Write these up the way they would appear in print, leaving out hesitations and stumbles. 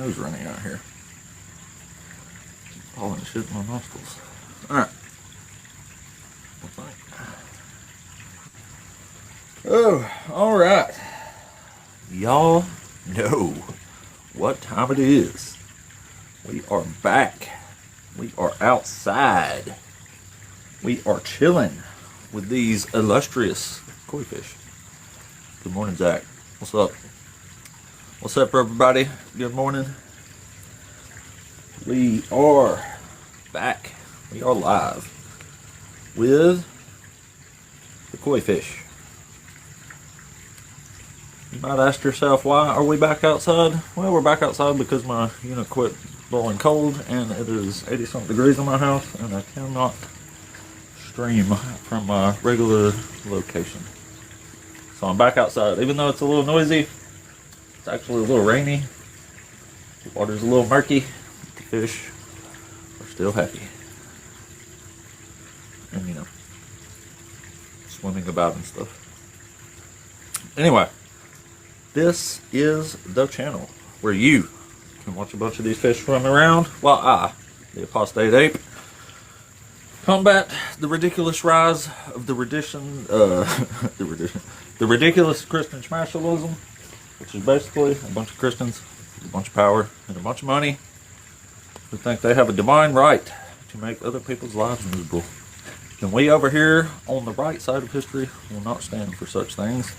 nose running out here. Pollen shit in my nostrils. Alright. Oh, alright. Y'all know what time it is. We are back. We are outside. We are chilling with these illustrious koi fish. Good morning, Zach. What's up? What's up, everybody? Good morning. We are back. We are live with the koi fish. You might ask yourself, why are we back outside? Well, we're back outside because my unit quit blowing cold and it is 80-something degrees in my house and I cannot stream from my regular location. So I'm back outside. Even though it's a little noisy, it's actually a little rainy. The water's a little murky. The fish are still happy. And, you know, swimming about and stuff. Anyway, this is the channel where you can watch a bunch of these fish swim around while I, the apostate ape, combat the ridiculous rise of the ridiculous Christian smasherism, which is basically a bunch of Christians with a bunch of power and a bunch of money who think they have a divine right to make other people's lives miserable. And we over here on the right side of history will not stand for such things.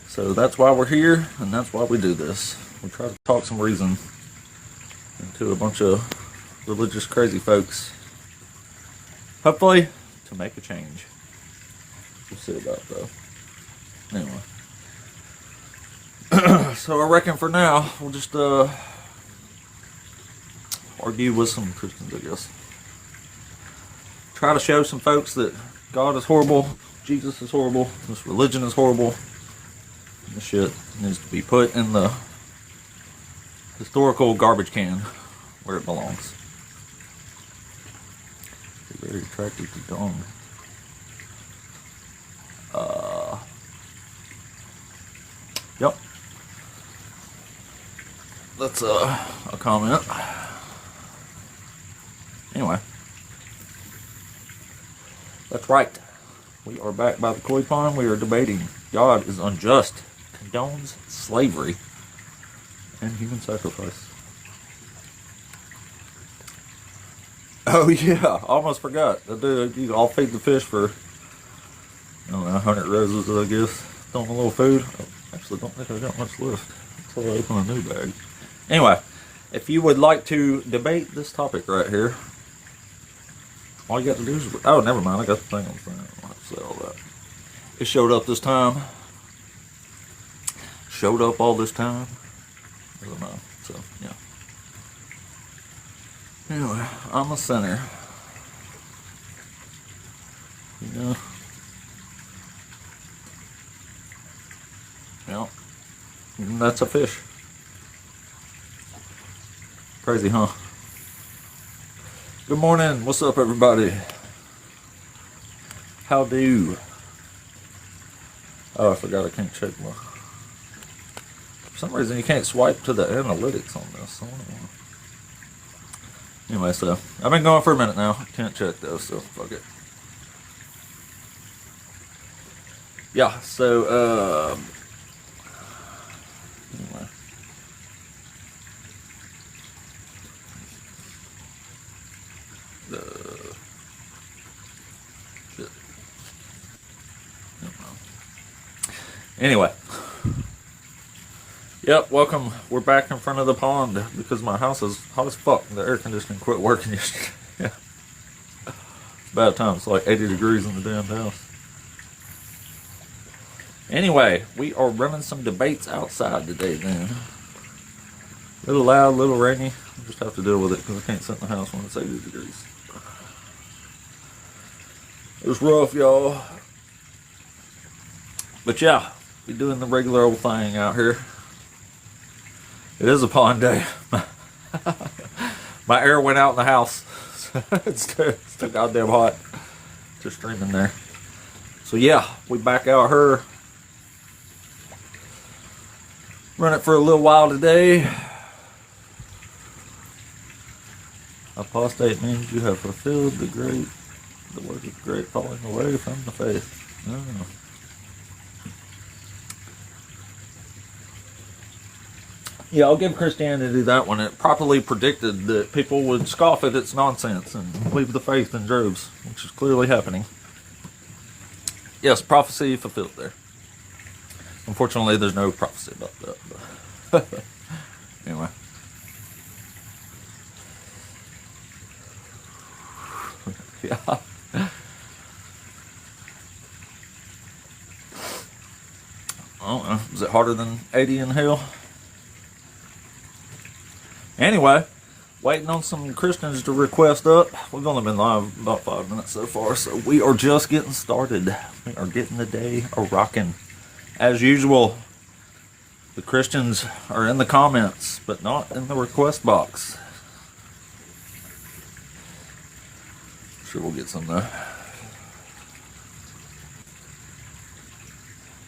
So that's why we're here, and that's why we do this. We try to talk some reason into a bunch of religious crazy folks. Hopefully, to make a change. We'll see about that. Anyway. So I reckon for now, we'll just argue with some Christians, I guess. Try to show some folks that God is horrible, Jesus is horrible, this religion is horrible. This shit needs to be put in the historical garbage can where it belongs. They're very attracted to dong. Yep. That's a comment. Anyway. That's right. We are back by the koi pond. We are debating God is unjust, condones slavery, and human sacrifice. Oh yeah, almost forgot. I'll feed the fish for, I don't know, 100 roses, I guess. Throw them a little food. Actually, don't think I got much left until I open a new bag. Anyway, if you would like to debate this topic right here, all you got to do is... Oh, never mind. I got the thing on the phone. I'll have to say all that. It showed up this time. Showed up all this time. Never mind. So, yeah. Anyway, I'm a sinner. You know? Yeah. And that's a fish. Crazy, huh? Good morning. What's up, everybody? How do? Oh, I forgot I can't check my... For some reason, you can't swipe to the analytics on this. I don't know. Anyway, so I've been going for a minute now. Can't check those, so fuck it. Yeah, so, anyway. Shit. Anyway. Yep, welcome. We're back in front of the pond because my house is hot as fuck. The air conditioning quit working yesterday. Yeah. It's about time. It's like 80 degrees in the damn house. Anyway, we are running some debates outside today then. A little loud, a little rainy. I just have to deal with it because I can't sit in the house when it's 80 degrees. It was rough, y'all. But yeah, we're doing the regular old thing out here. It is a pond day. My air went out in the house. It's too goddamn hot to stream in there. So yeah, we back out here. Run it for a little while today. Apostate means you have fulfilled the word of great falling away from the faith. Oh. Yeah, I'll give Christianity that one. It properly predicted that people would scoff at its nonsense and leave the faith in droves, which is clearly happening. Yes, prophecy fulfilled there. Unfortunately, there's no prophecy about that. But anyway. Yeah. I don't know. Is it harder than 80 in hell? Anyway, waiting on some Christians to request up. We've only been live about 5 minutes so far, so we are just getting started. We are getting the day a-rocking. As usual, the Christians are in the comments, but not in the request box. Sure, we'll get some though.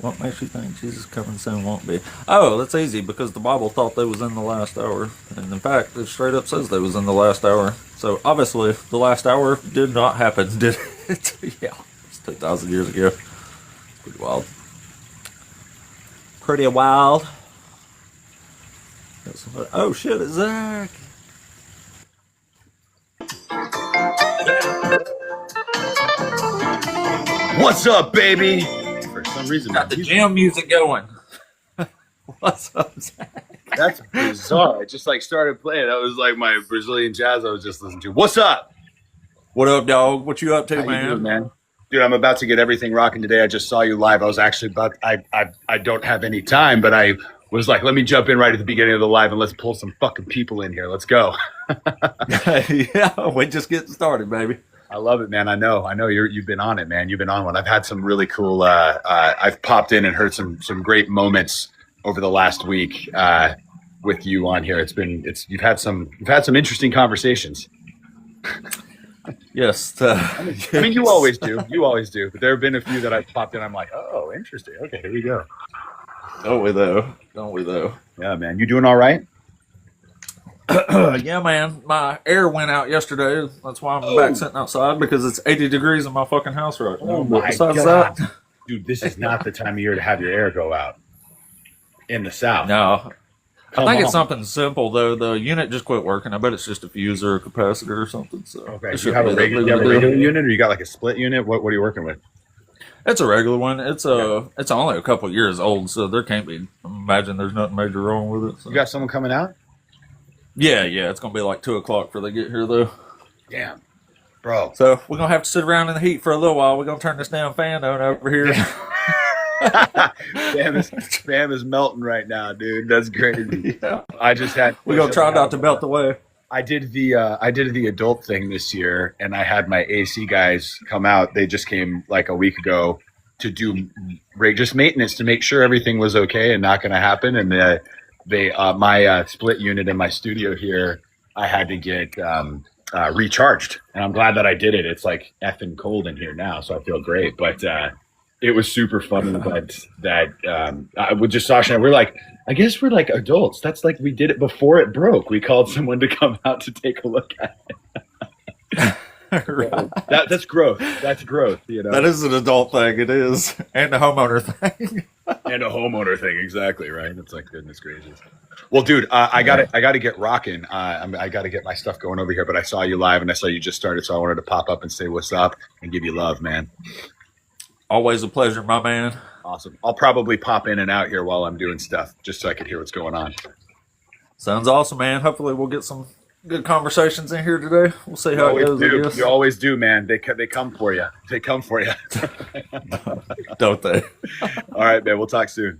What makes you think Jesus coming soon won't be? Oh, that's easy, because the Bible thought they was in the last hour. And in fact, it straight up says they was in the last hour. So obviously, the last hour did not happen, did it? Yeah, it's 2,000 years ago. Pretty wild. Pretty wild. Oh shit, it's Zach. What's up, baby? For some reason, Got the jam music going. What's up, Zach? That's bizarre. I just started playing. That was like my Brazilian jazz I was just listening to. What's up? What up, dog? What you up to, How man? you doing, man? Dude, I'm about to get everything rocking today. I just saw you live. I was actually I don't have any time, but I was like, let me jump in right at the beginning of the live and let's pull some fucking people in here. Let's go. Yeah, we're just getting started, baby. I love it, man. I know you've been on it, man. You've been on one. I've had some really cool. I've popped in and heard some great moments over the last week with you on here. You've had some interesting conversations. Yes. I mean, you always do. You always do. But there have been a few that I've popped in. I'm like, oh, interesting. Okay, here we go. Don't we though? Yeah, man. You doing all right? Yeah, man. My air went out yesterday. That's why I'm back sitting outside, because it's 80 degrees in my fucking house right now. Oh But my besides God. that, Dude, this is not the time of year to have your air go out in the South. no. Come I think on. it's something simple though. The unit just quit working. I bet it's just a fuse or a capacitor or something. So Okay. it Do you have a shouldn't be that regular, big of a deal. unit, or you got like a split unit? What are you working with? It's a regular one. It's only a couple years old, so there can't be. Imagine there's nothing major wrong with it. So. You got someone coming out? Yeah. It's gonna be like 2:00 before they get here though. Damn, bro. So we're gonna have to sit around in the heat for a little while. We're gonna turn this damn fan on over here. Spam is melting right now, dude. That's crazy. Yeah. I just had. We're gonna try not to melt away. I did the adult thing this year, and I had my AC guys come out. They just came like a week ago to do just maintenance to make sure everything was okay and not going to happen. And my split unit in my studio here, I had to get recharged, and I'm glad that I did it. It's like effing cold in here now, so I feel great. But it was super funny that with just Sasha and I, we're like, I guess we're like adults. That's like we did it before it broke. We called someone to come out to take a look at it. Right. That's growth. That's growth. You know, That is an adult thing. It is, and a homeowner thing. and a homeowner thing. Exactly right. It's like, goodness gracious. Well, dude, I got to get rocking. I got to get my stuff going over here. But I saw you live, and I saw you just started, so I wanted to pop up and say what's up and give you love, man. Always a pleasure, my man. Awesome. I'll probably pop in and out here while I'm doing stuff, just so I can hear what's going on. Sounds awesome, man. Hopefully, we'll get some good conversations in here today. We'll see how it goes. I guess. You always do, man. They come for you. They come for you. Don't they? All right, man. We'll talk soon.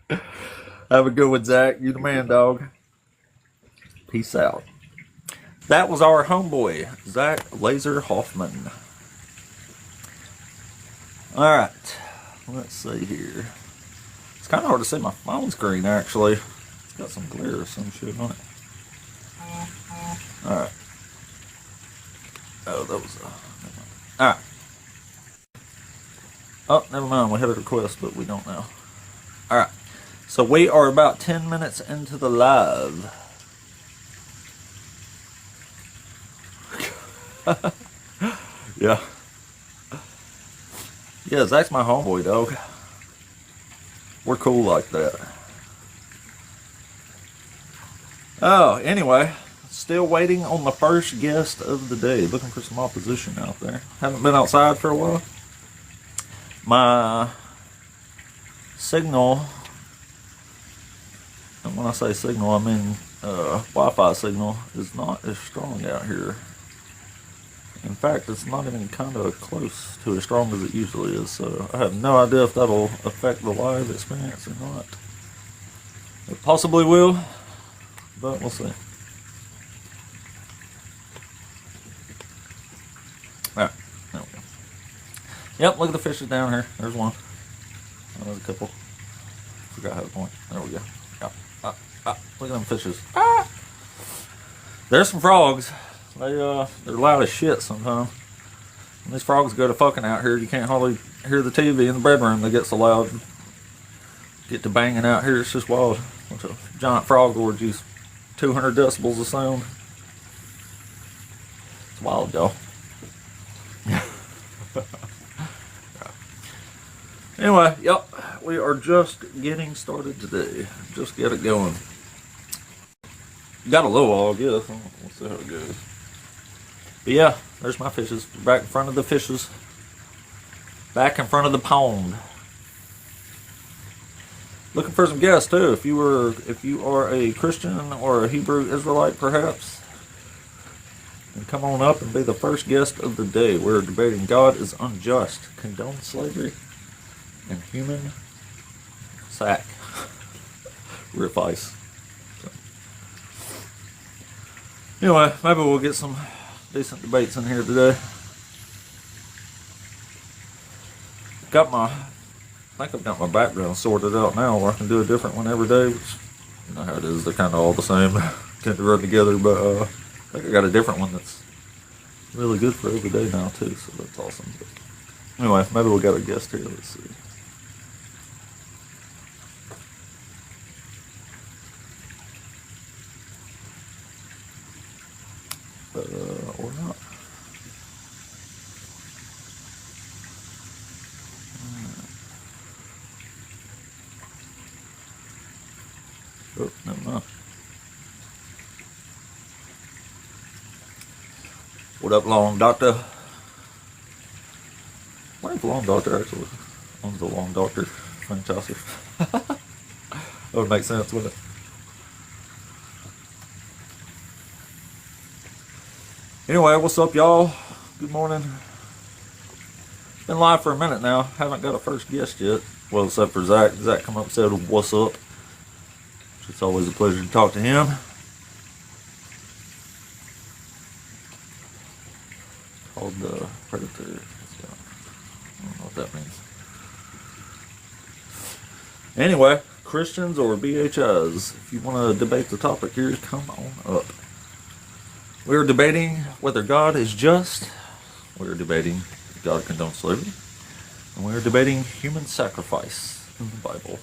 Have a good one, Zach. You the man, dog. Peace out. That was our homeboy, Zach Laser Hoffman. All right. Let's see here. It's kind of hard to see my phone screen, actually. It's got some glare or some shit on it. All right. Oh, that was all right. Oh, never mind. We had a request, but we don't know. All right. So we are about 10 minutes into the live. Yeah. Yeah, Zach's my homeboy, dog. We're cool like that. Oh, anyway, still waiting on the first guest of the day. Looking for some opposition out there. Haven't been outside for a while. My signal, and when I say signal, I mean Wi-Fi signal, is not as strong out here. In fact, it's not even kind of close to as strong as it usually is. So I have no idea if that'll affect the live experience or not. It possibly will, but we'll see. Alright, there we go. Yep, look at the fishes down here. There's one. Oh, there's a couple. Forgot how to point. There we go. Look at them fishes. Ah! There's some frogs. They're loud as shit sometimes. When these frogs go to fucking out here, you can't hardly hear the TV in the bedroom. They get so loud. Get to banging out here. It's just wild. Bunch of giant frog orgies. 200 decibels of sound. It's wild, y'all. Anyway, yep, we are just getting started today. Just get it going. Got a little while, I guess. We'll see how it goes. But yeah, there's my fishes. Back in front of the fishes. Back in front of the pond. Looking for some guests too. If you are a Christian or a Hebrew Israelite, perhaps, and come on up and be the first guest of the day. We're debating God is unjust, condone slavery, and human sacrifice. So. Anyway, maybe we'll get some decent debates in here today. I think I've got my background sorted out now where I can do a different one every day, which, you know how it is, they're kind of all the same, tend to run together, but I think I got a different one that's really good for every day now too, so that's awesome. But anyway, maybe we'll get a guest here, let's see. Or not. Oh, never mind. What up, Long Doctor? What if Long Doctor actually owns the Long Doctor franchise? That would make sense, wouldn't it? Anyway, what's up, y'all? Good morning. Been live for a minute now. Haven't got a first guest yet. Well, except for Zach. Zach come up and said, "What's up?" It's always a pleasure to talk to him. Called the Predator. I don't know what that means. Anyway, Christians or BHIs, if you want to debate the topic here, come on up. We're debating whether God is just. We're debating if God condones slavery. And we're debating human sacrifice in the Bible.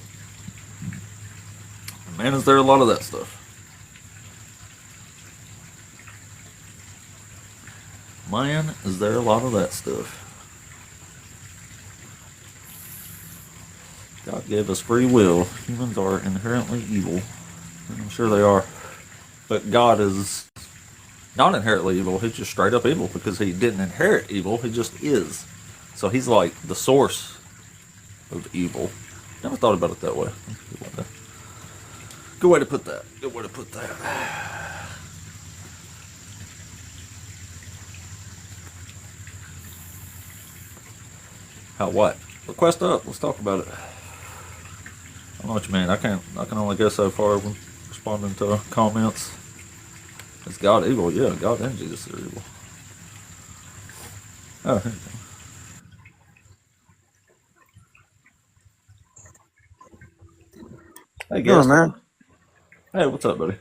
And man, is there a lot of that stuff. Man, is there a lot of that stuff. God gave us free will. Humans are inherently evil. And I'm sure they are. But God is not inherently evil. He's just straight up evil because he didn't inherit evil. He just is. So he's like the source of evil. Never thought about it that way. Good way to put that. Good way to put that. How what? Request up. Let's talk about it. I don't know what you mean. I can only go so far when responding to comments. Is God evil? Yeah, God and Jesus are evil. Oh, here you go. Hey, No, guest. man, Hey, what's up, buddy?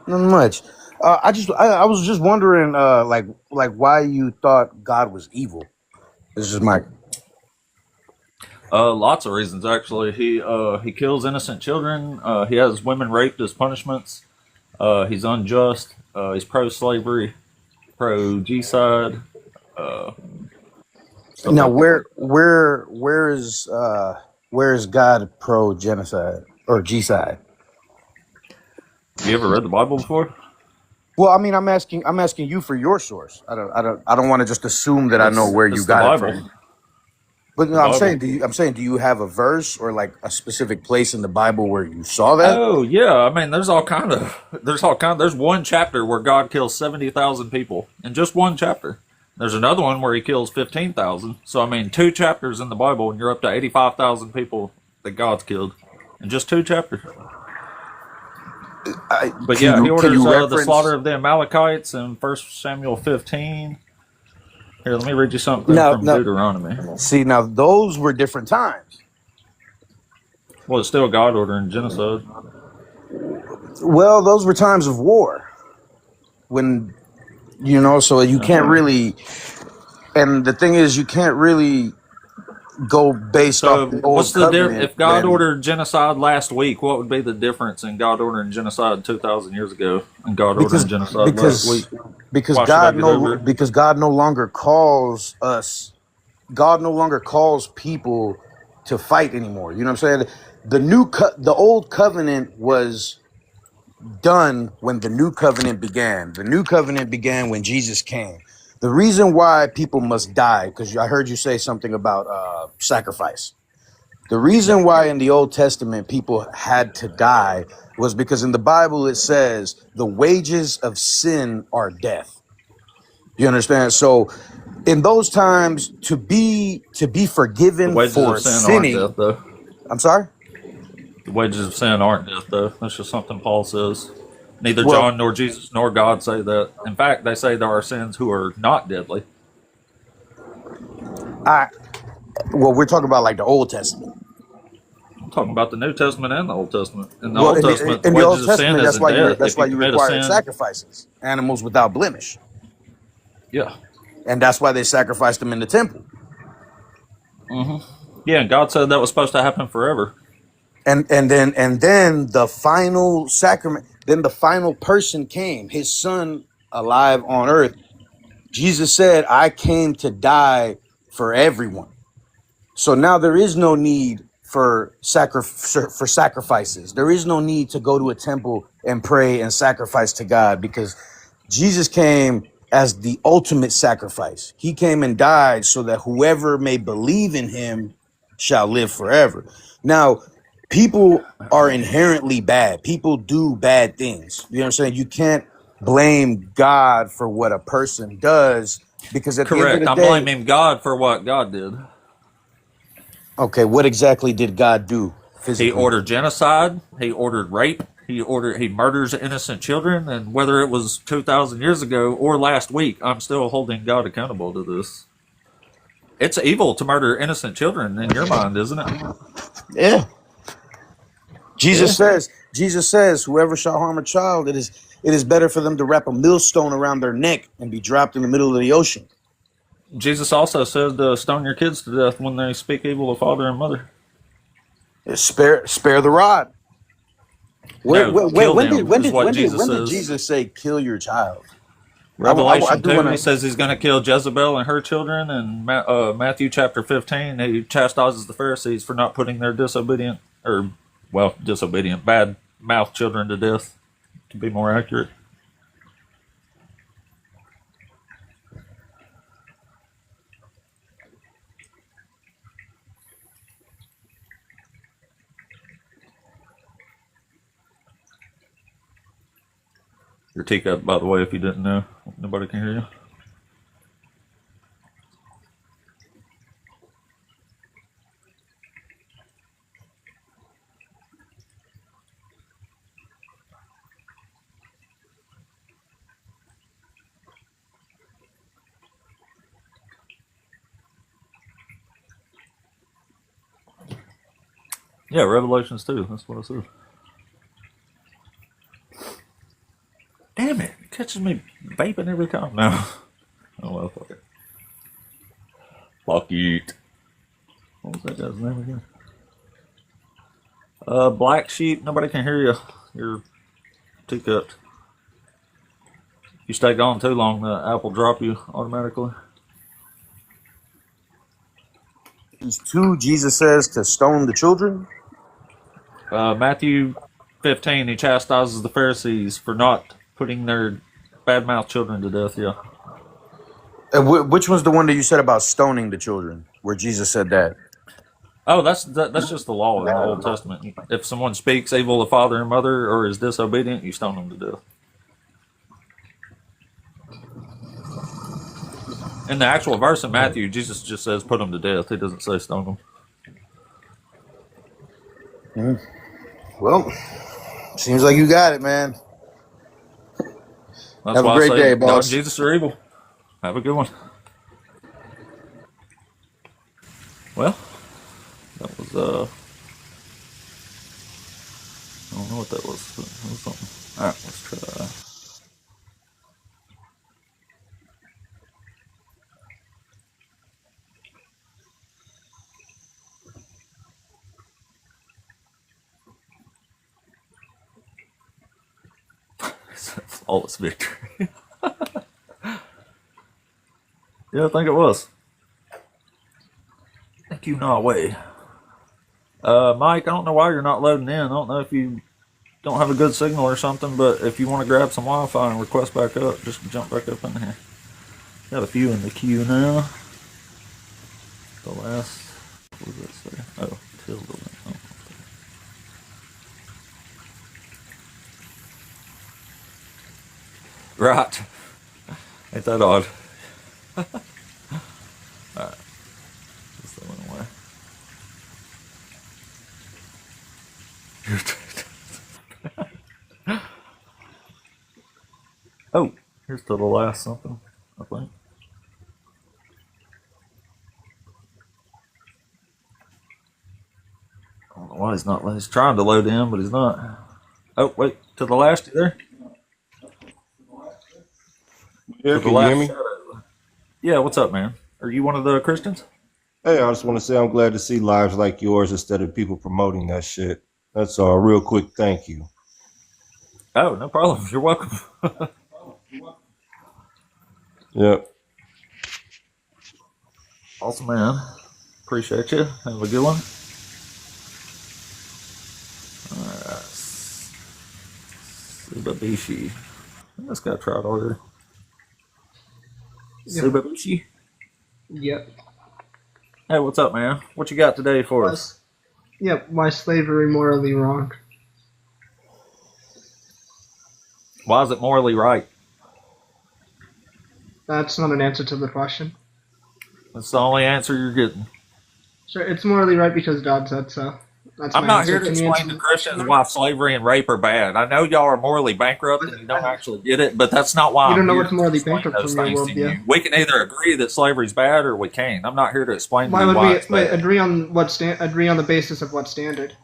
not much. I was just wondering, like why you thought God was evil. This is my Lots of reasons actually. He kills innocent children. He has women raped as punishments. He's unjust. He's pro-slavery, pro-G-side, stuff Now, like that. where is God pro genocide or G-side? You ever read the Bible before? Well, I mean, I'm asking you for your source. I don't want to just assume that I know where you It's the got it Bible. from. But The no, Bible. I'm saying, do you have a verse or like a specific place in the Bible where you saw that? Oh yeah, I mean, there's one chapter where God kills 70,000 people in just one chapter. There's another one where He kills 15,000. So I mean, two chapters in the Bible, and you're up to 85,000 people that God's killed in just two chapters. But yeah, He Can orders you the slaughter reference? of the Amalekites in 1 Samuel 15. Here, let me read you something No, from no. Deuteronomy. See, now those were different times. Well, it's still God ordering genocide. Well, those were times of war when so you can't Uh-huh. really. And the thing is, you can't really go based off So, the what's old the covenant. if God Then ordered genocide last week? What would be the difference in God ordering genocide 2,000 years ago and God because ordering genocide last week? because because Why should I God get no over it? because God no longer calls us. God no longer calls people to fight anymore. You know what I'm saying? The old covenant was done when the new covenant began. The new covenant began when Jesus came. The reason why people must die, because I heard you say something about sacrifice. The Yeah, reason why in the Old Testament people had to die was because in the Bible it says the wages of sin are death. You understand? So in those times, to be the forgiven wages of for sin aren't sinning. death, though. I'm sorry. The wages of sin aren't death, though. That's just something Paul says. Neither Well, John nor Jesus nor God say that. In fact, they say there are sins who are not deadly. I we're talking about like the Old Testament. I'm talking about the New Testament and the Old Testament. In the Well, Old Testament, the in the Old wages of sin Testament, isn't death. that's If why you you commit a required sin, sacrifices, animals without blemish, yeah. and that's why they sacrificed them in the temple. Yeah, and God said that was supposed to happen forever. And then the final sacrament, then the final person came, his son alive on earth. Jesus said, "I came to die for everyone." So now there is no need for sacrifices. There is no need to go to a temple and pray and sacrifice to God because Jesus came as the ultimate sacrifice. He came and died so that whoever may believe in him shall live forever. Now, people are inherently bad. People do bad things. You know what I'm saying? You can't blame God for what a person does because at the end of Correct. the I'm day, blaming God for what God did. okay, what exactly did God do He physically? ordered genocide. He ordered rape. He murders innocent children. And whether it was 2,000 years ago or last week, I'm still holding God accountable to this. It's evil to murder innocent children in your mind, isn't it? Yeah. Yeah. Jesus says, whoever shall harm a child, it is better for them to wrap a millstone around their neck and be dropped in the middle of the ocean. Jesus also said to stone your kids to death when they speak evil of father and mother. Spare the rod. No, kill When did them when is did what when did Jesus when did says. Jesus say kill your child? I Revelation do 2, want he to. says he's going to kill Jezebel and her children. And Matthew chapter 15, he chastises the Pharisees for not putting their disobedient, bad mouth children to death, to be more accurate. Your teacup, by the way, if you didn't know. Nobody can hear you. Yeah, Revelations 2. That's what I said. Damn it. It catches me vaping every time now. Oh, well, fuck it. Fuck it. What was that guy's name again? Black Sheep. Nobody can hear you. You're teacupped. If you stay gone too long, the app will drop you automatically. These two, Jesus says to stone the children. Matthew 15, he chastises the Pharisees for not putting their bad-mouthed children to death. Yeah. Which one's the one that you said about stoning the children, where Jesus said that? Oh, that's just the law in the Old Testament. If someone speaks evil of father and mother or is disobedient, you stone them to death. In the actual verse in Matthew, Jesus just says put them to death. He doesn't say stone them. Well, seems like you got it, man. That's Have a why great I say day, God boss. and Jesus are evil. Have a good one. Well, that was I don't know what that was. It was something. All right, let's try. Flawless victory. Yeah, I think it was. Thank you, Norway. Mike, I don't know why you're not loading in. I don't know if you don't have a good signal or something, but if you want to grab some Wi-Fi and request back up, just jump back up in here. Got a few in the queue now. The last, what does that say? Oh, tilde. Oh. Right. Ain't that odd? Alright. Just that went away. Oh, here's to the last something, I think. I don't know why he's not. He's trying to load in, but he's not. Oh, wait, to the last, you there? Yeah, To the can you hear me? shadow. Yeah, what's up, man? Are you one of the Christians? Hey, I just want to say I'm glad to see lives like yours instead of people promoting that shit. That's all. Real quick, thank you. Oh, no problem. You're welcome. Yep. Awesome, man. Appreciate you. Have a good one. Alright. Subabishi. This guy tried already. Yeah. Subabishi. Yep. Hey, what's up, man? What you got today for us? Yep. Why slavery morally wrong? Why is it morally right? That's not an answer to the question. That's the only answer you're getting. Sure, it's morally right because God said so. That's I'm my not answer. here to Can you explain answer to the Christians question? why slavery and rape are bad. I know y'all are morally bankrupt and you don't actually get it, but that's not why You I'm don't know here what's to morally explain bankrupt those from your things to worldview. you. We can either agree that slavery's bad or we can't. I'm not here to explain to Why you would why we it's bad. agree on what agree on the basis of what standard?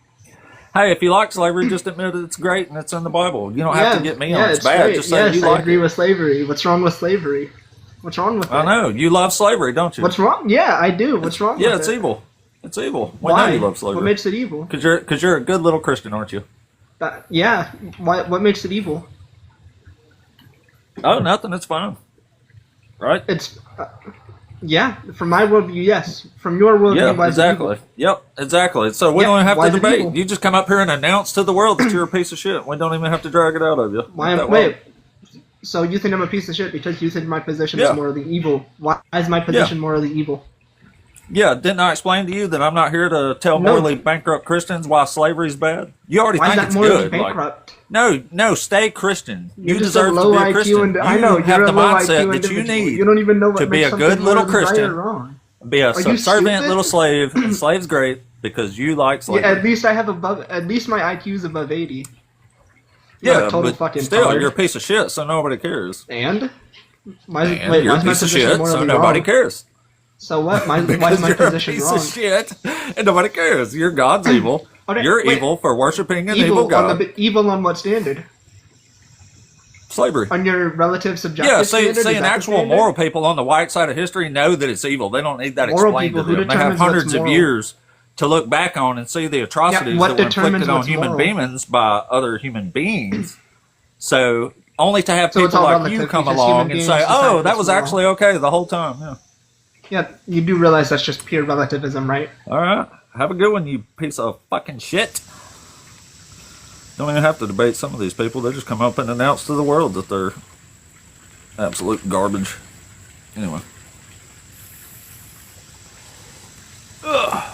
Hey, if you like slavery, just admit that it's great and it's in the Bible. You don't have to get me on it's it's bad. great. Just say Yes, you I like agree it. with slavery. What's wrong with slavery? What's wrong with I it? know. You love slavery, don't you? What's wrong? Yeah, I do. What's wrong Yeah, with it's it? evil. It's evil. We Why? know you love What slavery. makes it evil? Because you're a good little Christian, aren't you? Yeah. Why? What makes it evil? Oh, nothing. It's fine. Right? It's yeah. From my worldview, yes. From your worldview, Yeah, why is it evil? exactly. Yep, exactly. So we Yeah, don't even have why to is it debate. evil? You just come up here and announce to the world that you're a piece of shit. We don't even have to drag it out of you. Why Ain't am that wait? wild? So you think I'm a piece of shit because you think my position Yeah. is morally evil? Why is my position morally evil? Yeah, didn't I explain to you that I'm not here to tell No. morally bankrupt Christians why slavery's bad? You already Why is think that it's morally good. Like, bankrupt? no, stay Christian. You're You just a deserve low to be a IQ Christian. and You I know have you're the a low mindset IQ that you individual. need You don't even know what to be makes a something good little morally right Christian. or wrong. Be a Are you subservient stupid? little slave, and slave's great because you like Yeah, slavery. at least I have at least my IQ is above 80. Not Yeah, a total but fucking still, tard. you're a piece of shit, so nobody cares. And why is, And wait, you're why a is my piece of position shit, so morally nobody wrong? cares. So what? Why is Because my you're a position piece wrong? of shit, and nobody cares. You're God's evil. Okay, You're wait. evil for worshiping an evil Evil on God. evil on what standard? Slavery. On your relative subjective Yeah, standard? Is seeing that the actual standard? moral people on the white side of history know that it's evil. They don't need that Moral explained to people, who them. They have determines what's hundreds of moral? years to look back on and see the atrocities what that were determines inflicted on what's human moral? beings by other human beings. So only to have So it's people all like you relative come because along human and beings say, decide "Oh, what's that was moral." actually okay the whole time." Yeah. Yeah, you do realize that's just pure relativism, right? All right. Have a good one, you piece of fucking shit. Don't even have to debate some of these people. They just come up and announce to the world that they're absolute garbage. Anyway. Ugh.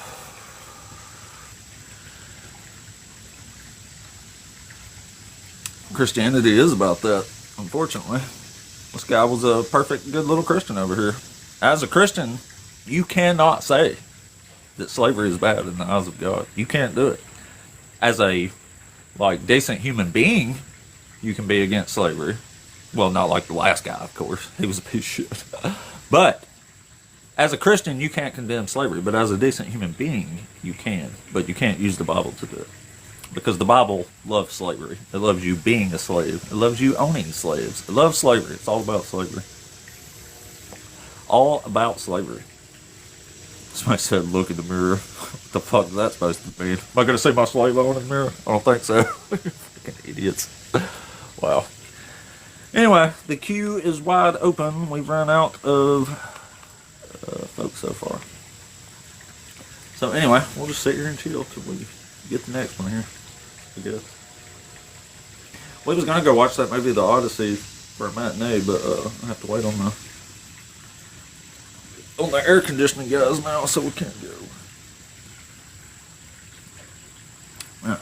Christianity is about that, unfortunately. This guy was a perfect, good little Christian over here. As a Christian, you cannot say that slavery is bad in the eyes of God. You can't do it. As a decent human being, you can be against slavery. Well, not like the last guy, of course. He was a piece of shit. But as a Christian, you can't condemn slavery. But as a decent human being, you can. But you can't use the Bible to do it. Because the Bible loves slavery. It loves you being a slave. It loves you owning slaves. It loves slavery. It's all about slavery. All about slavery. Somebody said, look in the mirror. What the fuck is that supposed to mean? Am I going to see my slave owner in the mirror? I don't think so. Fucking idiots. Wow. Anyway, the queue is wide open. We've run out of folks so far. So anyway, we'll just sit here and chill till we get the next one here, I guess. We was going to go watch that movie, The Odyssey, for a matinee, but I have to wait on the air conditioning guys now, so we can't go. Yeah.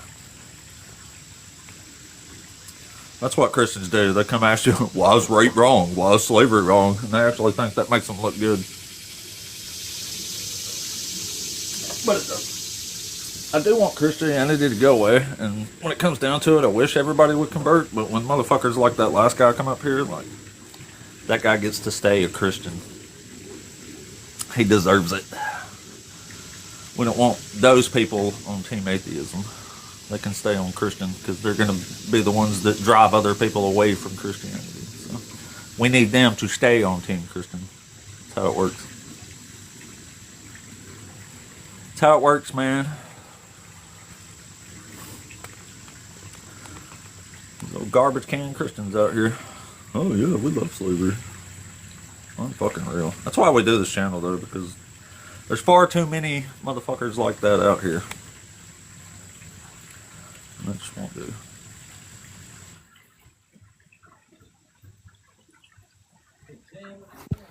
That's what Christians do. They come ask you, why is rape wrong? Why is slavery wrong? And they actually think that makes them look good. But it doesn't. I do want Christianity to go away, and when it comes down to it, I wish everybody would convert, but when motherfuckers like that last guy come up here, like, that guy gets to stay a Christian. He deserves it. We don't want those people on Team Atheism. They can stay on Christian because they're going to be the ones that drive other people away from Christianity. So we need them to stay on Team Christian. That's how it works. That's how it works, man. These little garbage can Christians out here. Oh yeah, we love slavery. Unfucking real. That's why we do this channel though, because there's far too many motherfuckers like that out here. And that just won't do.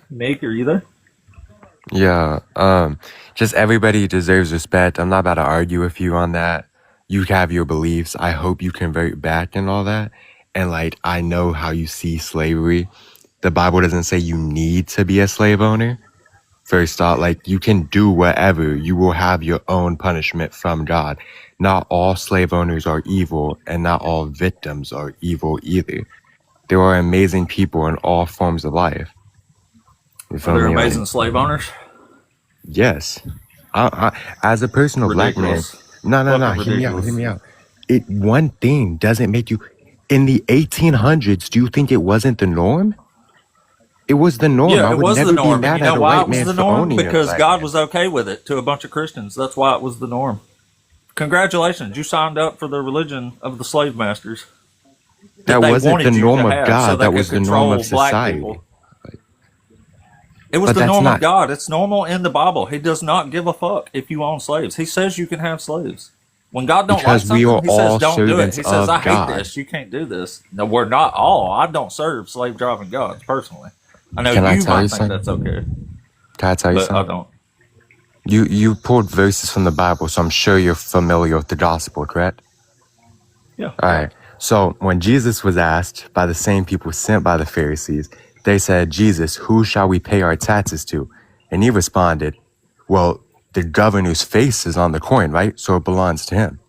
Nick, are you there? Yeah, just everybody deserves respect. I'm not about to argue with you on that. You have your beliefs. I hope you convert back and all that. And like, I know how you see slavery. The Bible doesn't say you need to be a slave owner. First off, like, you can do whatever. You will have your own punishment from God. Not all slave owners are evil, and not all victims are evil either. There are amazing people in all forms of life. You Are feel there me? Like, amazing slave owners? yes. As a personal black man, Ridiculous. no, Fucking hear me out, ridiculous. hear me out. It one thing doesn't make you. In the 1800s, do you think it wasn't the norm? It was the norm. Yeah, I it would was never the norm. be And mad you at know a why white it was man the for norm? owning a Because black God man. was okay with it to a bunch of Christians. That's why it was the norm. Congratulations, you signed up for the religion of the slave masters. That they wasn't wanted the you norm to of have, God. so they That could was the norm control of black society. people. It was But the that's norm not. of God. It's normal in the Bible. He does not give a fuck if you own slaves. He says you can have slaves. When God don't like Because we something, are he says all don't do it. servants He says of I hate God. this. You can't do this. No, we're not all. I don't serve slave driving gods personally. I know Can I you tell might you think something? that's okay, Can I tell you but I something? don't. You pulled verses from the Bible, so I'm sure you're familiar with the gospel, correct? Yeah. All right. So when Jesus was asked by the same people sent by the Pharisees, they said, Jesus, who shall we pay our taxes to? And he responded, well, the governor's face is on the coin, right? So it belongs to him.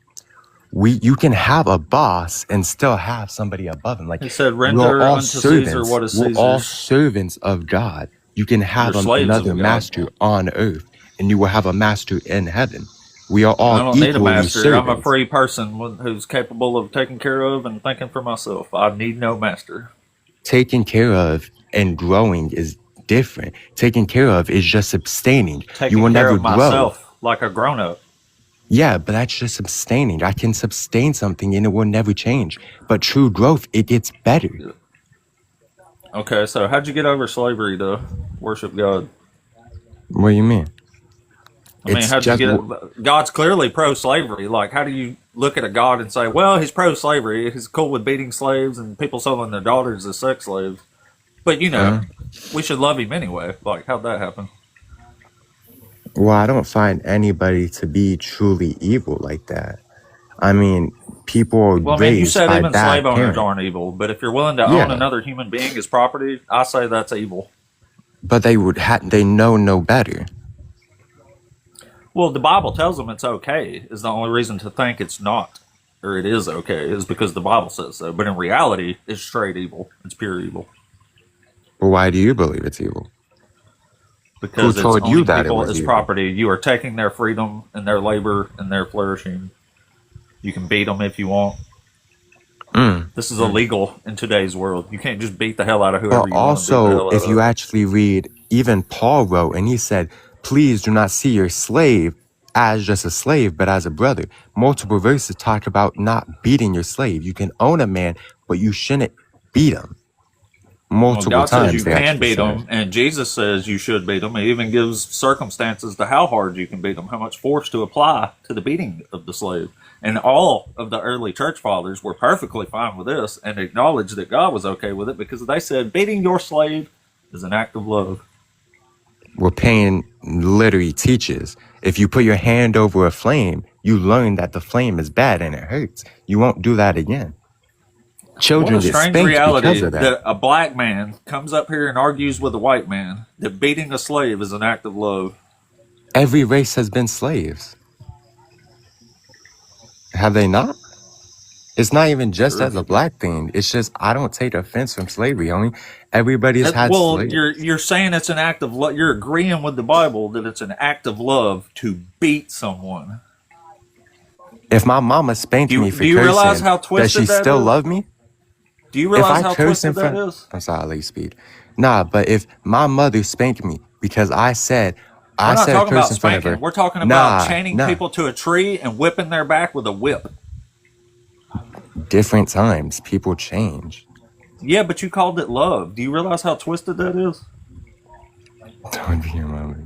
You can have a boss and still have somebody above him. Like, He said, we're render all unto Caesar servants. what is We're all Caesar's. servants of God. You can have You're slaves of another God. master on earth, and you will have a master in heaven. We are I all don't need a equally master. I'm a servants. free person who's capable of taking care of and thinking for myself. I need no master. taking care of and growing is different. Taking care of is just sustaining. You Taking will care never of grow. myself like a grown up. Yeah, but that's just sustaining. I can sustain something and it will never change. But true growth, it gets better. Okay, so how'd you get over slavery to worship God? What do you mean? I mean, It's how'd you just get? God's clearly pro-slavery. Like, how do you look at a God and say, "Well, he's pro-slavery. He's cool with beating slaves and people selling their daughters as sex slaves"? But you know, uh, we should love him anyway. Like, how'd that happen? well, I don't find anybody to be truly evil like that. I mean, people are Well, I mean, you raised said by even bad slave owners parents. aren't evil, but if you're willing to own Yeah, another human being as property, I say that's evil. but they know no better. Well, the Bible tells them it's okay. Is the only reason to think it's not, or it is okay, is because the Bible says so. But in reality, it's straight evil. It's pure evil But why do you believe it's evil? Who because it's told you owning that it people was as evil? property. You are taking their freedom and their labor and their flourishing. You can beat them if you want. Mm. This is illegal in today's world. You can't just beat the hell out of But whoever you want to beat the also, hell out if you of. actually read, even Paul wrote, and he said, please do not see your slave as just a slave, but as a brother. Multiple verses talk about not beating your slave. You can own a man, but you shouldn't beat him. Well, Multiple God says you times they can actually beat say. them, and Jesus says you should beat them. He even gives circumstances to how hard you can beat them, how much force to apply to the beating of the slave. And all of the early church fathers were perfectly fine with this and acknowledged that God was okay with it because they said beating your slave is an act of love. Where pain literally teaches. If you put your hand over a flame, you learn that the flame is bad and it hurts. You won't do that again. What Children a get strange spanked because reality of that. that a black man comes up here and argues with a white man that beating a slave is an act of love. Every race has been slaves. Have they not? It's not even just Sure. as a black thing. It's just I don't take offense from slavery, homie. Everybody's had Well, slaves. you're saying it's an act of love. You're agreeing with the Bible that it's an act of love to beat someone. If my mama spanked Do me you, for do you realize cursing, how does twisted she that still is? love me? Do you If realize I how curse in twisted that front, is? I'm sorry, I let you speak. Nah, but if my mother spanked me because We're I not said a talking curse about in front of spanking. her, We're talking about nah, chaining nah. people to a tree and whipping their back with a whip. Different times, people change. Yeah, but you called it love. Do you realize how twisted that is? Don't be your mama.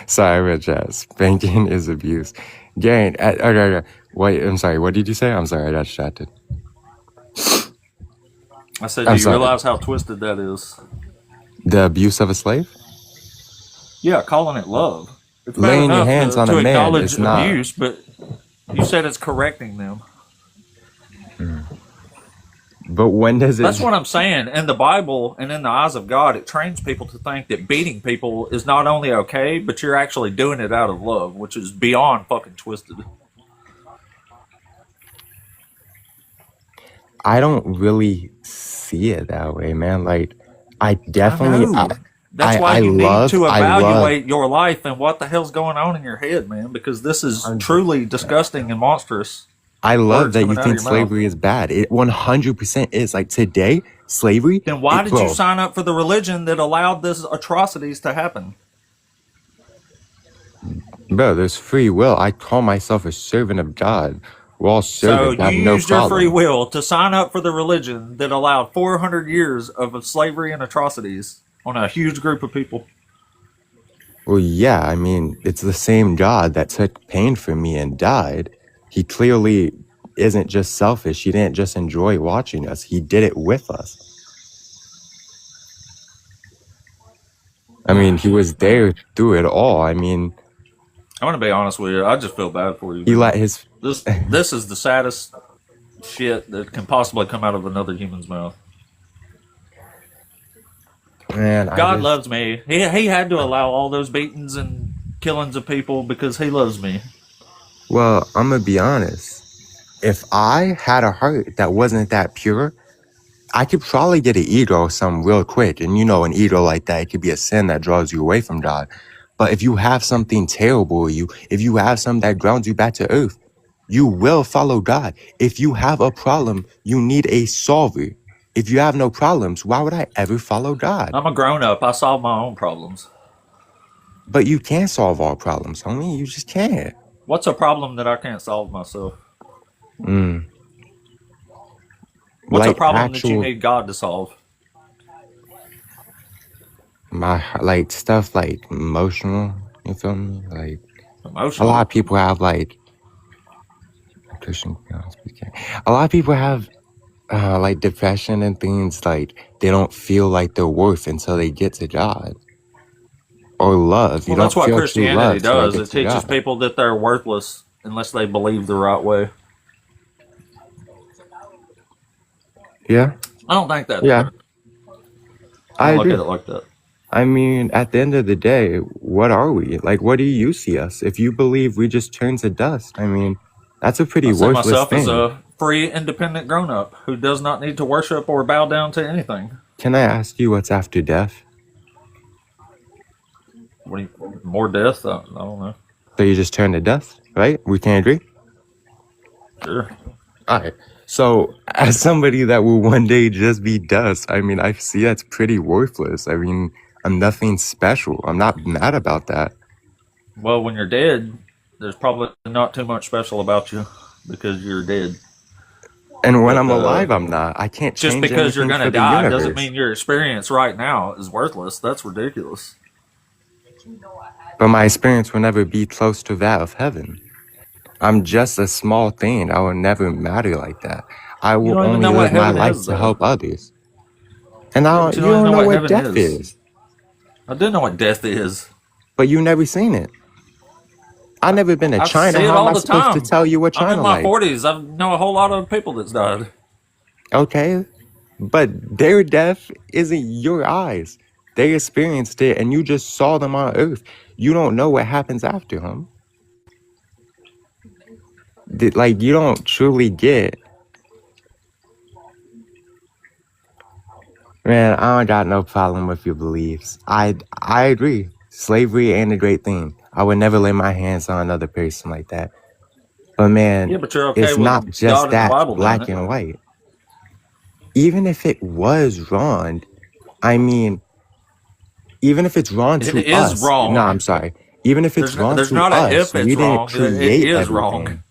Sorry, Rich ass. Spanking is abuse. Gang, okay. Wait, I'm sorry. What did you say? I'm sorry, I got distracted. I said, do I'm you sorry. realize how twisted that is? The abuse of a slave? Yeah, calling it love. It's bad Laying your enough hands on to a man acknowledge is not. abuse, but you said it's correcting them. But when does That's it? what I'm saying. In the Bible and in the eyes of God, it trains people to think that beating people is not only okay, but you're actually doing it out of love, which is beyond fucking twisted. I don't really see it that way, man. Like, I I definitely, know. That's why I you need love, to I love, evaluate your life and what the hell's going on in your head, man, because this is truly disgusting and monstrous I love words that you coming out of think your mouth. slavery is bad. It 100% is. Like today, slavery, Then why did you bro, sign up for the religion that allowed these atrocities to happen? there's free will. I call myself a servant of God. We're all So servants. I have you no used your free problem. will to sign up for the religion that allowed 400 years of slavery and atrocities on a huge group of people. Well, yeah, I mean, it's the same God that took pain for me and died. He clearly isn't just selfish. He didn't just enjoy watching us. He did it with us. I mean, he was Man, there through it all. I mean, I'm gonna be honest with you. I just feel bad for you, he man. let his This is the saddest shit that can possibly come out of another human's mouth. man. I God just loves me. He had to allow all those beatings and killings of people because he loves me. well, I'm gonna be honest. If I had a heart that wasn't that pure, I could probably get an ego or something real quick. And you know, an ego like that, it could be a sin that draws you away from God. But if you have something terrible in you, if you have something that grounds you back to earth, you will follow God. If you have a problem, you need a solver. If you have no problems, why would I ever follow God? I'm a grown up. I solve my own problems. But you can't solve all problems, homie. You just can't. What's a problem that I can't solve myself? Mm. What's a Like problem that you actual, need God to solve? like stuff like emotional. You feel me? Like a lot Emotional. of people have like Christian. A lot of people have like depression and things like they don't feel like they're worth until they get to God or love. You Well, that's don't what feel true Christianity love till I does. get It to teaches God. people that they're worthless unless they believe the right way. Yeah, I don't think that's yeah, true. I I don't look at agree. it like that. I mean, at the end of the day, what are we? Like, what do you see us? If you believe we just turn to dust, I mean, that's a pretty I see worthless myself as thing. a free, independent grown up who does not need to worship or bow down to anything. Can I ask you what's after death? What do you, more death? I don't know. So you just turn to dust, right? We can agree? Sure. All right. So, as somebody that will one day just be dust, I mean, I see that's pretty worthless. I mean, I'm nothing special. I'm not mad about that. Well, when you're dead, there's probably not too much special about you because you're dead. And when But I'm alive, I'm not. I can't just change because you're anything gonna for the die doesn't universe. mean your experience right now is worthless. That's ridiculous. But my experience will never be close to that of heaven. I'm just a small thing. I will never matter like that. I You will don't even only know what live my heaven life is, to though. help others. And Yeah, but you you don't even don't know know what what heaven death is. is. I do know what death is. But you never seen it. I never been to I China. see it How am all I the supposed to time. tell you what I'm in China my like? 40s. I know a whole lot of people that's died. Okay, but their death isn't your eyes. They experienced it, and you just saw them on Earth. You don't know what happens after them. Like you don't truly get. Man, I don't got no problem with your beliefs. I agree. Slavery ain't a great thing. I would never lay my hands on another person like that. But man, Yeah, but you're okay it's with not just God and the that Bible doing black it. and white. Even if it was wrong, I mean, even if it's wrong It to is us, no, wrong. I'm sorry. Even if it's wrong There's to not a us, if it's we didn't wrong. It create is wrong. everything.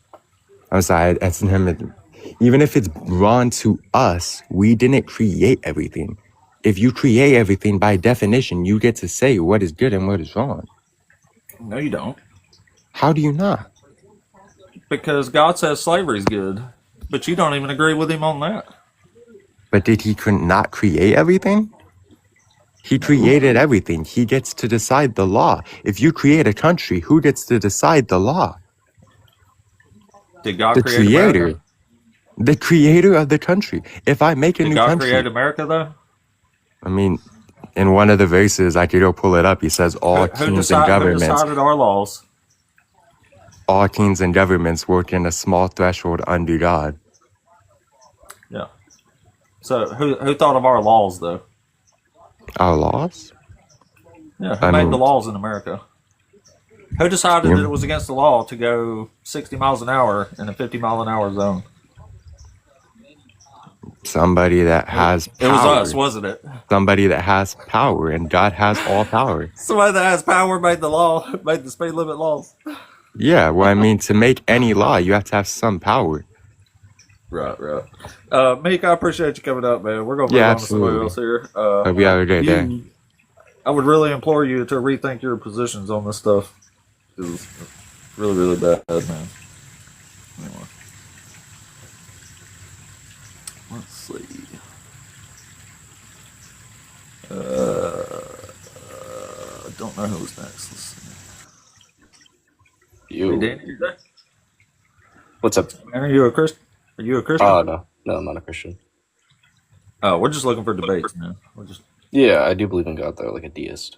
I'm sorry, that's him. Even if it's wrong to us, we didn't create everything. If you create everything, by definition, you get to say what is good and what is wrong. No, you don't. How do you not? Because God says slavery's good, but you don't even agree with him on that. But did he not create everything? He created everything. He gets to decide the law. If you create a country, who gets to decide the law? Did God The create America? creator. The creator of the country. If I make a Did new God create country, America, though? I mean, in one of the verses, I could go pull it up. He says all Who kings and governments, decided our laws? all kings and governments work in a small threshold under God. Yeah. So who thought of our laws, though? Our laws? Yeah, who I made the mean, laws in America? Who decided that it you, was against the law to go 60 miles an hour in a 50-mile-an-hour zone? somebody that has It was us, power. wasn't it? Somebody that has power, and God has all power. Somebody that has power made the law, made the speed limit laws. Yeah, well, I mean, to make any law, you have to have some power. Right. Meek, I appreciate you coming up, man. We're gonna move Yeah, on to somebody absolutely. else here. Hope you have a great day. I would really implore you to rethink your positions on this stuff. It's really, really bad, man. Anyway, let's see. I don't know who's next. Let's see. Hey, You. Danny, you there? What's up? Man, are you a Christian? Are you a Christian? No, I'm not a Christian. Oh, we're just looking for debates, man. We're just. Yeah, I do believe in God though, like a deist.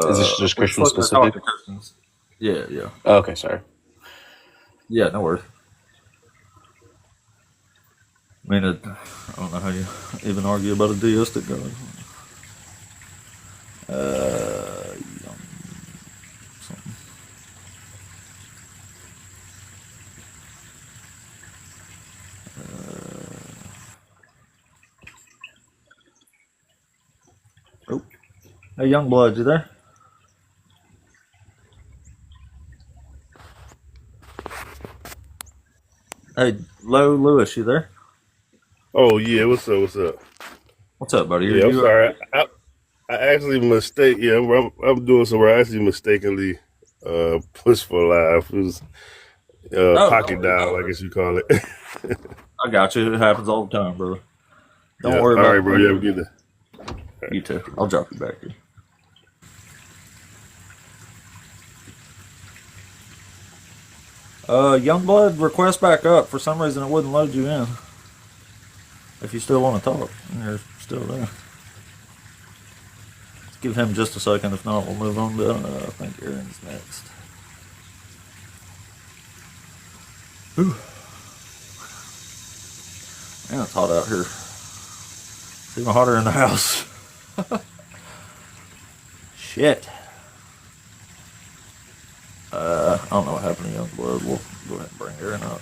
Is this just we're just Christian looking to talk specific? to Christians. Yeah. Oh, okay, sorry. Yeah, no worries. I mean, I don't know how you even argue about a deistic God. Something. Hey, Youngblood, you there? Hey, Low Lewis, you there? Oh yeah, what's up? What's up? What's up, buddy? Are Yeah, I'm you? sorry. I actually mistake. Yeah, I'm doing some. I actually mistakenly pushed for live. It was Oh, pocket dial, I guess you call it. I got you. It happens all the time, brother. Don't Yeah. worry All about right, it, bro. You buddy. have a good day. You too. I'll drop you back here. Youngblood, request back up. For some reason, it wouldn't load you in. If you still want to talk, and you're still there. Let's give him just a second. If not, we'll move on to, I think Aaron's next. Whew. Man, it's hot out here. It's even hotter in the house. Shit. I don't know what happened to Youngblood. We'll go ahead and bring Aaron up.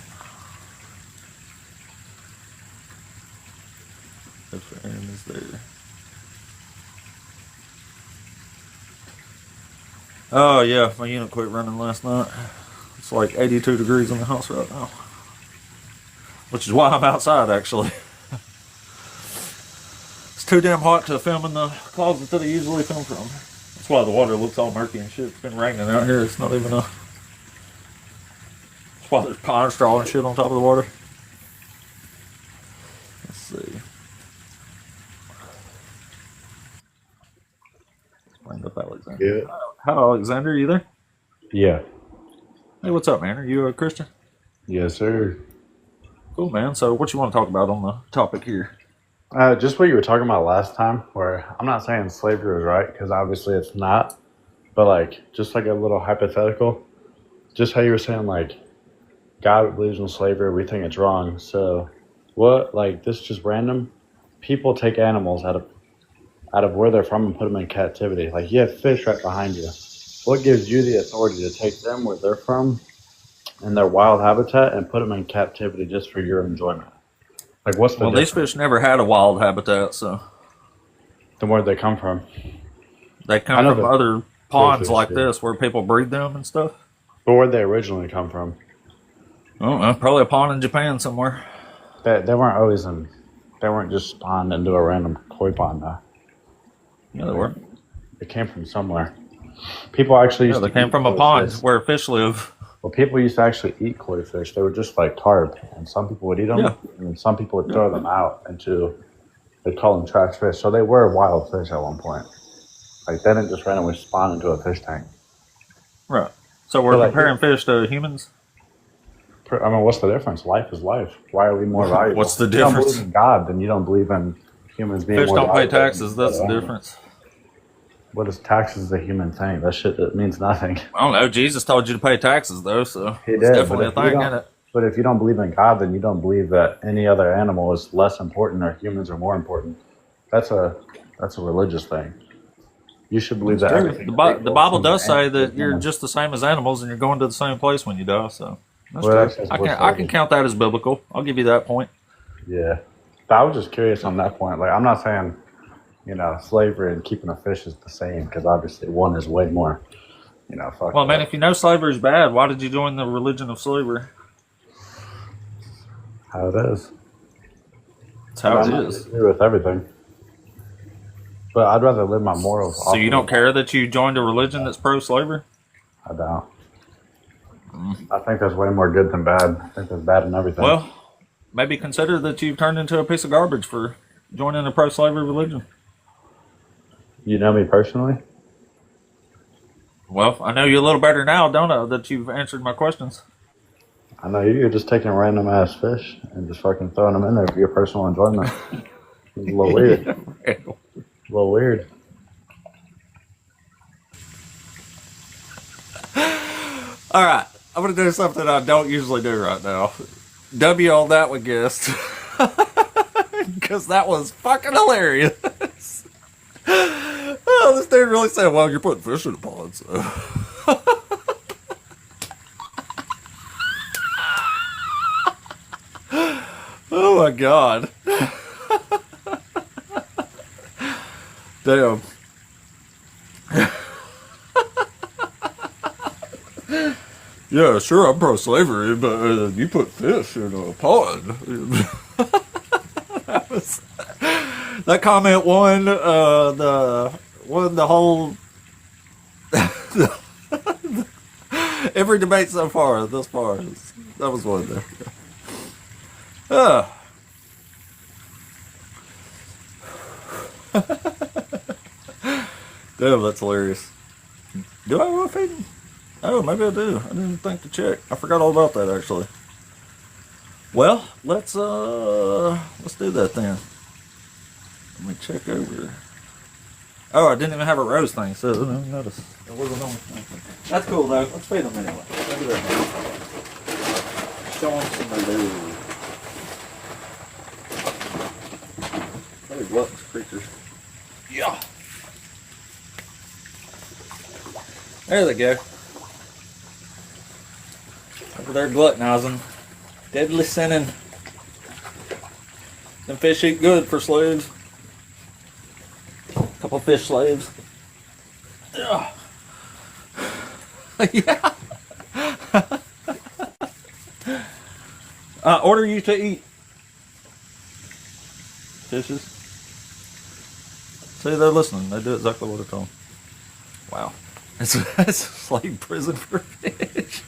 If Aaron is there. Oh yeah, my unit quit running last night. It's like 82 degrees in the house right now. Which is why I'm outside, actually. It's too damn hot to film in the closet that I usually film from. That's why the water looks all murky and shit. It's been raining out here. It's not even a... That's why there's pine straw and shit on top of the water. Let's see. Bring up Alexander. Yeah. Hello, Alexander. Are you there? Yeah. Hey, what's up, man? Are you a Christian? Yes, sir. Cool, man. So what you want to talk about on the topic here? Just what you were talking about last time, where I'm not saying slavery was right, because obviously it's not, but like, just like a little hypothetical, just how you were saying, like, God believes in slavery, we think it's wrong. So what, like, this is just random. People take animals out of where they're from and put them in captivity. Like, you have fish right behind you. What gives you the authority to take them where they're from in their wild habitat and put them in captivity just for your enjoyment? Like, what's the Well, these difference? fish never had a wild habitat, so Then where'd they come from? they I come know from the other ponds fish, like yeah. this where people breed them and stuff. But where'd they originally come from? I don't know, probably a pond in Japan somewhere. They weren't always in. They weren't just spawned into a random koi pond. Though. Yeah, they were. They came from somewhere. People actually Yeah, used they to came eat from a koi pond fish. where fish live. Well, people used to actually eat koi fish. They were just like carp, and some people would eat them, Yeah. and some people would throw them out into. They'd call them trash fish. So they were wild fish at one point. Like they didn't just randomly spawn into a fish tank. Right. So we're But like, comparing fish to humans? I mean, what's the difference? Life is life. Why are we more valuable? What's the If you don't difference? believe in God, then you don't believe in humans being Fish more don't pay valuable taxes, than that's the other animals. difference. What is taxes a human thing? That shit that means nothing. I don't know, Jesus told you to pay taxes though, so He it's did, definitely a thing, isn't it? but if you don't believe in God, then you don't believe that any other animal is less important or humans are more important. That's a religious thing. You should believe that True. everything. The Bible does say that is you're human. just the same as animals and you're going to the same place when you die, so that's Well, true. that's I can count that as biblical. I'll give you that point. Yeah, but I was just curious on that point. Like, I'm not saying slavery and keeping a fish is the same because obviously one is way more. Fuck Well, man, that. if you know slavery is bad, why did you join the religion of slavery? How it is. That's how I'm it not is. agree with everything, but I'd rather live my morals. So off you of don't it. care that you joined a religion that's pro-slavery? I don't. I think there's way more good than bad. I think there's bad in everything. Well, maybe consider that you've turned into a piece of garbage for joining a pro-slavery religion. You know me personally? Well, I know you a little better now, don't I, that you've answered my questions. I know you're just taking random ass fish and just fucking throwing them in there for your personal enjoyment. It's a little weird. A little weird. All right, I'm going to do something I don't usually do right now. W on that one, guest. Because that was fucking hilarious. Oh, this dude really said, well, you're putting fish in a pond, so. Oh my god. Damn. Yeah, sure, I'm pro-slavery, but you put fish in a pond. That comment won the whole every debate so far. Thus far, that was one there. Damn, that's hilarious. Do I want to feed him? Oh, maybe I do. I didn't think to check. I forgot all about that actually. Well, let's do that then. Let me check over. Oh, I didn't even have a rose thing, so I didn't notice. It wasn't on. That's cool though. Let's feed them anyway. Look at that. Show them some of those. Those gluttonous creatures. Yeah. There they go. Over there gluttonizing. Deadly sinning. Them fish eat good for slaves. Couple fish slaves. Yeah. Yeah. Order you to eat. Fishes. See, they're listening. They do exactly what I told them. Wow. It's a slave prison for fish.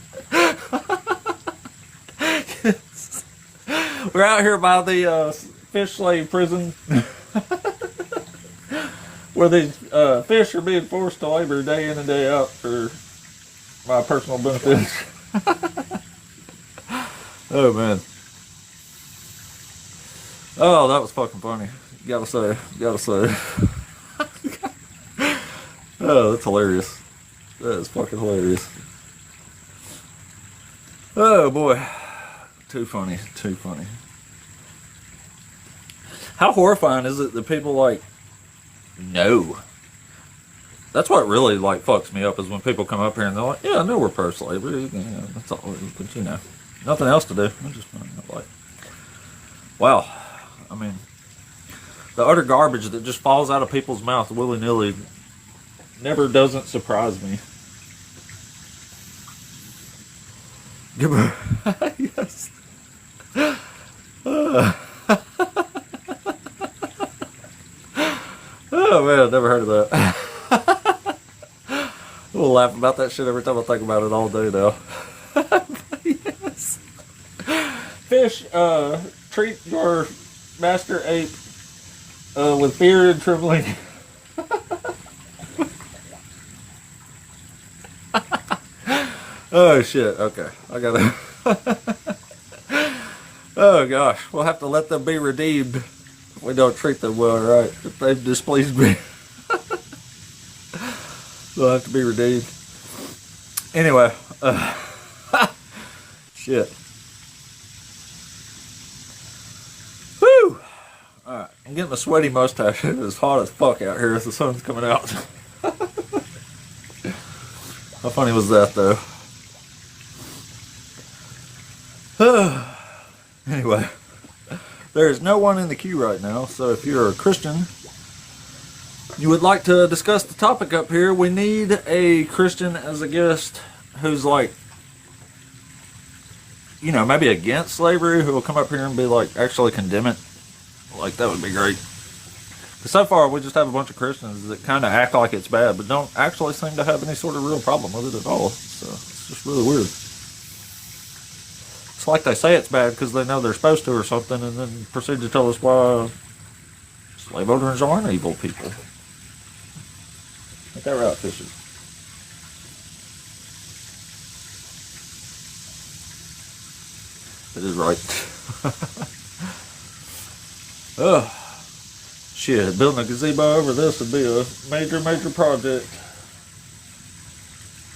We're out here by the fish slave prison where these fish are being forced to labor day in and day out for my personal benefit. Oh, man. Oh, that was fucking funny. Gotta say. Oh, that's hilarious. That is fucking hilarious. Oh, boy. Too funny. How horrifying is it that people like know? That's what really like fucks me up is when people come up here and they're like, "Yeah, I know we're pro-slavery. Yeah, that's all, but you know, nothing else to do." I'm just like, wow. I mean, the utter garbage that just falls out of people's mouths willy-nilly never doesn't surprise me. Yes. Oh man, I've never heard of that. We'll laugh about that shit every time I think about it all day now. Yes. Fish, treat your master ape with fear and trembling. Oh shit, okay. I gotta oh gosh, we'll have to let them be redeemed if we don't treat them well, right? If they've displeased me. They'll have to be redeemed. Anyway, shit. Whew! Alright, I'm getting a sweaty mustache. It is hot as fuck out here as the sun's coming out. How funny was that though? Anyway, there is no one in the queue right now, so if you're a Christian, you would like to discuss the topic up here, we need a Christian as a guest who's like, you know, maybe against slavery, who will come up here and be like, actually condemn it. Like, that would be great. But so far, we just have a bunch of Christians that kind of act like it's bad, but don't actually seem to have any sort of real problem with it at all. So, it's just really weird. It's like they say it's bad because they know they're supposed to or something, and then proceed to tell us why slave owners aren't evil people. Ain't that right, Fisher? It is right. Oh, shit. Building a gazebo over this would be a major, major project.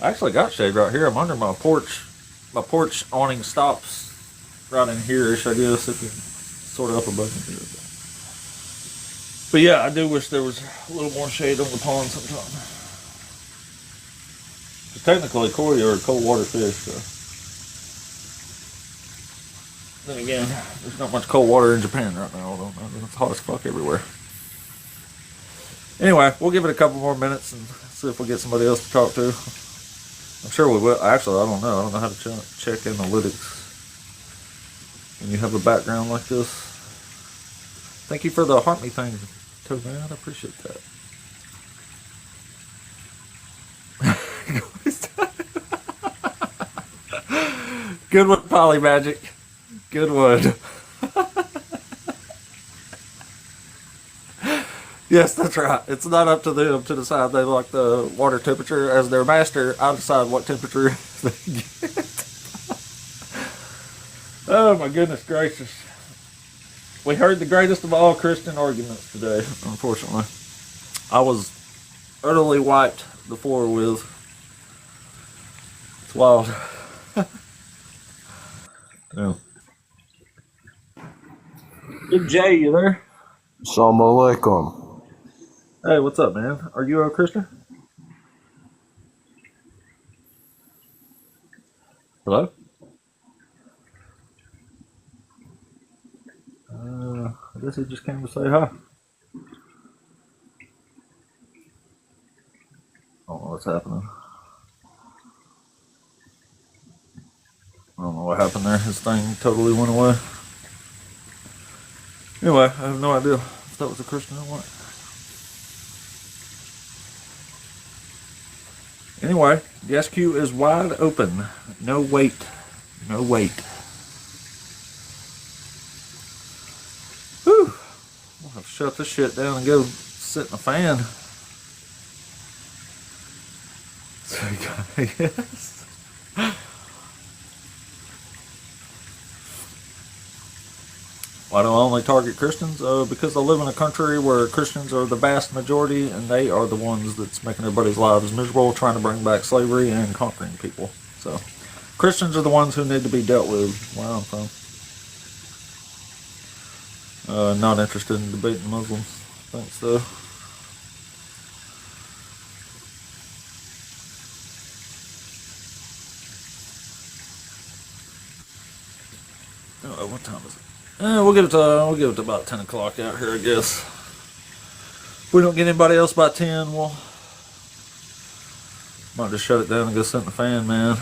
I actually got shade right here. I'm under my porch. My porch awning stops right in here-ish, I guess, if you sort of up a button here. But yeah, I do wish there was a little more shade on the pond sometime. Because technically, koi are a cold water fish, so. Then again, there's not much cold water in Japan right now. I don't know. It's hot as fuck everywhere. Anyway, we'll give it a couple more minutes and see if we get somebody else to talk to. I'm sure we will. Actually, I don't know. I don't know how to check analytics when you have a background like this. Thank you for the heart me thing, too, man. I appreciate that. Good one, Polymagic. Good one. Yes, that's right. It's not up to them to decide they like the water temperature. As their master, I decide what temperature they get. Oh, my goodness gracious. We heard the greatest of all Christian arguments today, unfortunately. I was utterly wiped the floor with. It's wild. Yeah. Big J, you there? Assalamu alaikum. Hey, what's up, man? Are you a Christian? Hello? I guess he just came to say hi. I don't know what's happening. I don't know what happened there. His thing totally went away. Anyway, I have no idea if that was a Christian or what. Anyway, the SQ is wide open. No wait. No wait. Whew. I'll have to shut this shit down and go sit in a fan. So, yes. Why do I only target Christians? Because I live in a country where Christians are the vast majority, and they are the ones that's making everybody's lives miserable, trying to bring back slavery and conquering people. So, Christians are the ones who need to be dealt with where I'm from. Not interested in debating Muslims. Thanks, though. Oh, what time is it? We'll give it to about 10 o'clock out here, I guess. If we don't get anybody else by 10, we'll might just shut it down and go sit in the fan, man.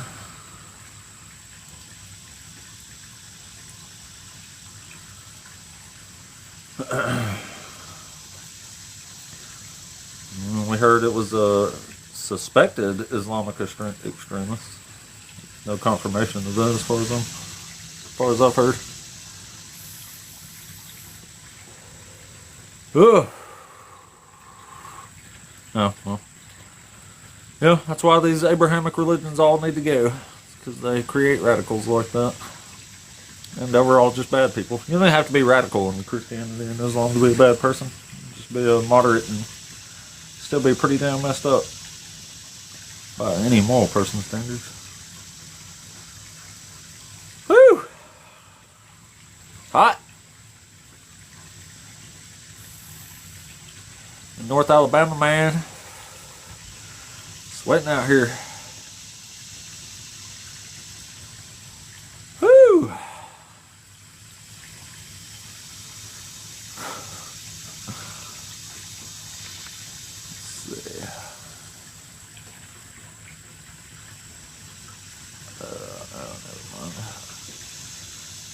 We heard it was a suspected Islamic extremist. No confirmation of that as far as I've heard. Ugh. Oh, well. Yeah, that's why these Abrahamic religions all need to go. Because they create radicals like that. And they were all just bad people. You don't have to be radical in Christianity and Islam to be a bad person. Just be a moderate and still be pretty damn messed up. By any moral person's standards. Whew! Hot! In North Alabama, man. Sweating out here. Woo! Let's see. Never mind.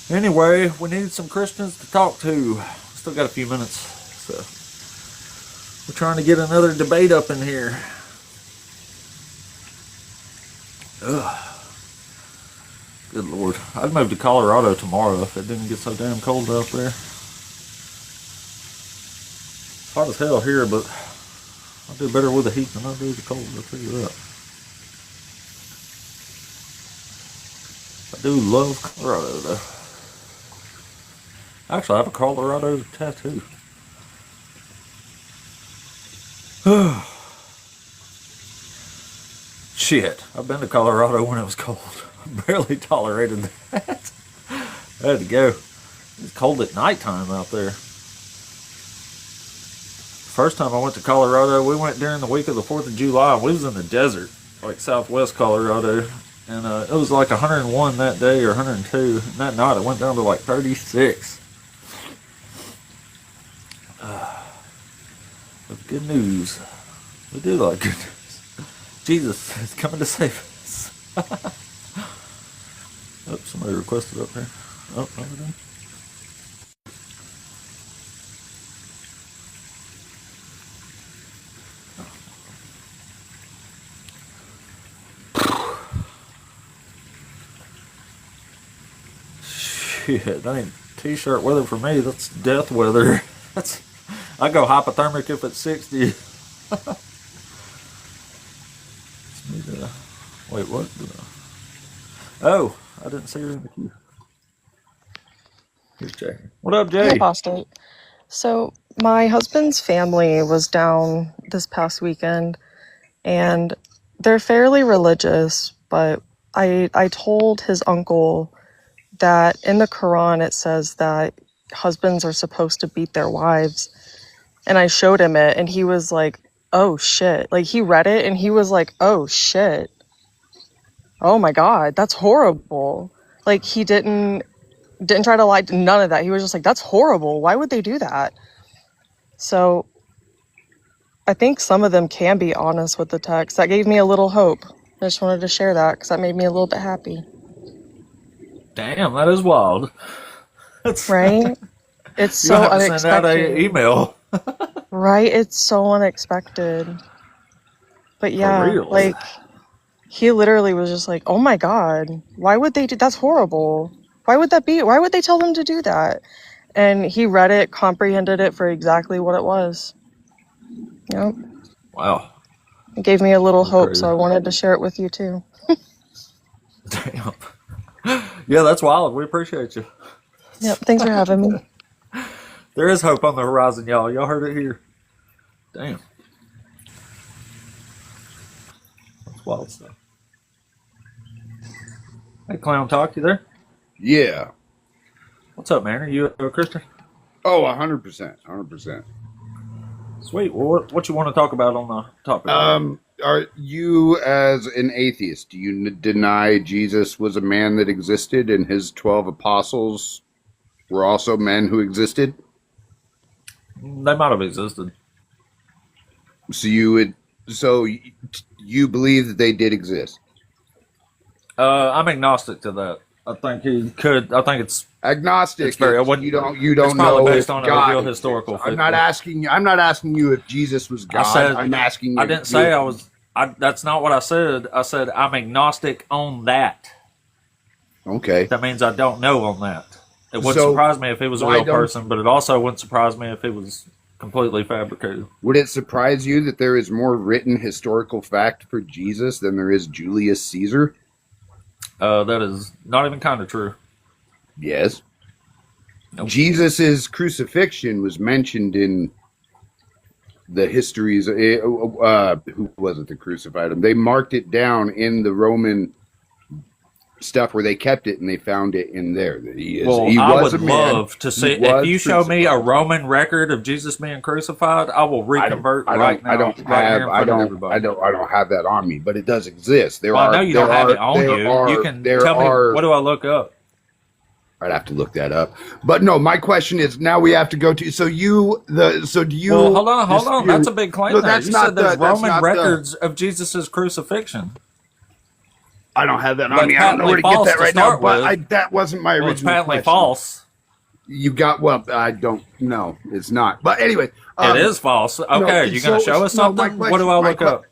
Anyway, we need some Christians to talk to. Still got a few minutes, so. We're trying to get another debate up in here. Ugh. Good Lord. I'd move to Colorado tomorrow if it didn't get so damn cold out there. It's hot as hell here, but I do better with the heat than I do the cold, I'll tell you that. I do love Colorado, though. Actually, I have a Colorado tattoo. Shit, I've been to Colorado when it was cold. I barely tolerated that. I had to go. It's cold at nighttime out there. First time I went to Colorado, we went during the week of the 4th of July. We was in the desert, like southwest Colorado. And it was like 101 that day or 102. And that night it went down to like 36. Good news. We do like good news. Jesus is coming to save us. Oh, somebody requested up here. Oh, no, we didn't. Shit, that ain't t-shirt weather for me. That's death weather. That's I go hypothermic if it's 60. Wait, what? Oh, I didn't see her in the queue. Here's Jay. What up, Hey, Jay? Apostate. So, my husband's family was down this past weekend, and they're fairly religious, but I told his uncle that in the Quran it says that husbands are supposed to beat their wives. And I showed him it, and he was like, oh shit. Like, he read it, and he was like, oh shit. Oh my God, that's horrible. Like, he didn't try to lie, none of that. He was just like, that's horrible. Why would they do that? So I think some of them can be honest with the text. That gave me a little hope. I just wanted to share that because that made me a little bit happy. Damn, that is wild. That's Right? It's you so have to send out an unexpected. email. Right? It's so unexpected. But For yeah, real. like, he literally was just like, oh my God, why would they do that's horrible. Why would that be? Why would they tell them to do that? And he read it, comprehended it for exactly what it was. Yep. Wow. It gave me a little That's hope, crazy. so I wanted to share it with you too. Damn. Yeah, that's wild. We appreciate you. Yep. Thanks for having me. There is hope on the horizon, y'all. Y'all heard it here. Damn. That's wild stuff. Hey, Clown Talk, you there? Yeah. What's up, man? Are you a Christian? Oh, 100%. 100%. Sweet. Well, what you want to talk about on the topic? Are you, as an atheist, do you deny Jesus was a man that existed and his 12 apostles were also men who existed? They might have existed. So you believe that they did exist? I'm agnostic to that. I think he could. I think it's Agnostic. It's very. You don't it's probably know based if on God a real exists. historical. I'm not asking you if Jesus was God. I said. I'm asking you. I didn't say I was. That's not what I said. I said I'm agnostic on that. Okay. That means I don't know on that. It wouldn't So, surprise me if he was a why real don't- person, but it also wouldn't surprise me if he was completely fabricated. Would it surprise you that there is more written historical fact for Jesus than there is Julius Caesar? That is not even kind of true. Yes. Nope. Jesus's crucifixion was mentioned in the histories. Who was it that crucified him? They marked it down in the Roman stuff where they kept it, and they found it in there. That he I was would a man. love to He see was if you show me a crucified. Roman record of Jesus being crucified. I will reconvert right now. I don't right here in front of everybody. I don't have that on me, but it does exist. Well, I know you don't have it on you. You can tell me. What do I look up? I'd have to look that up. But no, my question is now we have to go to. So do you? Well, hold on. That's a big claim. No, there. that's You not said there's the- that's Roman not the- records of Jesus' crucifixion. I don't have that Well, on me. I don't know where to get patently that right false to now. But start with. that wasn't my original. Well, it's patently question. false. You got I don't know. It's not. But anyway, It is false. Okay, you going to show us something? What do I look up?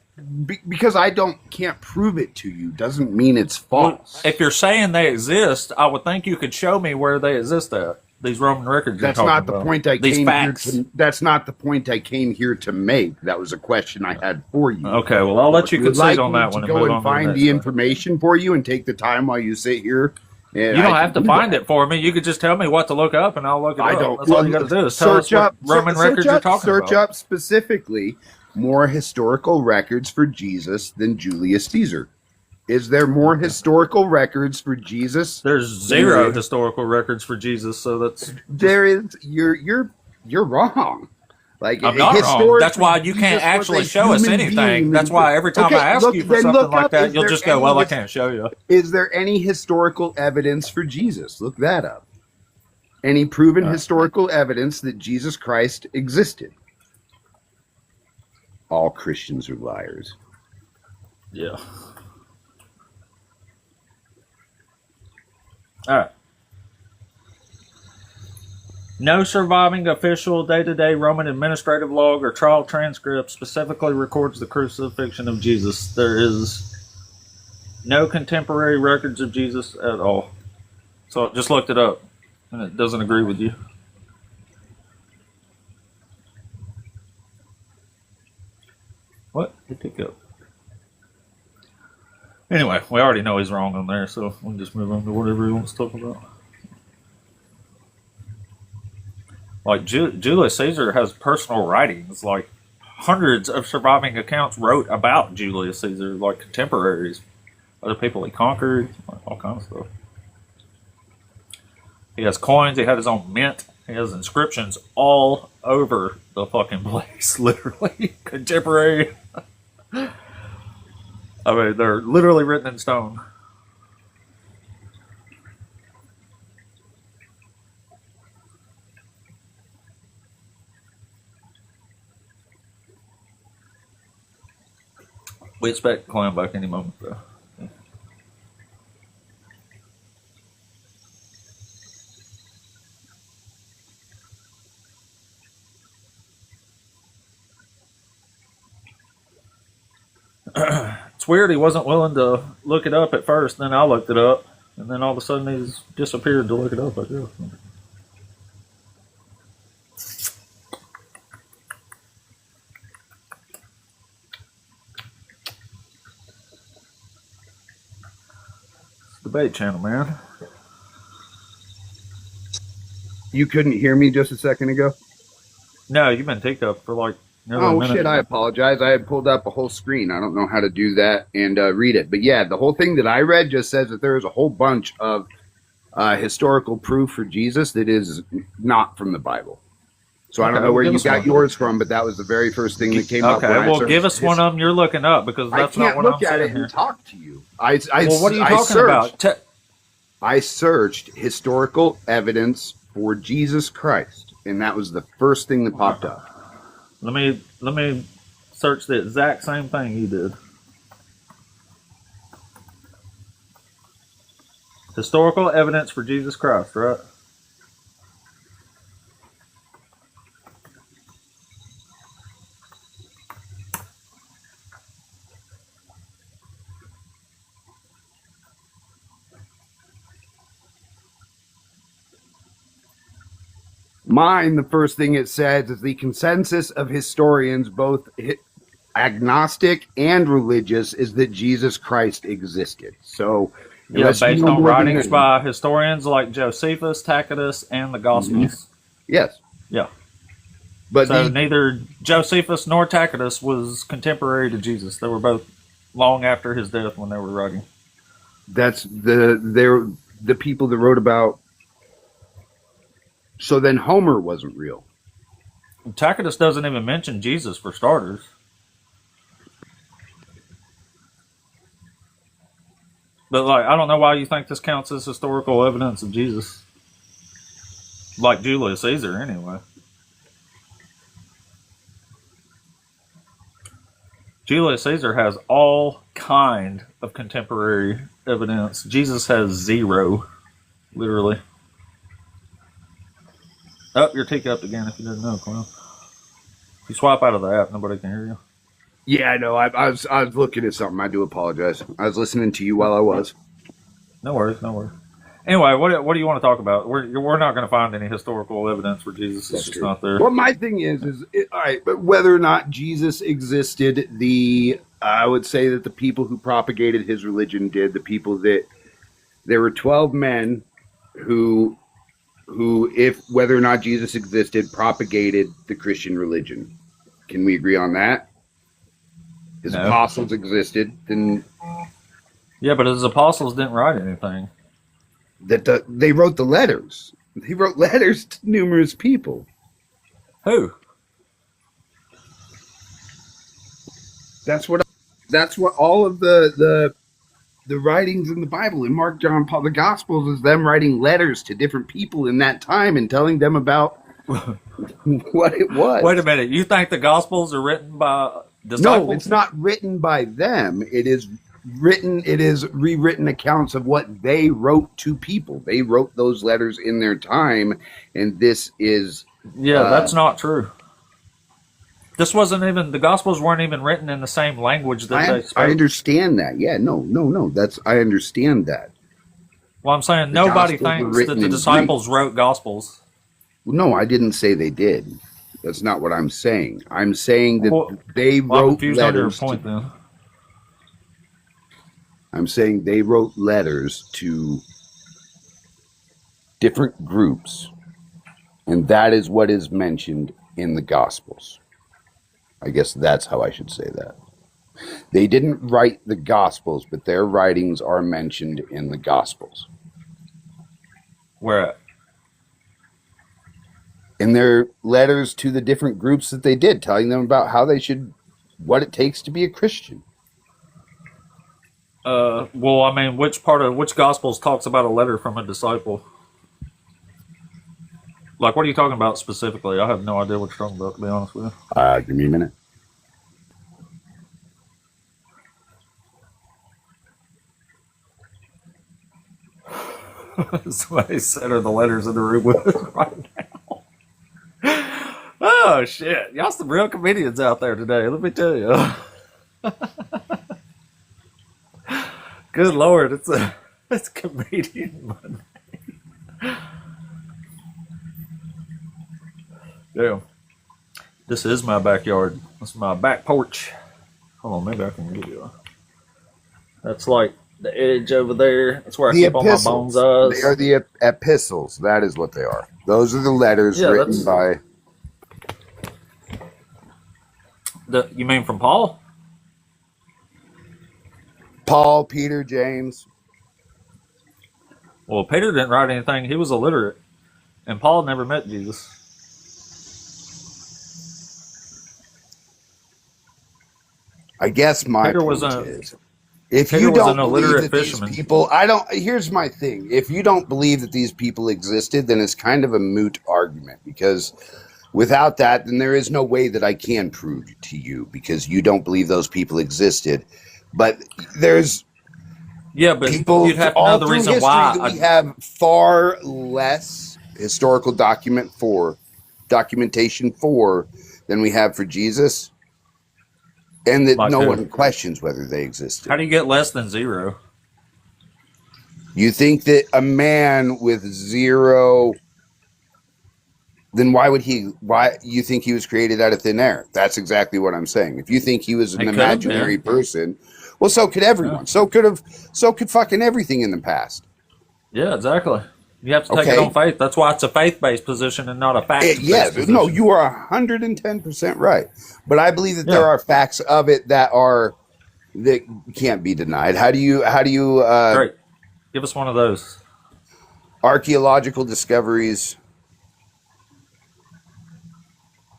Because I can't prove it to you doesn't mean it's false. If you're saying they exist, I would think you could show me where they exist at. These Roman records. That's you're not talking the about. point I These came facts. here to. That's not the point I came here to make. That was a question I had for you. Okay, well, I'll let you Would concede like on me that to one and go move and on to the find next the one. information for you and take the time while you sit here. And You don't I have to can do find that. it for me. You could just tell me what to look up, and I'll look it I up. don't. That's all you got to do is tell us what Roman records you're talking search about. up specifically more historical records for Jesus than Julius Caesar. Is there more historical records for Jesus? There's zero historical records for Jesus, so that's There is. You're wrong. Like I'm not wrong. historically, That's why you Jesus can't was actually a show us human anything. being. That's why every time Okay, I ask look- you for then something look like up, that, is you'll there just go, any "Well, I his- can't show you." Is there any historical evidence for Jesus? Look that up. Any proven historical evidence that Jesus Christ existed? all Christians are liars. Yeah. All right. No surviving official day-to-day Roman administrative log or trial transcript specifically records the crucifixion of Jesus. There is no contemporary records of Jesus at all. So I just looked it up, and it doesn't agree with you. What? He picked up. Anyway, we already know he's wrong on there, so we'll just move on to whatever he wants to talk about. Like, Julius Caesar has personal writings. Like, hundreds of surviving accounts wrote about Julius Caesar, like contemporaries, other people he conquered, like all kinds of stuff. He has coins. He had his own mint. He has inscriptions all over the fucking place, literally. Contemporary. I mean, they're literally written in stone. We expect to climb back any moment, though. It's weird he wasn't willing to look it up at first, then I looked it up, and then all of a sudden he's disappeared to look it up, I guess. Debate channel, man. You couldn't hear me just a second ago? No, you've been ticked up for like nearly a Oh, minute. shit, I apologize. I had pulled up a whole screen. I don't know how to do that and read it. But yeah, the whole thing that I read just says that there is a whole bunch of historical proof for Jesus that is not from the Bible. So I don't Okay, know where give you us got one. yours from, but that was the very first thing that came up. Okay, when I well, searched give us one of them you're looking up, because I that's not can't what look I'm at saying it here. and talk to you. Well, what are you I talking searched- about? I searched historical evidence for Jesus Christ, and that was the first thing that popped up. Let me search the exact same thing you did. Historical evidence for Jesus Christ, right? Mine, the first thing it says is the consensus of historians, both agnostic and religious, is that Jesus Christ existed. So, Yeah, unless you based know on more than writings that- by historians like Josephus, Tacitus, and the Gospels. Yes. Yeah. But so the- neither Josephus nor Tacitus was contemporary to Jesus. They were both long after his death when they were writing. That's the people that wrote about. So then Homer wasn't real. Tacitus doesn't even mention Jesus for starters. But like, I don't know why you think this counts as historical evidence of Jesus. Like Julius Caesar, anyway. Julius Caesar has all kind of contemporary evidence. Jesus has zero, literally. Oh, you're teacupped again if you didn't know, Clown. If you swipe out of the app, nobody can hear you. Yeah, I know. I was looking at something. I do apologize. I was listening to you while I was. No worries, no worries. Anyway, what do you want to talk about? We're not going to find any historical evidence for Jesus. It's just not there. Well, my thing is all right, but whether or not Jesus existed, I would say that the people who propagated his religion did. The people that there were 12 men who, if whether or not Jesus existed, propagated the Christian religion. Can we agree on that? His No. apostles existed, then Yeah, but his apostles didn't write anything. they wrote the letters. They wrote letters to numerous people. Who? That's what all of the writings in the Bible in Mark, John, Paul, the Gospels is them writing letters to different people in that time and telling them about what it was. Wait a minute. You think the Gospels are written by No, it's not written by them. It is rewritten accounts of what they wrote to people. They wrote those letters in their time, and this is Yeah, that's not true. This wasn't even, the Gospels weren't even written in the same language that they spoke. I understand that. Yeah, no. I understand that. Well, I'm saying The nobody Gospels were thinks written that the in disciples wrote Gospels. No, I didn't say they did. That's not what I'm saying. I'm saying that Well, they I'm wrote confused on your letters. point then. I'm saying they wrote letters to different groups, and that is what is mentioned in the Gospels. I guess that's how I should say that. They didn't write the Gospels, but their writings are mentioned in the Gospels. Where at? In their letters to the different groups that they did, telling them about how they should, what it takes to be a Christian. Well, I mean, which Gospels talks about a letter from a disciple? Like, what are you talking about specifically? I have no idea what you're talking about, to be honest with you. Give me a minute. Somebody said are the letters in the room with us right now. Oh, shit. Y'all some real comedians out there today, let me tell you. Good Lord, it's comedian Monday. Yeah. This is my backyard. This is my back porch. Hold on, maybe I can give you a... That's like the edge over there. That's where I keep all my bones eyes. They are the epistles. That is what they are. Those are the letters written by... You mean from Paul? Paul, Peter, James. Well, Peter didn't write anything. He was illiterate. And Paul never met Jesus. I guess my Peter was point a- is, if Peter you was don't an believe illiterate that fisherman. these people, here's my thing. If you don't believe that these people existed, then it's kind of a moot argument, because without that, then there is no way that I can prove to you, because you don't believe those people existed. But there's Yeah, but people you'd have to all know the through reason history why. that we have far less historical documentation for than we have for Jesus, and that Like no who? one questions whether they existed. How do you get less than zero? You think that a man with zero, then why you think he was created out of thin air? That's exactly what I'm saying. If you think he was an He could have imaginary been. person, well, so could everyone. So could fucking everything in the past. Yeah, exactly. You have to take it Okay. on faith. That's why it's a faith-based position and not a fact-based Yes, position. no, you are 110% right. But I believe that there Yeah. are facts of it that can't be denied. How do you Great. Give us one of those. archaeological discoveries?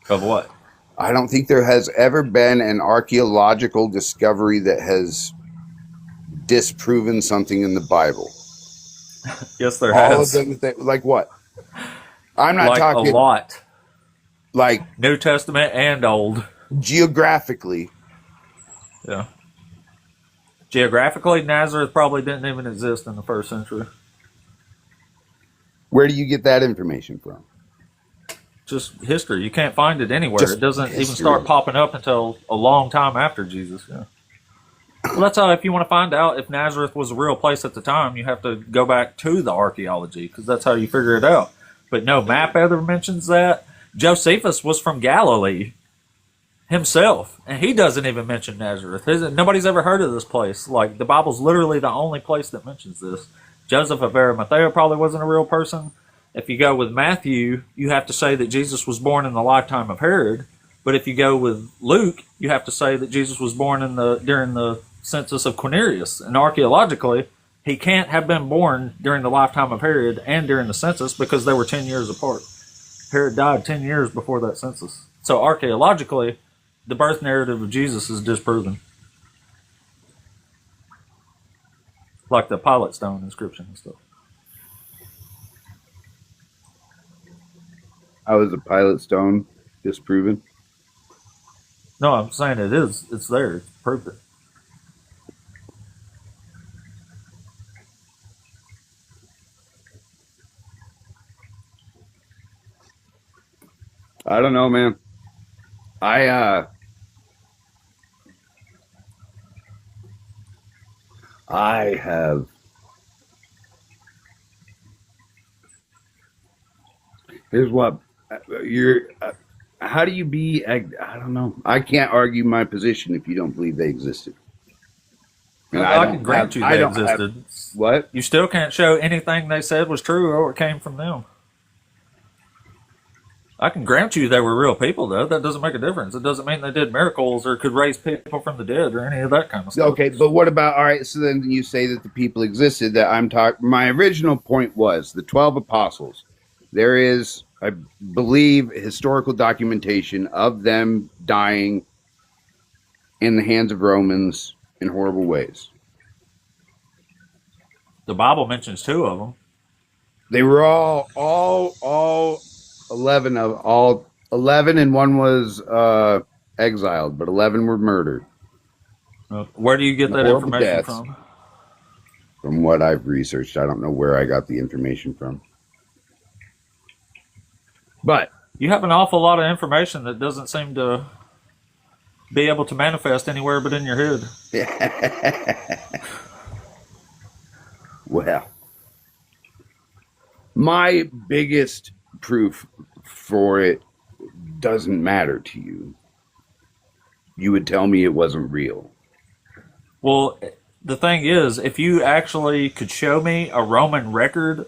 Of what? I don't think there has ever been an archaeological discovery that has disproven something in the Bible. Yes, there All has. of them, like what? I'm not Like talking a lot. like New Testament and Old. geographically. Yeah. Geographically, Nazareth probably didn't even exist in the first century. Where do you get that information from? Just history. You can't find it anywhere. Just It doesn't even history. start popping up until a long time after Jesus. Yeah. Well, that's how, if you want to find out if Nazareth was a real place at the time, you have to go back to the archaeology, because that's how you figure it out. But no map ever mentions that. Josephus was from Galilee himself, and he doesn't even mention Nazareth. Nobody's ever heard of this place. Like, the Bible's literally the only place that mentions this. Joseph of Arimathea probably wasn't a real person. If you go with Matthew, you have to say that Jesus was born in the lifetime of Herod. But if you go with Luke, you have to say that Jesus was born during the census of Quirinius. And archaeologically, he can't have been born during the lifetime of Herod and during the census, because they were 10 years apart. Herod died 10 years before that census. So archaeologically, the birth narrative of Jesus is disproven. Like the Pilate stone inscription and stuff. How is the Pilate stone disproven? No, I'm saying it is. It's there. It's proof it. I don't know, man. I have. Here's what you're. How do you be? I don't know. I can't argue my position if you don't believe they existed. And I can grant you they existed. What? You still can't show anything they said was true or it came from them. I can grant you they were real people, though. That doesn't make a difference. It doesn't mean they did miracles or could raise people from the dead or any of that kind of stuff. Okay, but what about, all right, so then you say that the people existed that I'm talking, my original point was the 12 apostles. There is, I believe, historical documentation of them dying in the hands of Romans in horrible ways. The Bible mentions 2 of them. They were all 11 and one was exiled, but 11 were murdered. Where do you get that Horrible information deaths. from? From what I've researched, I don't know where I got the information from. But You have an awful lot of information that doesn't seem to be able to manifest anywhere but in your head. well, my biggest proof for it doesn't matter to you. You would tell me it wasn't real. Well, the thing is, if you actually could show me a Roman record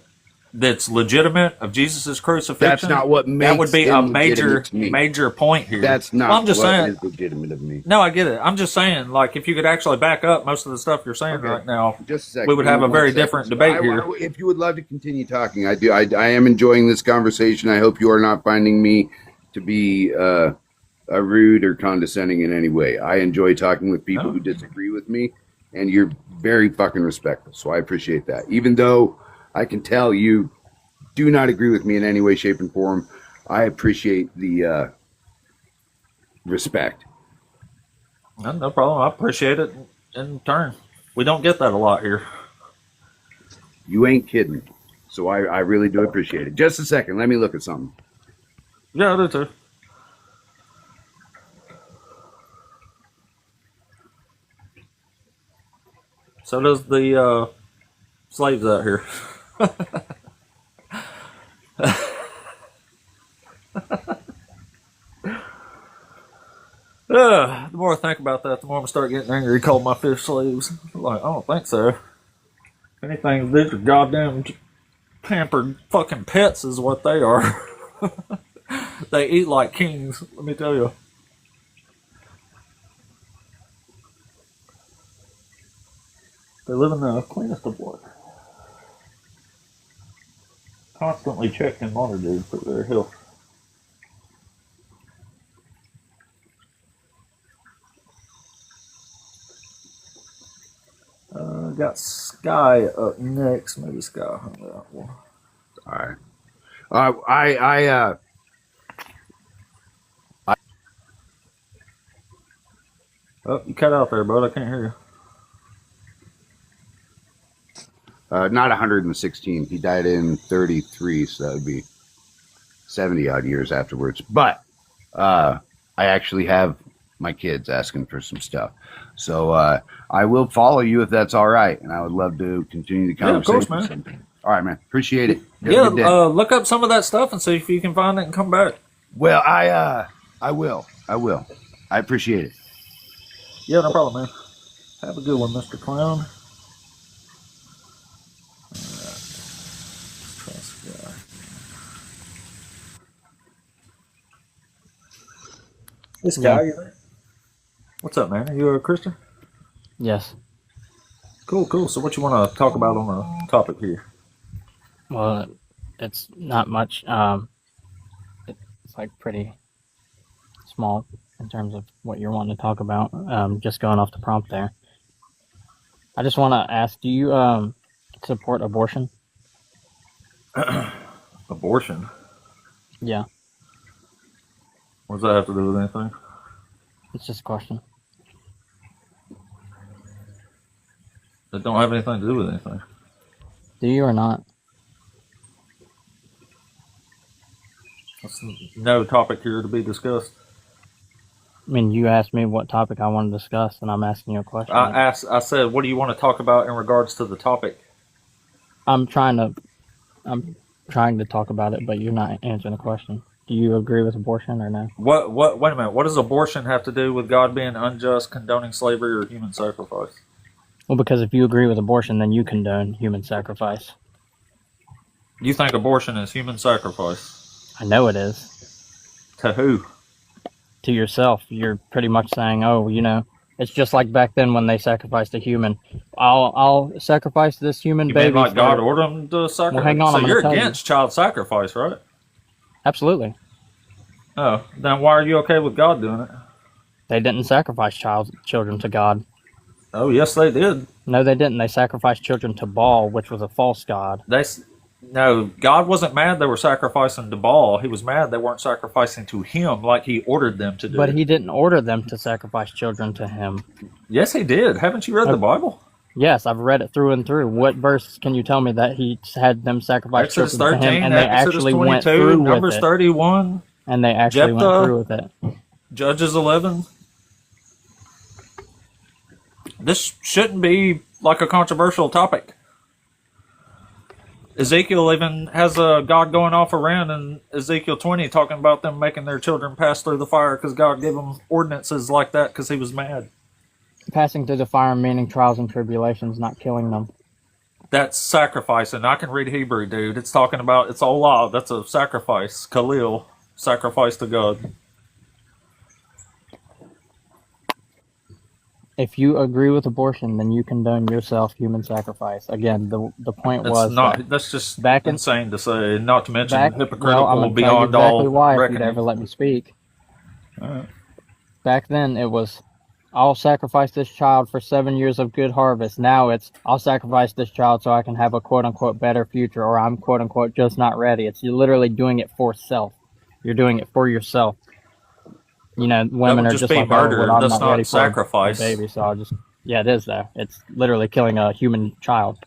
that's legitimate of Jesus' crucifixion, That's not what makes that would be him a major legitimate to me. major point here. That's not Well, I'm just what saying. is legitimate of me. No, I get it. I'm just saying, like, if you could actually back up most of the stuff you're saying Okay. right now, Just a second. we would have a One very second. different debate here. If you would love to continue talking, I do. I am enjoying this conversation. I hope you are not finding me to be rude or condescending in any way. I enjoy talking with people who disagree with me, and you're very fucking respectful. So I appreciate that. Even though I can tell you do not agree with me in any way, shape, and form, I appreciate the respect. No problem. I appreciate it in turn. We don't get that a lot here. You ain't kidding. So I really do appreciate it. Just a second. Let me look at something. Yeah, I do too. So does the slaves out here. The more I think about that, the more I'm gonna start getting angry. Call my fish slaves. Like, I don't think so. If anything, these are goddamn pampered fucking pets, is what they are. They eat like kings. Let me tell you. They live in the cleanest of water. Constantly checked and monitored for their health. Got Sky up next. Maybe Sky hung out. Well, All right. oh, you cut out there, bud. I can't hear you. Not 116. He died in 33, so that would be 70 odd years afterwards. But I actually have my kids asking for some stuff. So I will follow you if that's all right. And I would love to continue the conversation. Yeah, of course, man. All right, man. Appreciate it. Have a Yeah, good day. look up some of that stuff and see if you can find it and come back. Well, I will. I appreciate it. Yeah, no problem, man. Have a good one, Mr. Clown. This guy, you there? What's up, man? Are you a Christian? Yes. Cool. So what you want to talk about on the topic here? Well, it's not much. It's like pretty small in terms of what you're wanting to talk about. Just going off the prompt there. I just want to ask, do you support abortion? Abortion? Yeah. What does that have to do with anything? It's just a question. That don't have anything to do with anything. Do you or not? That's no topic here to be discussed. I mean, you asked me what topic I want to discuss, and I'm asking you a question. I said, what do you want to talk about in regards to the topic? I'm trying to talk about it, but you're not answering the question. Do you agree with abortion or no? What? Wait a minute. What does abortion have to do with God being unjust, condoning slavery, or human sacrifice? Well, because if you agree with abortion, then you condone human sacrifice. You think abortion is human sacrifice? I know it is. To who? To yourself. You're pretty much saying, oh, it's just like back then when they sacrificed a human. I'll sacrifice this human You baby. mean like God ordered them to sacrifice? Well, hang on, so I'm you're gonna tell against child sacrifice, right? Absolutely. Oh, then why are you okay with God doing it? They didn't sacrifice children to God. Oh, yes, they did. No, they didn't. They sacrificed children to Baal, which was a false god. No, God wasn't mad they were sacrificing to Baal. He was mad they weren't sacrificing to him like he ordered them to do. But he didn't order them to sacrifice children to him. Yes, he did. Haven't you read the Bible? Yes, I've read it through and through. What verse can you tell me that he had them sacrifice Exodus children 13, to him, and they Exodus actually 22, went through Numbers with it? 31, And they actually Jephthah, went through with it. Judges 11. This shouldn't be like a controversial topic. Ezekiel even has a God going off around in Ezekiel 20 talking about them making their children pass through the fire because God gave them ordinances like that because he was mad. Passing through the fire meaning trials and tribulations, not killing them. That's sacrificing. I can read Hebrew, dude. It's talking about, it's Allah. That's a sacrifice. Khalil. Sacrifice to God. If you agree with abortion, then you condone yourself human sacrifice. Again, the point That's was not. That's just insane to say. Not to mention hypocritical well, I'm gonna tell you beyond exactly all why if reckoning. you'd ever let me speak. All right. Back then, it was, I'll sacrifice this child for 7 years of good harvest. Now it's, I'll sacrifice this child so I can have a quote-unquote better future, or I'm quote-unquote just not ready. You're literally doing it for self. You're doing it for yourself. Women are just like, murder. oh, well, I'm That's not ready not for sacrifice. a baby, so I'll just, yeah, it is though. It's literally killing a human child.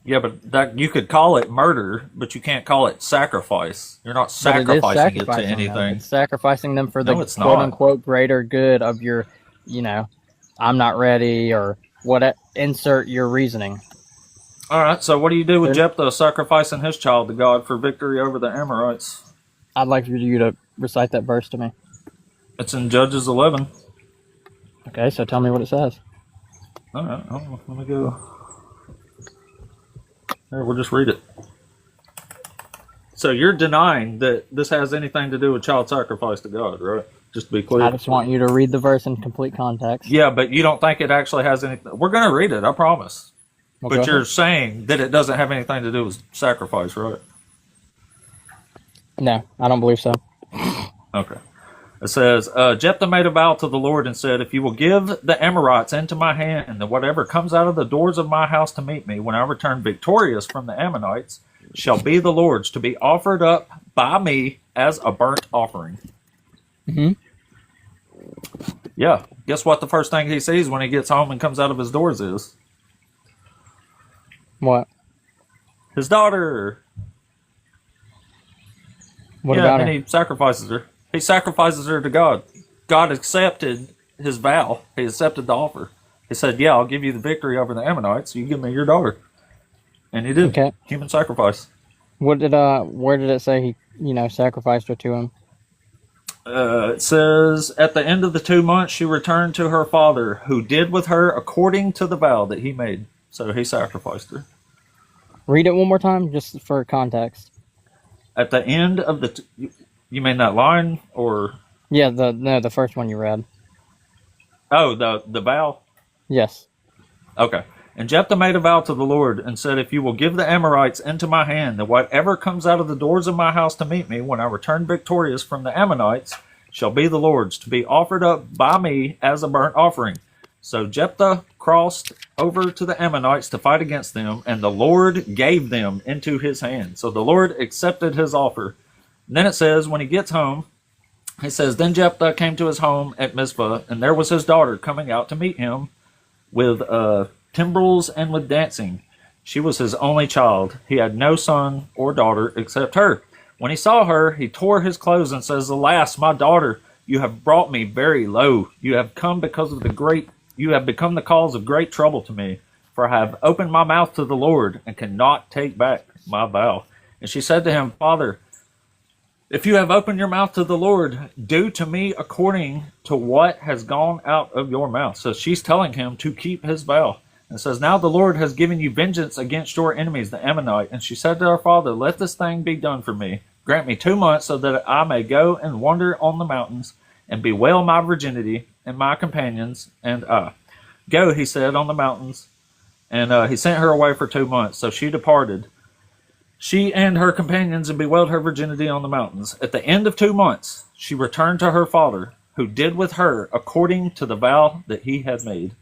Yeah, but that you could call it murder, but you can't call it sacrifice. You're not But it is sacrificing it to sacrificing them. anything. It's sacrificing them for the No, it's not. quote-unquote greater good of your, I'm not ready, or what, insert your reasoning. All right. So what do you do with Jephthah sacrificing his child to God for victory over the Amorites? I'd like for you to recite that verse to me. It's in Judges 11. Okay, so tell me what it says. All right. Hold on, let me go. Here, we'll just read it. So you're denying that this has anything to do with child sacrifice to God, right? Just to be clear. I just want you to read the verse in complete context. Yeah, but you don't think it actually has anything. We're going to read it, I promise. Well, but go you're ahead. saying that it doesn't have anything to do with sacrifice, right? No, I don't believe so. Okay. It says, Jephthah made a vow to the Lord and said, if you will give the Amorites into my hand, then whatever comes out of the doors of my house to meet me when I return victorious from the Ammonites shall be the Lord's, to be offered up by me as a burnt offering. Mm-hmm. Yeah. Guess what the first thing he sees when he gets home and comes out of his doors is? What? His daughter. What yeah, about and her? he sacrifices her. He sacrifices her to God. God accepted his vow. He accepted the offer. He said, yeah, I'll give you the victory over the Ammonites. You give me your daughter. And he did. Okay. Human sacrifice. Where did it say he, sacrificed her to him? It says, at the end of the 2 months, she returned to her father, who did with her according to the vow that he made. So he sacrificed her. Read it one more time, just for context. At the end of the... You mean that line, or... Yeah, the first one you read. Oh, the vow? Yes. Okay. And Jephthah made a vow to the Lord and said, if you will give the Amorites into my hand, then whatever comes out of the doors of my house to meet me when I return victorious from the Ammonites shall be the Lord's, to be offered up by me as a burnt offering. So Jephthah crossed over to the Ammonites to fight against them, and the Lord gave them into his hand. So the Lord accepted his offer. And then it says, when he gets home, He says, Then Jephthah came to his home at Mizpah, and there was his daughter coming out to meet him with timbrels and with dancing. She was his only child. He had no son or daughter except her. When he saw her, he tore his clothes and says, Alas, my daughter, you have brought me very low. You have become the cause of great trouble to me. For I have opened my mouth to the Lord and cannot take back my vow. And she said to him, Father, if you have opened your mouth to the Lord, do to me according to what has gone out of your mouth. So she's telling him to keep his vow. And says, Now the Lord has given you vengeance against your enemies, the Ammonite. And she said to her father, Let this thing be done for me. Grant me 2 months so that I may go and wander on the mountains and bewail my virginity and my companions and I. Go, he said, on the mountains. And he sent her away for 2 months. So she departed, she and her companions, and bewailed her virginity on the mountains. At the end of 2 months, she returned to her father, who did with her according to the vow that he had made.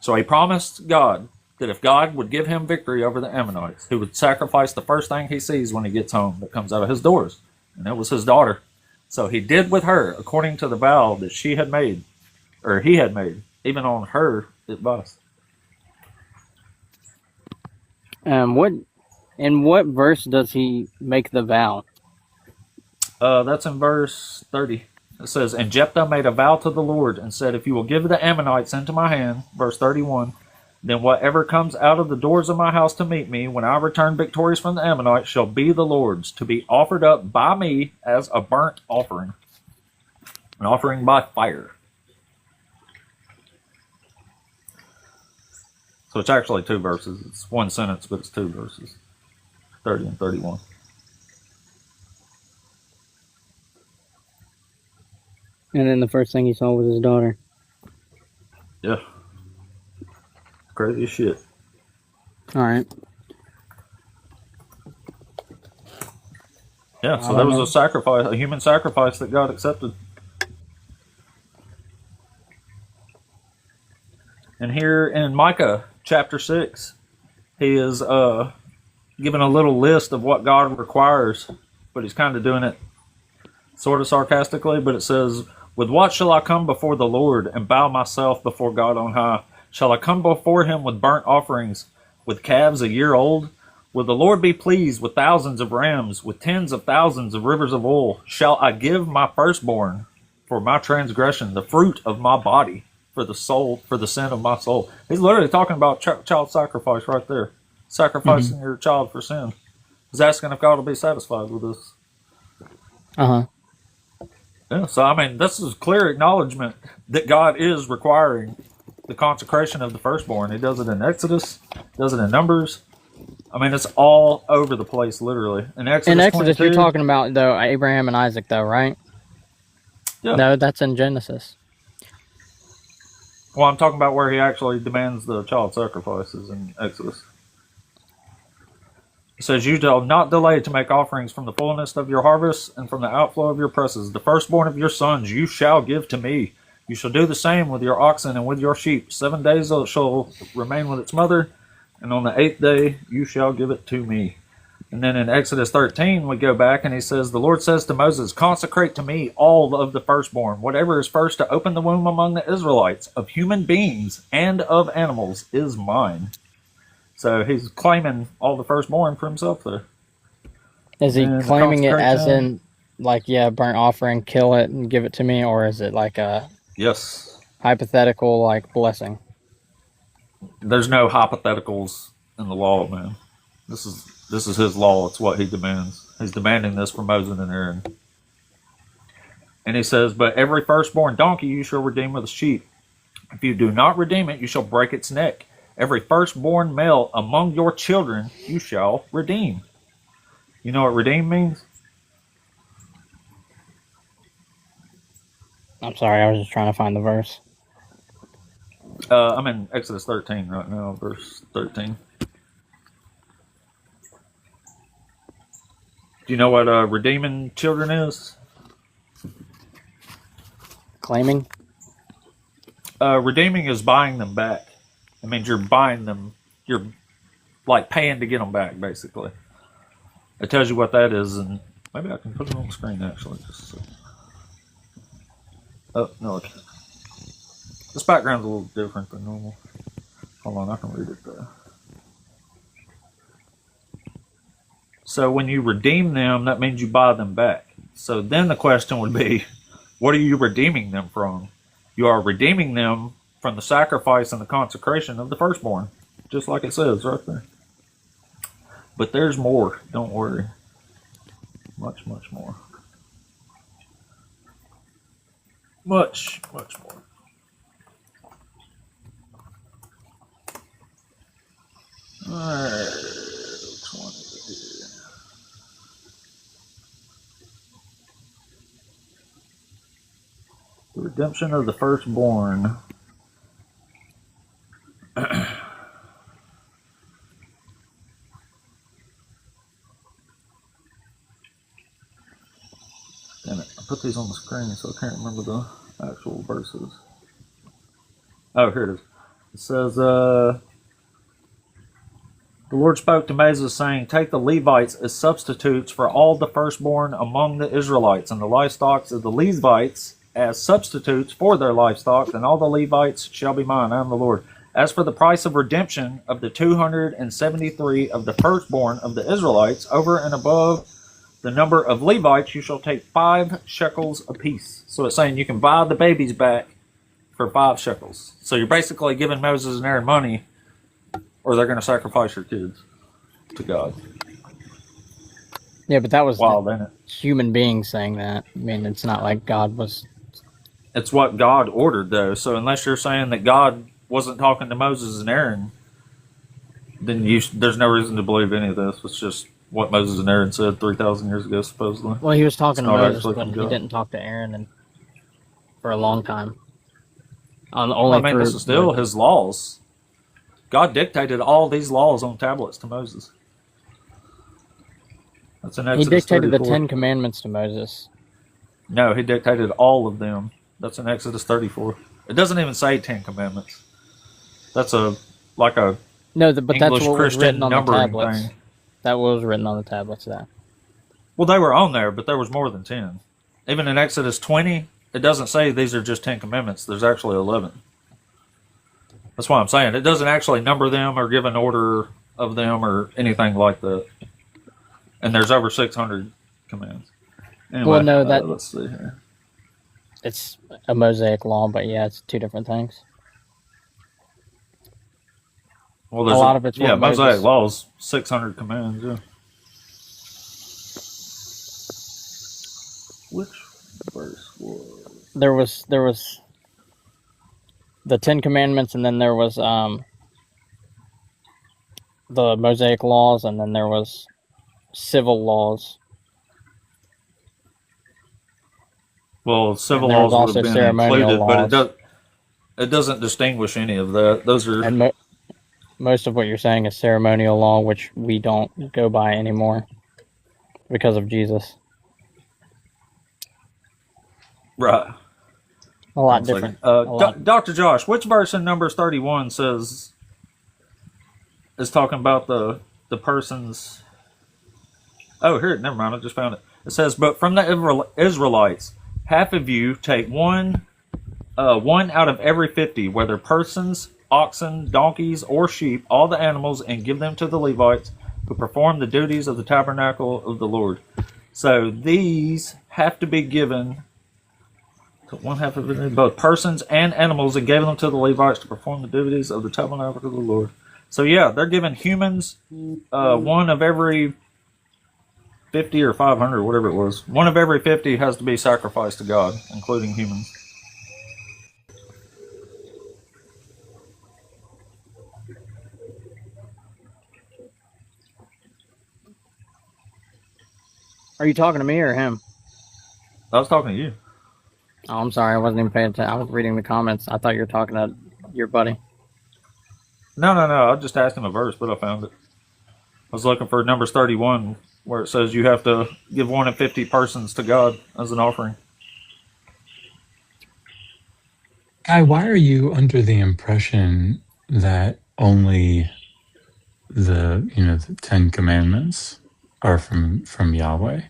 So he promised God that if God would give him victory over the Ammonites, he would sacrifice the first thing he sees when he gets home that comes out of his doors. And that was his daughter. So he did with her according to the vow that she had made, or he had made, even on her advice. In what verse does he make the vow? That's in verse 30. It says, And Jephthah made a vow to the Lord and said, If you will give the Ammonites into my hand, verse 31, then whatever comes out of the doors of my house to meet me when I return victorious from the Ammonites shall be the Lord's, to be offered up by me as a burnt offering, an offering by fire. So it's actually 2 verses. It's one sentence, but it's 2 verses, 30 and 31. And then the first thing he saw was his daughter. Yeah. Crazy as shit. All right. Yeah, so there was a sacrifice, a human sacrifice that God accepted. And here in Micah chapter 6, he is given a little list of what God requires, but he's kind of doing it sort of sarcastically, but it says, With what shall I come before the Lord and bow myself before God on high? Shall I come before him with burnt offerings, with calves a year old? Will the Lord be pleased with thousands of rams, with tens of thousands of rivers of oil? Shall I give my firstborn for my transgression, the fruit of my body for the sin of my soul? He's literally talking about child sacrifice right there. Sacrificing your child for sin. He's asking if God will be satisfied with this. Yeah, so I mean, this is clear acknowledgement that God is requiring the consecration of the firstborn. He does it in Exodus, does it in Numbers. I mean, it's all over the place, literally. In Exodus 22, you're talking about, though, Abraham and Isaac, though, right? Yeah. No, that's in Genesis. Well, I'm talking about where he actually demands the child sacrifices in Exodus. It says, You shall not delay to make offerings from the fullness of your harvest and from the outflow of your presses. The firstborn of your sons you shall give to me. You shall do the same with your oxen and with your sheep. 7 days it shall remain with its mother, and on the 8th day you shall give it to me. And then in Exodus 13, we go back and he says, The Lord says to Moses, Consecrate to me all of the firstborn. Whatever is first to open the womb among the Israelites, of human beings and of animals, is mine. So he's claiming all the firstborn for himself there. Is he claiming it as in, like, burnt offering, kill it and give it to me, or is it like a hypothetical, like, blessing? There's no hypotheticals in the law, man. This is his law. It's what he demands. He's demanding this from Moses and Aaron. And he says, But every firstborn donkey you shall redeem with a sheep. If you do not redeem it, you shall break its neck. Every firstborn male among your children you shall redeem. You know what redeem means? I'm sorry, I was just trying to find the verse. I'm in Exodus 13 right now, verse 13. Do you know what redeeming children is? Claiming? Redeeming is buying them back. It means you're buying them. You're like paying to get them back, basically. It tells you what that is, and maybe I can put it on the screen, actually. Just a second. Oh, no, okay. This background's a little different than normal. Hold on, I can read it there. So when you redeem them, that means you buy them back. So then the question would be, what are you redeeming them from? You are redeeming them from the sacrifice and the consecration of the firstborn, just like it says right there. But there's more, don't worry. Much, much more. Much, much more. Alright, which one is it here? The redemption of the firstborn. Damn it, I put these on the screen so I can't remember the actual verses. Oh, here it is. It says, the Lord spoke to Moses, saying, take the Levites as substitutes for all the firstborn among the Israelites, and the livestock of the Levites as substitutes for their livestock, and all the Levites shall be mine. I am the Lord. As for the price of redemption of the 273 of the firstborn of the Israelites, over and above the number of Levites, you shall take 5 shekels apiece. So it's saying you can buy the babies back for 5 shekels. So you're basically giving Moses and Aaron money, or they're going to sacrifice your kids to God. Yeah, but that was wild, ain't it? Human beings saying that. I mean, it's not like God was. It's what God ordered, though. So unless you're saying that God wasn't talking to Moses and Aaron, then there's no reason to believe any of this. It's just what Moses and Aaron said 3,000 years ago, supposedly. Well, he was talking to Moses, but he God. didn't talk to Aaron for a long time. This is still his laws. God dictated all these laws on tablets to Moses. That's in Exodus He dictated 34. the 10 Commandments to Moses. No, he dictated all of them. That's in Exodus 34. It doesn't even say 10 Commandments. That's but that's English what was Christian written on the numbering tablets. thing. That was written on the tablets. There. Well, they were on there, but there was more than 10. Even in Exodus 20, it doesn't say these are just 10 Commandments. There's actually 11. That's what I'm saying. It doesn't actually number them or give an order of them or anything like that. And there's over 600 commands. Anyway, Well, no, let's see here. It's a Mosaic law, but yeah, it's 2 different things. Well, there's a lot of it's what Mosaic Moses- laws, 600 commands. Yeah. Which verse was? There was the 10 Commandments, and then there was the Mosaic laws, and then there was civil laws. Well, civil And there was laws would also have been ceremonial included, but laws. it doesn't distinguish any of that. Those are And most of what you're saying is ceremonial law, which we don't go by anymore because of Jesus. right. A lot One second. different. A lot. Dr. Josh, which verse in Numbers 31 is talking about the person's? Oh, here, never mind. I just found it. It says, "But from the Israelites, half of you take one out of every 50, whether persons, oxen, donkeys, or sheep, all the animals, and give them to the Levites who perform the duties of the tabernacle of the Lord." So these have to be given to one half of it, both persons and animals, and gave them to the Levites to perform the duties of the tabernacle of the Lord. So yeah, they're giving humans one of every 50 or 500, whatever it was. One of every 50 has to be sacrificed to God, including humans. Are you talking to me or him? I was talking to you. Oh, I'm sorry. I wasn't even paying attention. I was reading the comments. I thought you were talking to your buddy. No. I just asked him a verse, but I found it. I was looking for Numbers 31, where it says you have to give 1 in 50 persons to God as an offering. Guy, why are you under the impression that only the 10 Commandments are from Yahweh?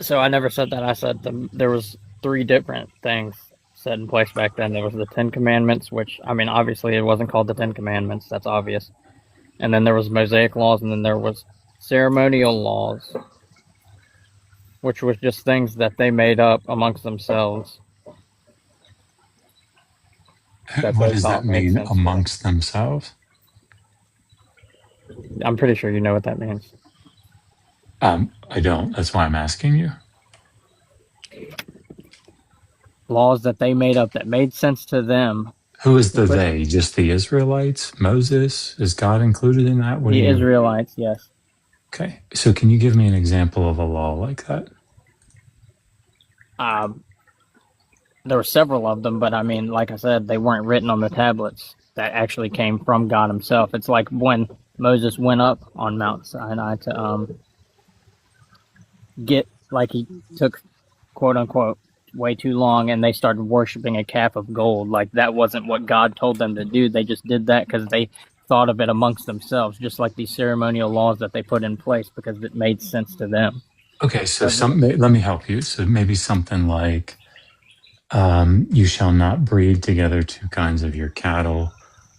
So I never said that. I said there was three different things set in place back then. There was the Ten Commandments, which, I mean, obviously it wasn't called the Ten Commandments. That's obvious. And then there was Mosaic laws, and then there was ceremonial laws, which was just things that they made up amongst themselves. What does that mean, amongst themselves? I'm pretty sure you know what that means. I don't. That's why I'm asking you. Laws that they made up that made sense to them. Who is the they? Just the Israelites? Moses? Is God included in that? The Israelites, yes. Okay. So can you give me an example of a law like that? There were several of them, but I mean, like I said, they weren't written on the tablets. That actually came from God himself. It's like when Moses went up on Mount Sinai to he took, quote unquote, way too long, and they started worshiping a calf of gold. Like, that wasn't what God told them to do. They just did that because they thought of it amongst themselves, just like these ceremonial laws that they put in place because it made sense to them. Okay, so let me help you. So maybe something like, you shall not breed together two kinds of your cattle,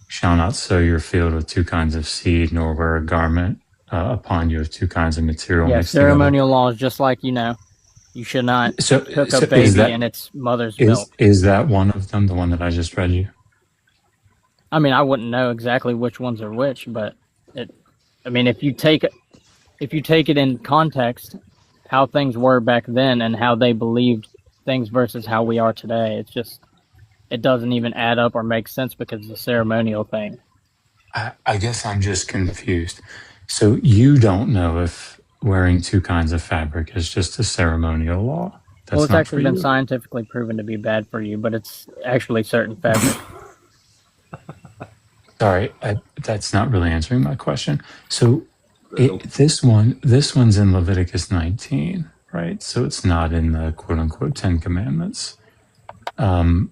shall not sow your field with two kinds of seed, nor wear a garment upon you of two kinds of material. Yeah, ceremonial laws, just like, you should not cook a baby in its mother's milk. Is that one of them, the one that I just read you? I mean, I wouldn't know exactly which ones are which, but if you take it in context, how things were back then and how they believed things versus how we are today, it doesn't even add up or make sense because it's a ceremonial thing. I guess I'm just confused. So you don't know if wearing two kinds of fabric is just a ceremonial law? It's actually been scientifically proven to be bad for you, but it's actually certain fabric. Sorry, that's not really answering my question. So this one's in Leviticus 19, right? So it's not in the quote unquote 10 Commandments. So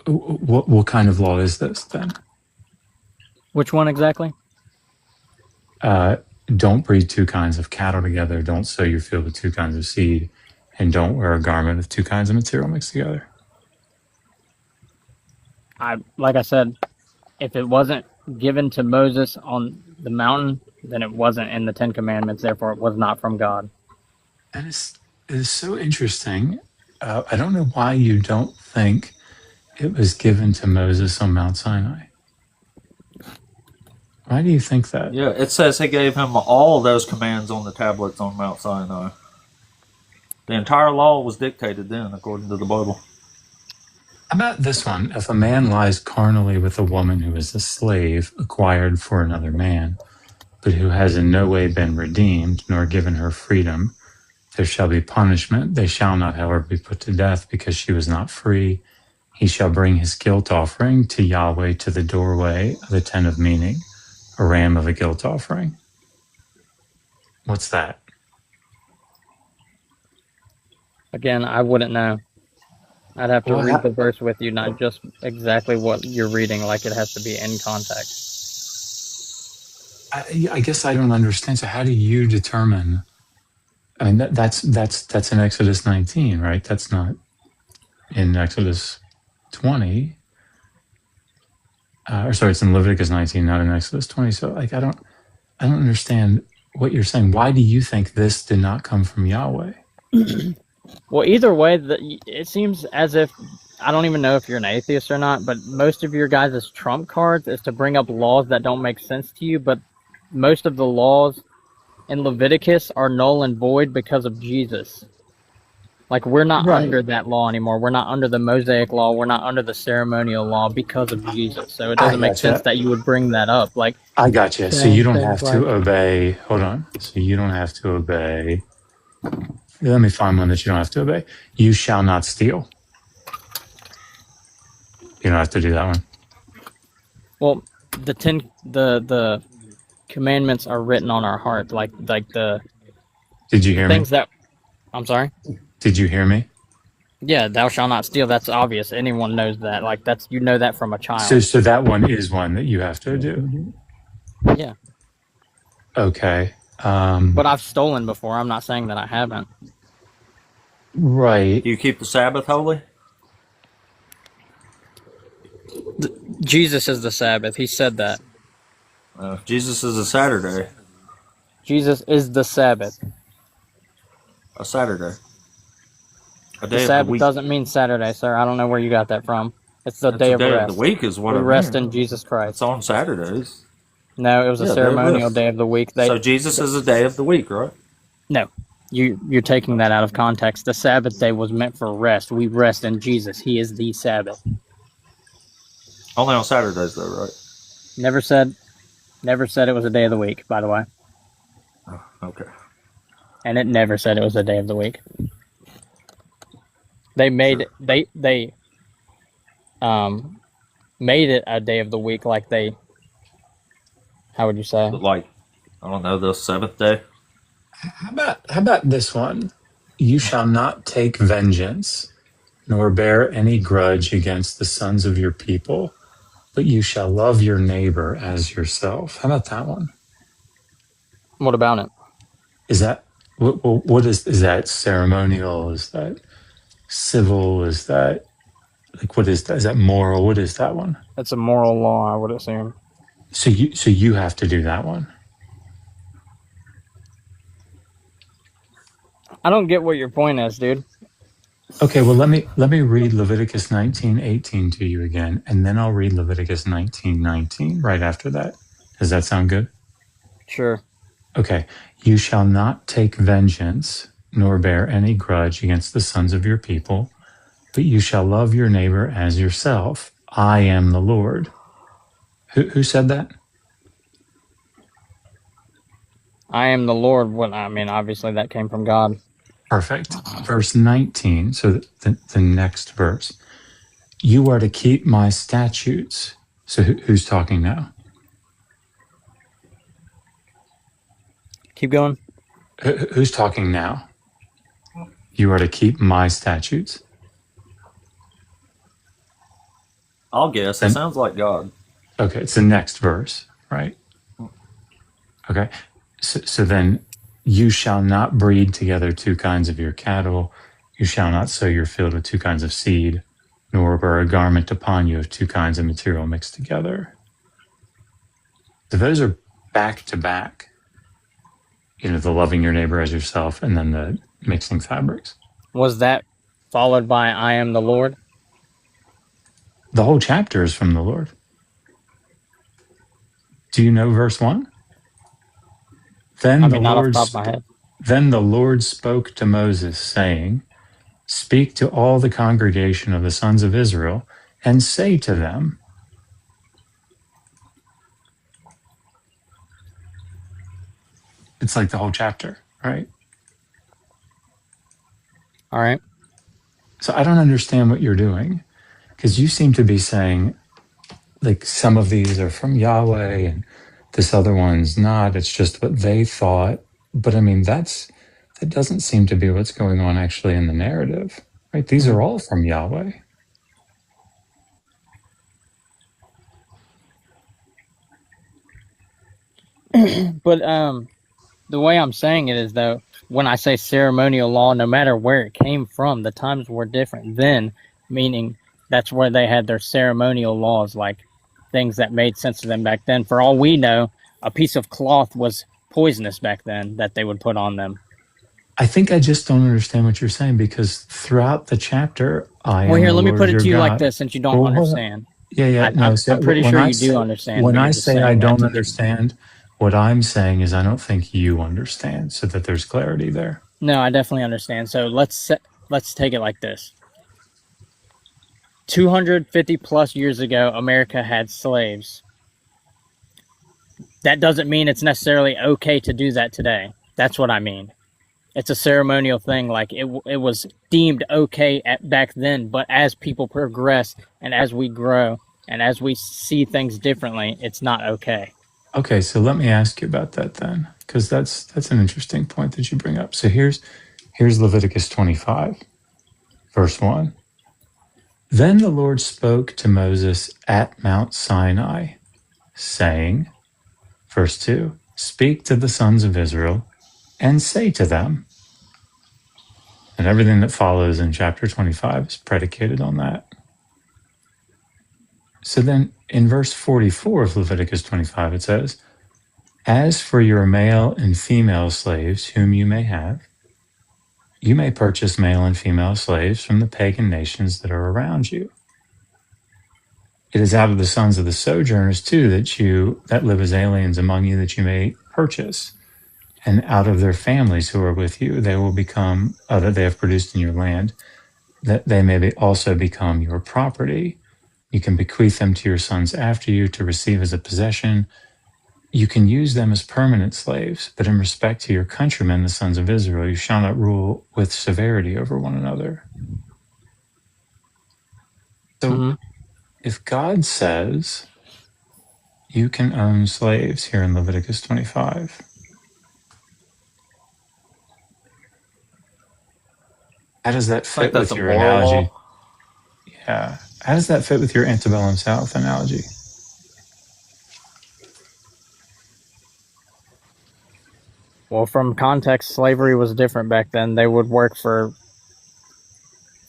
what kind of law is this then? Which one exactly? Don't breed two kinds of cattle together, don't sow your field with two kinds of seed, and don't wear a garment of two kinds of material mixed together. Like I said, if it wasn't given to Moses on the mountain, then it wasn't in the Ten Commandments, therefore it was not from God. And it is so interesting. I don't know why you don't think it was given to Moses on Mount Sinai. Why do you think that? Yeah, it says he gave him all those commands on the tablets on Mount Sinai. The entire law was dictated then, according to the Bible. How about this one? If a man lies carnally with a woman who is a slave acquired for another man, but who has in no way been redeemed, nor given her freedom, there shall be punishment. They shall not, however, be put to death because she was not free. He shall bring his guilt offering to Yahweh to the doorway of the tent of meeting, a ram of a guilt offering. What's that? Again, I wouldn't know. I'd have to read the verse with you, not just exactly what you're reading, like it has to be in context. I guess I don't understand. So how do you determine? I mean, that's in Exodus 19, right? That's not in Exodus 20. It's in Leviticus 19, not in Exodus 20. So, like, I don't understand what you're saying. Why do you think this did not come from Yahweh? Well, either way, it seems as if, I don't even know if you're an atheist or not, but most of your guys' trump cards is to bring up laws that don't make sense to you, but most of the laws in Leviticus are null and void because of Jesus. Like, we're not under that law anymore. We're not under the Mosaic law. We're not under the ceremonial law because of Jesus. So it doesn't make sense that you would bring that up. Like, I got you. So you don't have to obey. Hold on. So you don't have to obey. Let me find one that you don't have to obey. You shall not steal. You don't have to do that one. Well, the commandments are written on our heart, like the. Did you hear things me? that? I'm sorry. Did you hear me? Yeah, thou shalt not steal. That's obvious. Anyone knows that. Like, that's, you know that from a child. So that one is one that you have to do. Yeah. Okay. But I've stolen before. I'm not saying that I haven't. Right. Do you keep the Sabbath holy? Jesus is the Sabbath. He said that. Jesus is a Saturday. Jesus is the Sabbath. A Saturday. A The day of the Sabbath week. doesn't mean Saturday, sir. I don't know where you got that from. It's the It's day a of day rest. of the week is what we I rest mean. in Jesus Christ. It's on Saturdays. No, it was a Yeah, day of ceremonial rest. day of the week. So Jesus is a day of the week, right? No, you're taking that out of context. The Sabbath day was meant for rest. We rest in Jesus. He is the Sabbath. Only on Saturdays, though, right? Never said it was a day of the week, by the way. Oh, okay. And it never said it was a day of the week. They made it, they made it a day of the week, like they. How would you say? Like, I don't know, the seventh day. How about this one? You shall not take vengeance, nor bear any grudge against the sons of your people, but you shall love your neighbor as yourself. How about that one? What about it? Is that what is that ceremonial? Is that civil? Is that like what is that? Is that moral? What is that one? It's a moral law, I would assume. So you have to do that one. I don't get what your point is, dude. Okay, well let me read Leviticus 19:18 to you again, and then I'll read Leviticus 19:19 right after that. Does that sound good? Sure. Okay. You shall not take vengeance, nor bear any grudge against the sons of your people, but you shall love your neighbor as yourself. I am the Lord. Who said that? I am the Lord. Well, I mean, obviously that came from God. Perfect. Verse 19, so the next verse. You are to keep my statutes. So who's talking now? Keep going. Who's talking now? You are to keep my statutes. I'll guess. It sounds like God. Okay, it's the next verse, right? Okay, so then you shall not breed together two kinds of your cattle. You shall not sow your field with two kinds of seed, nor wear a garment upon you of two kinds of material mixed together. So those are back to back. You know, the loving your neighbor as yourself and then the mixing fabrics. Was that followed by I am the Lord? The whole chapter is from the Lord. Do you know verse 1? Then not off the top of my head. Then the Lord spoke to Moses, saying, Speak to all the congregation of the sons of Israel, and say to them, it's like the whole chapter, right? All right. So I don't understand what you're doing, because you seem to be saying, like, some of these are from Yahweh and this other one's not. It's just what they thought. But I mean, that doesn't seem to be what's going on actually in the narrative, right? These are all from Yahweh. But the way I'm saying it is, though, when I say ceremonial law, no matter where it came from, the times were different then, meaning that's where they had their ceremonial laws, like things that made sense to them back then. For all we know, a piece of cloth was poisonous back then that they would put on them. I think I just don't understand what you're saying, because throughout the chapter, Well, here, let me put it to you like this, since you don't understand. Yeah. I'm pretty sure you do understand. When I because say you're I saying that don't to me. understand, what I'm saying is I don't think you understand, so that there's clarity there. No, I definitely understand. So let's take it like this. 250 plus years ago, America had slaves. That doesn't mean it's necessarily okay to do that today. That's what I mean. It's a ceremonial thing. Like it was deemed okay back then, but as people progress and as we grow and as we see things differently, it's not okay. Okay, so let me ask you about that then, because that's an interesting point that you bring up. So here's Leviticus 25, verse 1. Then the Lord spoke to Moses at Mount Sinai, saying, verse 2, Speak to the sons of Israel and say to them. And everything that follows in chapter 25 is predicated on that. So then in verse 44 of Leviticus 25, it says, "As for your male and female slaves whom you may have, you may purchase male and female slaves from the pagan nations that are around you. It is out of the sons of the sojourners too that live as aliens among you that you may purchase. And out of their families who are with you, they will become, that they have produced in your land, that they may also become your property. You can bequeath them to your sons after you to receive as a possession. You can use them as permanent slaves, but in respect to your countrymen, the sons of Israel, you shall not rule with severity over one another." So if God says you can own slaves here in Leviticus 25, how does that fit with your analogy? Yeah. How does that fit with your antebellum South analogy? Well, from context, slavery was different back then. They would work for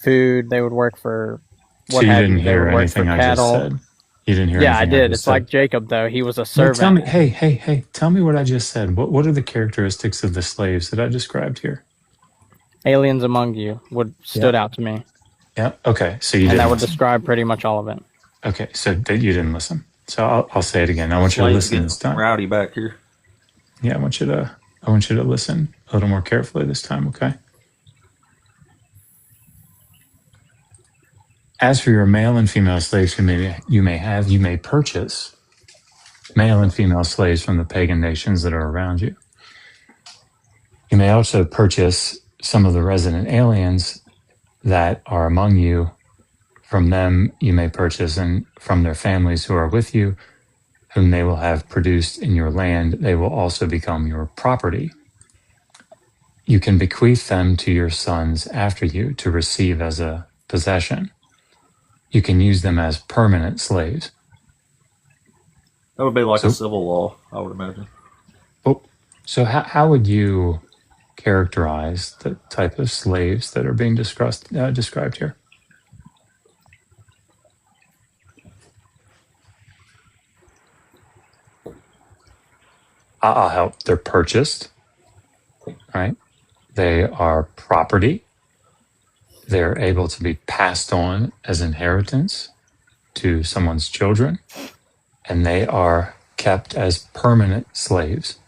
food. They would work for So you didn't hear anything I just said? You didn't hear Yeah, I anything did. It's like Jacob, though. He was a No, servant. tell me, hey, tell me what I just said. What are the characteristics of the slaves that I described here? Aliens among you stood out to me. Yeah. Okay. So you And didn't. that would listen. describe pretty much all of it. Okay. So you didn't listen. So I'll say it again. I want you to Slaves listen getting this time. rowdy back here. Yeah. I want you to listen a little more carefully this time. Okay. As for your male and female slaves whom you may purchase male and female slaves from the pagan nations that are around you. You may also purchase some of the resident aliens that are among you. From them you may purchase, and from their families who are with you, whom they will have produced in your land, they will also become your property. You can bequeath them to your sons after you to receive as a possession. You can use them as permanent slaves. That would be like a civil law, I would imagine. So how would you characterize the type of slaves that are being described here? I'll help. They're purchased, right? They are property. They're able to be passed on as inheritance to someone's children, and they are kept as permanent slaves.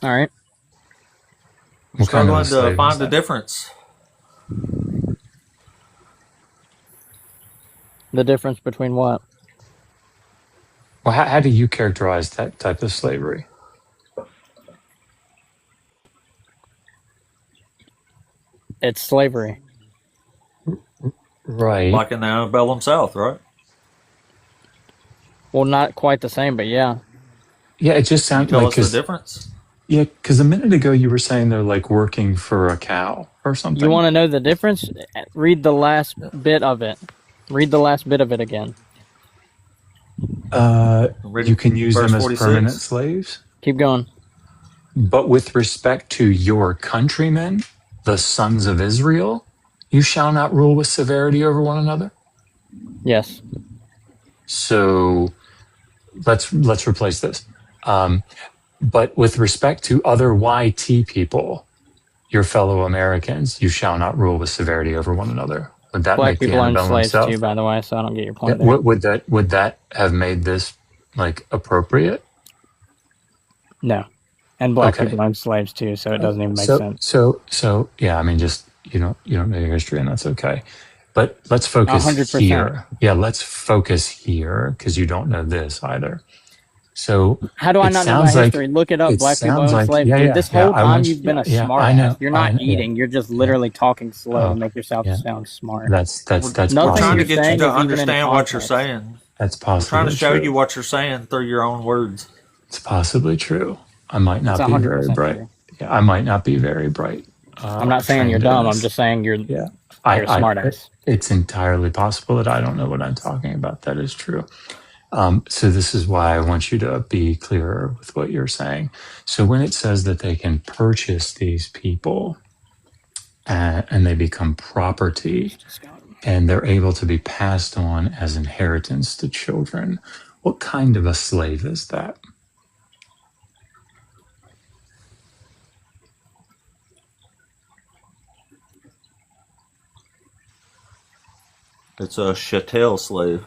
All right. I'm struggling to find the difference. The difference between what? Well, how do you characterize that type of slavery? It's slavery. Right. Like in the antebellum South, right? Well, not quite the same, but yeah. Yeah, it just sounds Tell like us the difference. Yeah, because a minute ago you were saying they're like working for a cow or something. You want to know the difference? Read the last bit of it. Read the last bit of it again. You can use Verse them as 46. permanent slaves. Keep going. But with respect to your countrymen, the sons of Israel, you shall not rule with severity over one another. Yes. So let's replace this. But with respect to other YT people, your fellow Americans, you shall not rule with severity over one another. Would that Black make the people own antebellum slaves South? too, by the way, so I don't get your Yeah, point there. would that have made this like appropriate? No. And black Okay. people own slaves too, so it doesn't even make so, sense. So yeah, I mean, just you don't know your history, and that's okay. But let's focus 100%. here. Yeah, let's focus here because you don't know this either. So How do I it not know my sounds like- history? Look it up. it Black people sounds own like- slaves. yeah, Dude, yeah, this yeah, whole I time want you've been a yeah, smart I know, ass. You're not I know, eating. You're just literally talking slow Oh, to make yourself sound smart. That's Nothing I'm trying to you're get you saying to is even in understand what you're context. saying. That's I'm possibly trying to show true. you what you're saying through your own words. It's possibly true. I might not It's be 100% very bright. true. Yeah, I might not be very bright. I'm not saying you're trained in dumb. I'm this. just saying you're Yeah, you're a smart ass. It's entirely possible that I don't know what I'm talking about. That is true. So this is why I want you to be clearer with what you're saying. So when it says that they can purchase these people and they become property and they're able to be passed on as inheritance to children, what kind of a slave is that? It's a chattel slave.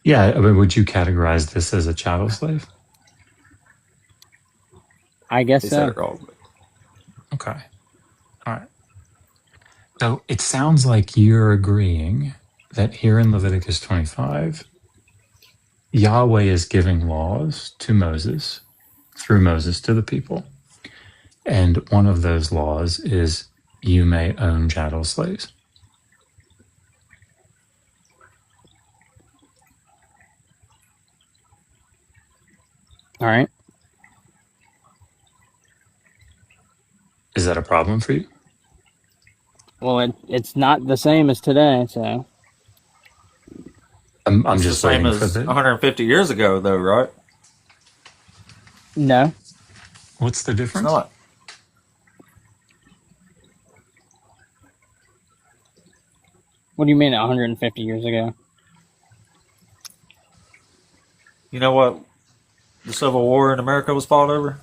Yeah, I mean, would you categorize this as a chattel slave? I guess He said it so. wrong. Okay. All right. So it sounds like you're agreeing that here in Leviticus 25, Yahweh is giving laws to Moses, through Moses to the people. And one of those laws is you may own chattel slaves. All right. Is that a problem for you? Well, it's not the same as today, so. I'm It's just the same waiting for as the. 150 years ago, though, right? No. What's the It's difference? not. What do you mean 150 years ago? You know what the Civil War in America was fought over?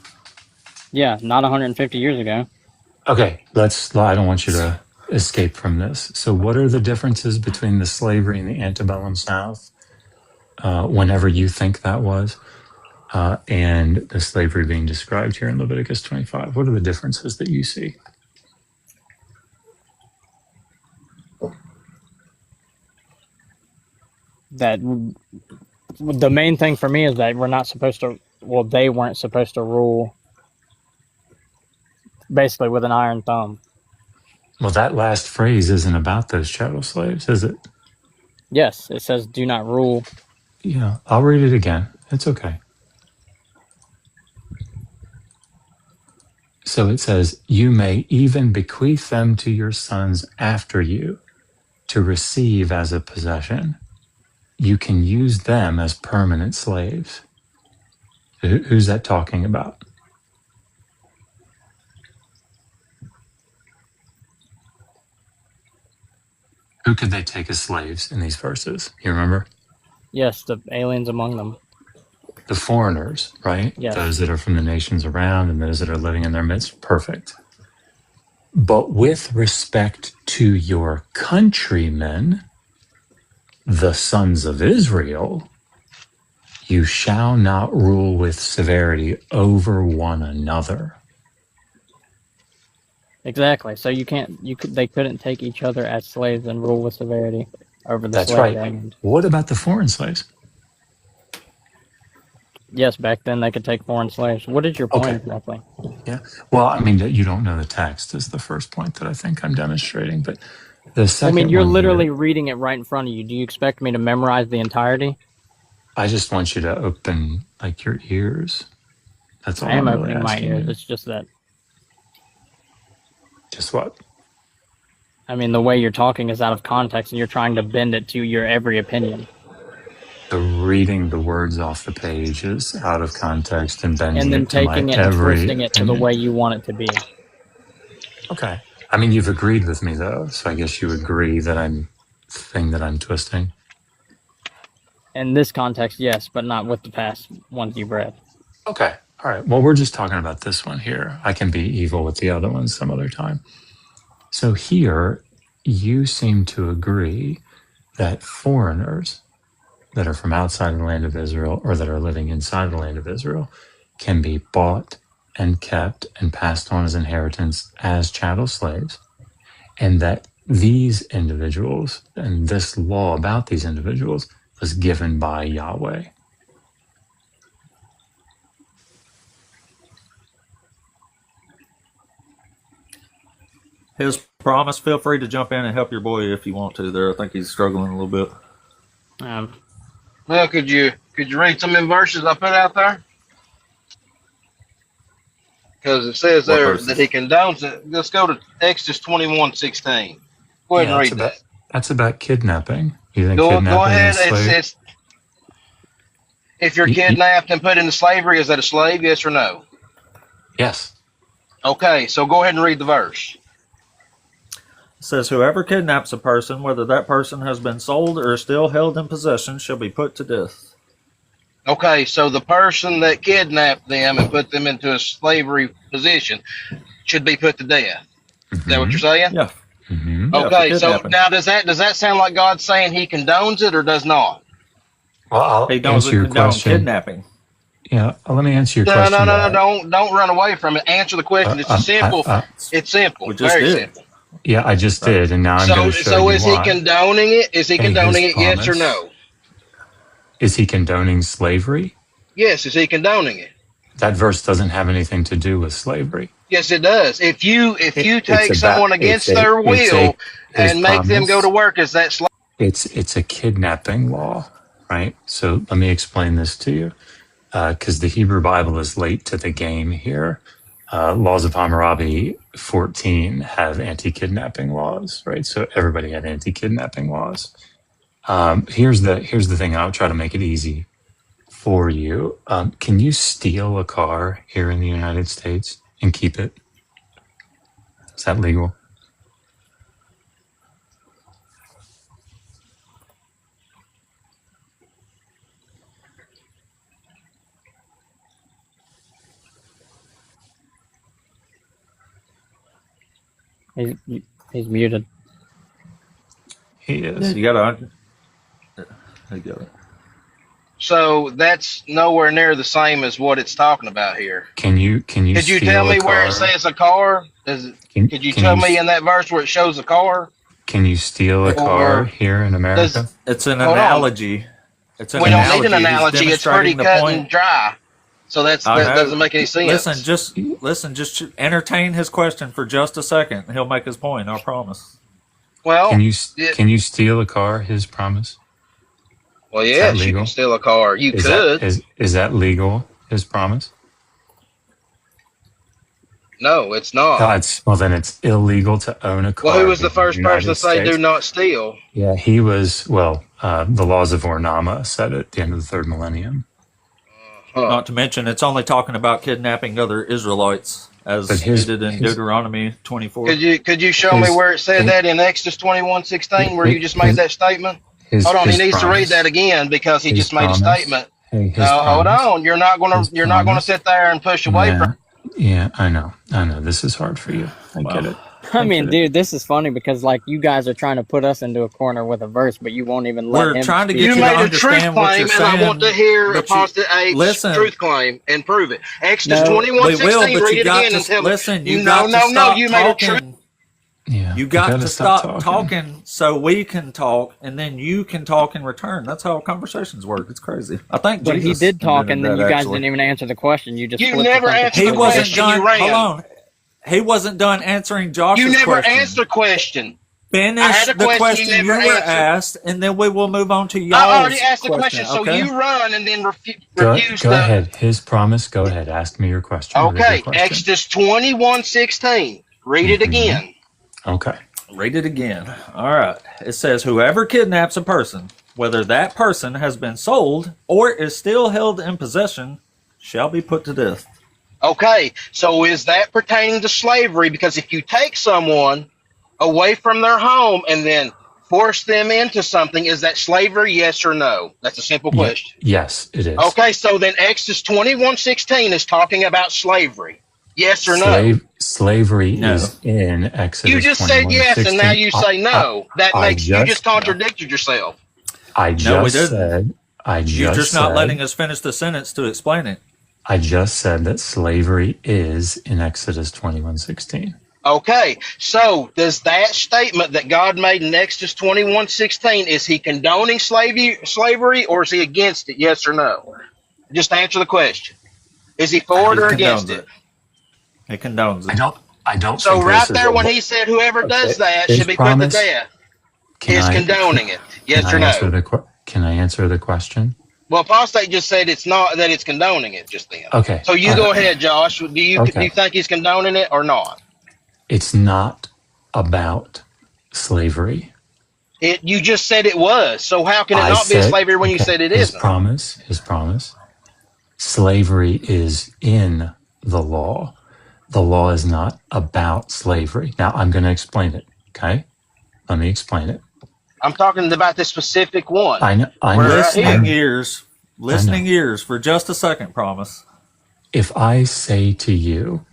Yeah, not 150 years ago. Okay, I don't want you to escape from this. So, what are the differences between the slavery in the antebellum South, whenever you think that was, and the slavery being described here in Leviticus 25? What are the differences that you see? That the main thing for me is that we're not supposed to. Well, they weren't supposed to rule basically with an iron thumb. Well, that last phrase isn't about those chattel slaves, is it? Yes, it says do not rule. Yeah, I'll read it again. It's okay. So it says, you may even bequeath them to your sons after you to receive as a possession. You can use them as permanent slaves. Who's that talking about? Who could they take as slaves in these verses? You remember? Yes, the aliens among them. The foreigners, right? Yes. Those that are from the nations around and those that are living in their midst. Perfect. But with respect to your countrymen, the sons of Israel, you shall not rule with severity over one another. Exactly. So they couldn't take each other as slaves and rule with severity over the That's slave right. band. What about the foreign slaves? Yes, back then they could take foreign slaves. What is your point Okay. exactly? Yeah. Well, I mean, you don't know the text is the first point that I think I'm demonstrating. But the second I mean, you're one literally here, reading it right in front of you. Do you expect me to memorize the entirety? I just want you to open like your ears. That's all I am I'm really opening my asking ears. you. It's just that. Just what? I mean, the way you're talking is out of context, and you're trying to bend it to your every opinion. The reading the words off the page is out of context and bending And then it to my taking it and every twisting it to the opinion. way you want it to be. Okay. I mean, you've agreed with me though, so I guess you agree that I'm the thing that I'm twisting. In this context, yes, but not with the past ones you've read. Okay. All right. Well, we're just talking about this one here. I can be evil with the other ones some other time. So here, you seem to agree that foreigners that are from outside the land of Israel or that are living inside the land of Israel can be bought and kept and passed on as inheritance as chattel slaves, and that these individuals and this law about these individuals was given by Yahweh. His promise. Feel free to jump in and help your boy if you want to. There, I think he's struggling a little bit. Well, could you read some of the verses I put out there? Because it says What there verses? that he condones it. Let's go to Exodus 21:16. Go ahead and read that. That's about kidnapping. You think Go kidnapping ahead. is slave? It's if you're kidnapped and put into slavery, is that a slave? Yes or no? Yes. Okay, so go ahead and read the verse. It says, whoever kidnaps a person, whether that person has been sold or is still held in possession, shall be put to death. Okay, so the person that kidnapped them and put them into a slavery position should be put to death. Is that what you're saying? Yeah. Mm-hmm. Okay, so now does that sound like God saying He condones it or does not? Well, I'll He answer doesn't your condone question. kidnapping. Yeah, let me answer your No, question. don't run away from it. Answer the question. It's simple. It's simple. We just Very did. simple. Yeah, I just did, and now I'm going to show So you is why. He condoning it? Is He Hey, condoning his it? Yes or promise. no? Is he condoning slavery? Yes. Is He condoning it? That verse doesn't have anything to do with slavery. Yes, it does. If you It's take about- someone against it's a- their it's will his and make them promise. go to work, is that slavery? It's a kidnapping law, right? So let me explain this to you, because the Hebrew Bible is late to the game here. Laws of Hammurabi 14 have anti-kidnapping laws, right? So everybody had anti-kidnapping laws. Here's the thing. I'll try to make it easy for you. Can you steal a car here in the United States and keep it? Is that legal? He's muted. He is. You gotta. You got it. So that's nowhere near the same as what it's talking about here. Can you Could you steal tell me a where it car? says a car? Could you tell me in that verse where it shows a car? Can you steal a car here in America? It's an Hold on. analogy. It's an We don't analogy. need an He's analogy. It's pretty demonstrating the cut point. and dry. So that I know. doesn't make any sense. Listen. Just entertain his question for just a second. He'll make his point. I promise. Well, Can you steal a car? His promise. well, Is yes, that you legal? can steal a car. You Is could. that is that legal? His promise. No, it's not. Well, then it's illegal to own a car. Well, who was the in first person to United say States. do not steal? Yeah, he was. Well, the laws of Ornama said at the end of the third millennium. Not to mention, it's only talking about kidnapping other Israelites, as But stated in Deuteronomy 24. Could you show me where it said that in Exodus 21:16, where you just made that statement? Hold on, he needs to read that again because he just made a statement. Hey, No, hold on. You're not gonna sit there and push away from. Yeah, I know. This is hard for you. I get it. I mean, dude, this is funny because like you guys are trying to put us into a corner with a verse, but you won't even let We're him trying to speak. get You you to made a truth understand what claim, you're and I want to hear but you- Apostle H's listen. truth claim and prove it. Exodus No, 21:16. We will, but Read you it got again to and tell listen. me. You No, got to no, no. stop You made a truth. talking. Yeah, You got gotta to stop talking so we can talk, and then you can talk in return. That's how conversations work. It's crazy. I think But Jesus he did talk, and then invented you that, guys actually. didn't even answer the question. You just You flipped never the topic. answered He the wasn't question. done. You ran. Hold on. He wasn't done answering Josh's You never question. answered the question. I Finish had a the question question you you never were answered. asked, and then we will move on to y'all's I already asked the question, so okay? you run and then Go refuse the. ahead. His promise. Go ahead. Ask me your question. What is your Okay, question? Exodus 21:16. Read it again. Okay. Read it again. All right. It says, whoever kidnaps a person, whether that person has been sold or is still held in possession, shall be put to death. Okay, so is that pertaining to slavery? Because if you take someone away from their home and then force them into something, is that slavery? Yes or no? That's a simple question. Yes, it is. Okay, so then Exodus 21:16 is talking about slavery. Yes or no? Slavery No. is in Exodus. You just said yes, and now you say no. That makes you just contradicted yourself. I No, we just didn't. said. You're just not letting us finish the sentence to explain it. I just said that slavery is in Exodus 21:16. Okay, so does that statement that God made in Exodus 21:16, is he condoning slavery or is he against it? Yes or no? Just answer the question. Is he for it or against it? He condones it. I don't. So think right this is there a- when he said whoever does that His should be put promise- to death, Can is I- condoning it. Yes can or I answer no? Can I answer the question? Well, Apostate just said it's not, that it's condoning it just then. Okay. So you go ahead, Josh. Do you Okay. think he's condoning it or not? It's not about slavery. You just said it was. So how can it I not be a said, slavery when you okay, said it his isn't? promise. Slavery is in the law. The law is not about slavery. Now I'm going to explain it. Okay. Let me explain it. I'm talking about the specific one. I know. Listening ears for just a second, promise. If I say to you,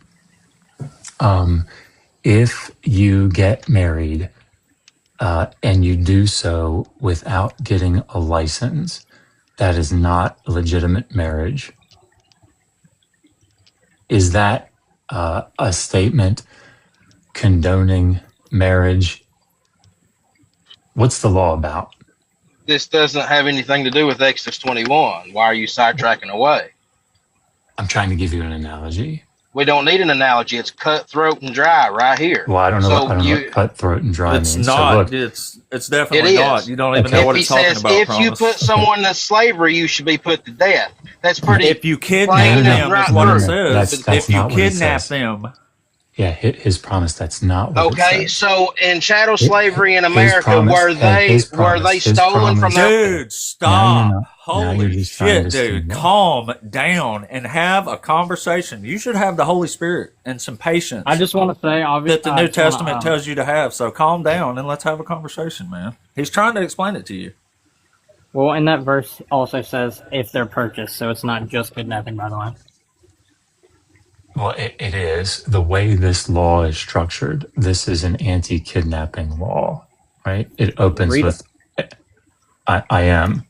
if you get married and you do so without getting a license, that is not legitimate marriage. Is that a statement condoning marriage? What's the law about? This doesn't have anything to do with Exodus 21. Why are you sidetracking away? I'm trying to give you an analogy. We don't need an analogy. It's cutthroat and dry right here. Well, I don't know. I don't know what cutthroat and dry It's means. not. So look, it's definitely not. You don't even know what it's talking about. If promise. you put someone in slavery, you should be put to death. That's pretty. If you kidnap plain them, and right is what it through. says. That's If you not what it kidnap says. them. Yeah, his promise. That's not what it Okay, says. so in chattel slavery in His America, promise- were they his stolen from their? Dude, stop. Now Holy you're just trying shit, to dude. steamroll. Calm down and have a conversation. You should have the Holy Spirit and some patience I just want to say, obviously, that the New Testament tells you to have. So calm down and let's have a conversation, man. He's trying to explain it to you. Well, and that verse also says if they're purchased, so it's not just kidnapping, by the way. Well, it is. The way this law is structured, this is an anti-kidnapping law, right? It opens Read with, I am.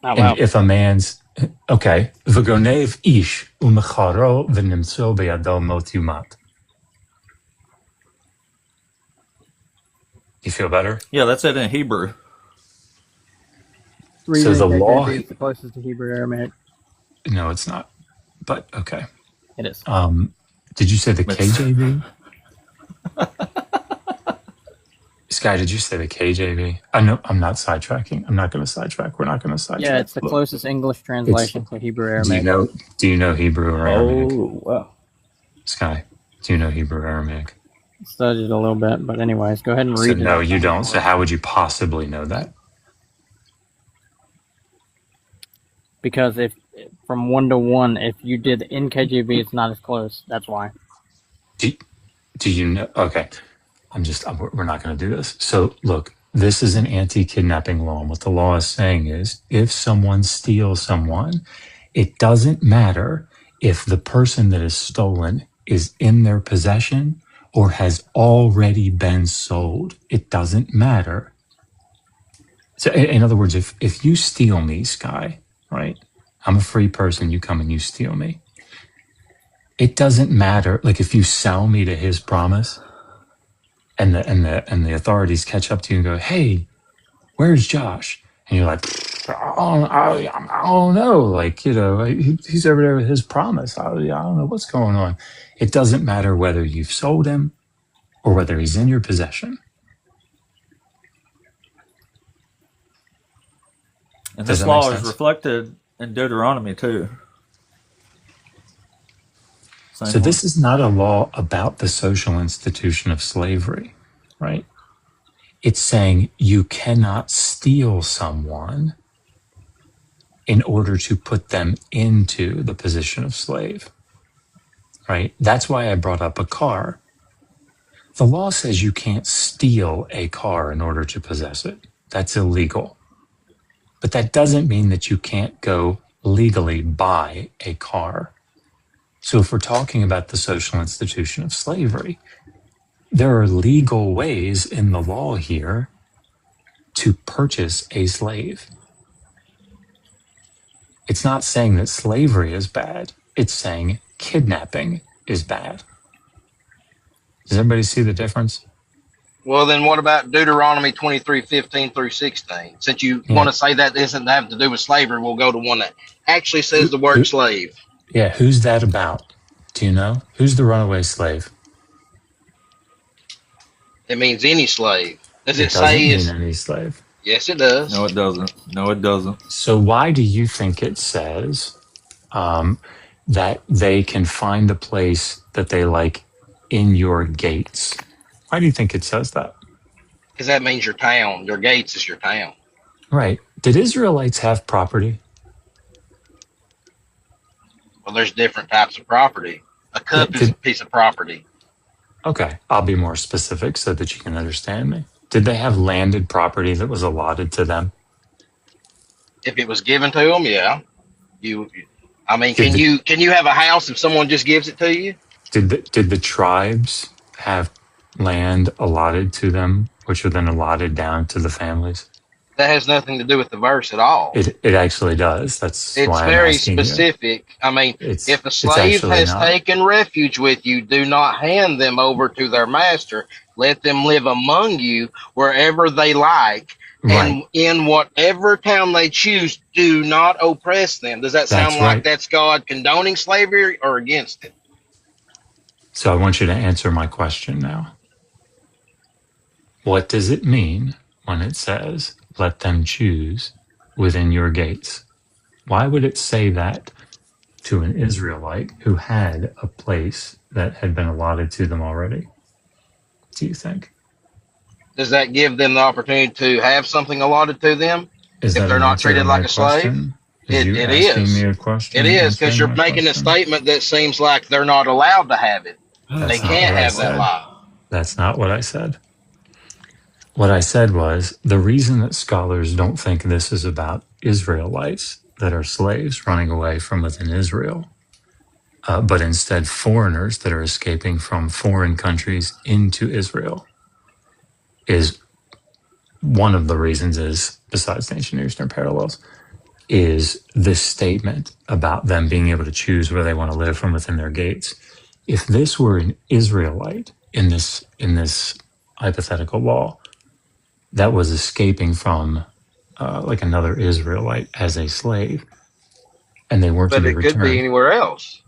Oh, And wow. if a man's, okay, v'gonev ish u'mecharo v'nimtzo beyado mot yumat. You feel better? Yeah, that's it in Hebrew. Read So it the in law- KJV, it's the closest to Hebrew Aramaic. No, it's not. But okay. It is. Did you say the KJV? Sky, did you say the KJV? I know I'm not sidetracking. I'm not going to sidetrack. We're not going to sidetrack. Yeah, it's the Look, closest English translation to Hebrew Do you Aramaic. know Hebrew or Aramaic? Oh, wow. Sky, do you know Hebrew or Aramaic? Studied a little bit, but anyways, go ahead and So read it. no, you don't. So how would you possibly know that? Because if from 1 to 1, if you did in KJV, it's not as close. That's why. Do you know? Okay, we're not going to do this. So look, this is an anti-kidnapping law. And what the law is saying is, if someone steals someone, it doesn't matter if the person that is stolen is in their possession or has already been sold. It doesn't matter. So in other words, if you steal me, Sky, right? I'm a free person. You come and you steal me. It doesn't matter. Like if you sell me to his promise, and the authorities catch up to you and go, "Hey, where's Josh?" And you're like, "I don't know. Like he's over there with his promise. I don't know what's going on." It doesn't matter whether you've sold him or whether he's in your possession. And Does this that make law is sense? reflected in Deuteronomy too. So this is not a law about the social institution of slavery, right? It's saying you cannot steal someone in order to put them into the position of slave, right? That's why I brought up a car. The law says you can't steal a car in order to possess it. That's illegal. But that doesn't mean that you can't go legally buy a car. So if we're talking about the social institution of slavery, there are legal ways in the law here to purchase a slave. It's not saying that slavery is bad. It's saying kidnapping is bad. Does everybody see the difference? Well, then what about Deuteronomy 23:15 through 16? Since you want to say that doesn't have to do with slavery, we'll go to one that actually says the word slave. Yeah, who's that about? Do you know? Who's the runaway slave? It means any slave. Does it doesn't say mean it's... any slave. Yes, it does. No, it doesn't. No, it doesn't. So why do you think it says that they can find the place that they like in your gates? Why do you think it says that? because that means your town. Your gates is your town. Right. Did Israelites have property? Well, there's different types of property. A Yeah, cup is a piece of property. okay, I'll be more specific so that you can understand me. Did they have landed property that was allotted to them? If it was given to them, yeah. I mean, Did the, can you have a house if someone just gives it to you? did the tribes have land allotted to them, which were then allotted down to the families? That has nothing to do with the verse at all. It actually does. That's It's why I'm very asking you. specific. I mean, It's if a it's slave actually has not. taken refuge with you, do not hand them over to their master. Let them live among you wherever they like, Right. and in whatever town they choose. Do not oppress them. Does that That's sound like right. that's God condoning slavery or against it? So I want you to answer my question now. What does it mean when it says, let them choose within your gates? Why would it say that to an Israelite who had a place that had been allotted to them already? Do you think? Does that give them the opportunity to have something allotted to them Is if that they're an not answer to treated my like a slave? question? Is you It asking is. me a question? It is, because answering you're my making a question? statement that seems like they're not allowed to have it. They That's not can't what I have that said. life. That's not what I said. What I said was the reason that scholars don't think this is about Israelites that are slaves running away from within Israel, but instead foreigners that are escaping from foreign countries into Israel, is one of the reasons is, besides the ancient Near Eastern parallels, is this statement about them being able to choose where they want to live from within their gates. If this were an Israelite in this hypothetical law that was escaping from like another Israelite as a slave, and they weren't to But be it could be returned, anywhere else.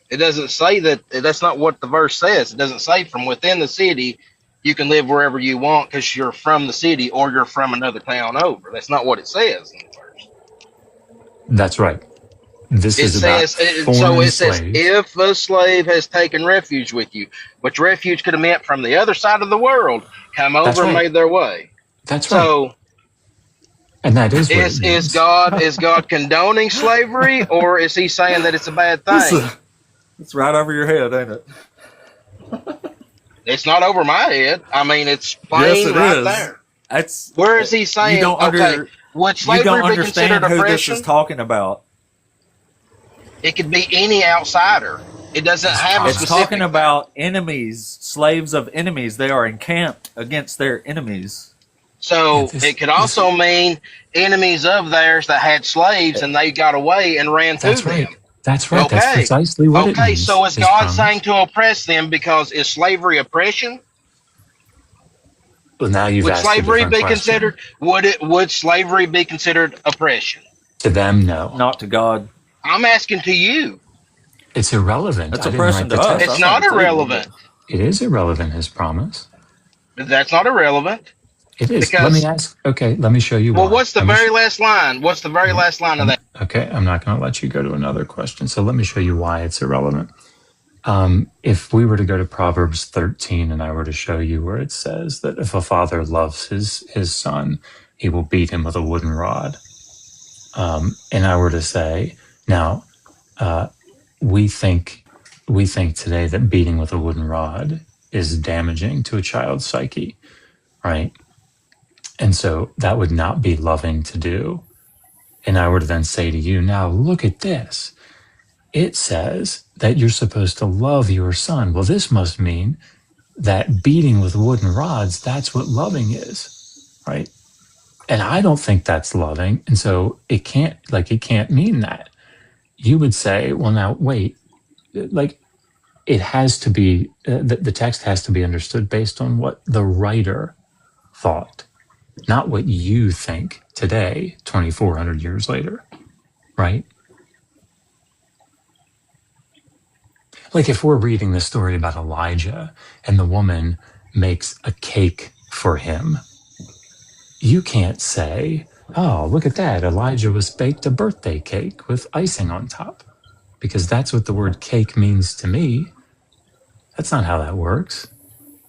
It doesn't say that. That's not what the verse says. It doesn't say from within the city you can live wherever you want because you're from the city or you're from another town over. That's not what it says in the verse. that's right. This It is about says so. foreign It says slaves. if a slave has taken refuge with you, which refuge could have meant from the other side of the world, come That's over and right. made their way. That's right. So And that is what it is means. God condoning slavery, or is he saying that it's a bad thing? It's right over your head, ain't it? It's not over my head. I mean, it's plain Yes, it right is. there. That's Where is he saying? you don't Okay, would you slavery don't be considered understand who this oppression? is talking about. It could be any outsider. It doesn't have a It's specific. talking about enemies, slaves of enemies. They are encamped against their enemies. So it could also mean enemies of theirs that had slaves and they got away and ran to That's right. them. That's right. That's Okay. precisely what it Okay, means. so is his God promise. saying to oppress them because is slavery oppression? Well, now you've Would asked a slavery different be question. considered would slavery be considered oppression? To them, no. Not to God. I'm asking to you. It's irrelevant. It's I didn't oppression write the to us. text. It's not irrelevant. It is irrelevant, his promise. That's not irrelevant. It is. Because- Let me ask. Okay, let me show you Well, why. what's the Let me very last line? What's the very last line of that? Okay, I'm not going to let you go to another question. So let me show you why it's irrelevant. If we were to go to Proverbs 13 and I were to show you where it says that if a father loves his son, he will beat him with a wooden rod. And I were to say, now, we think today that beating with a wooden rod is damaging to a child's psyche, right? And so that would not be loving to do. And I were to then say to you, now look at this. It says that you're supposed to love your son. Well, this must mean that beating with wooden rods, that's what loving is, right? And I don't think that's loving. And so it can't mean that. You would say, well, now wait, like it has to be, the text has to be understood based on what the writer thought, not what you think today, 2,400 years later, right? Like if we're reading the story about Elijah and the woman makes a cake for him, you can't say, oh, look at that. Elijah was baked a birthday cake with icing on top, because that's what the word cake means to me. That's not how that works,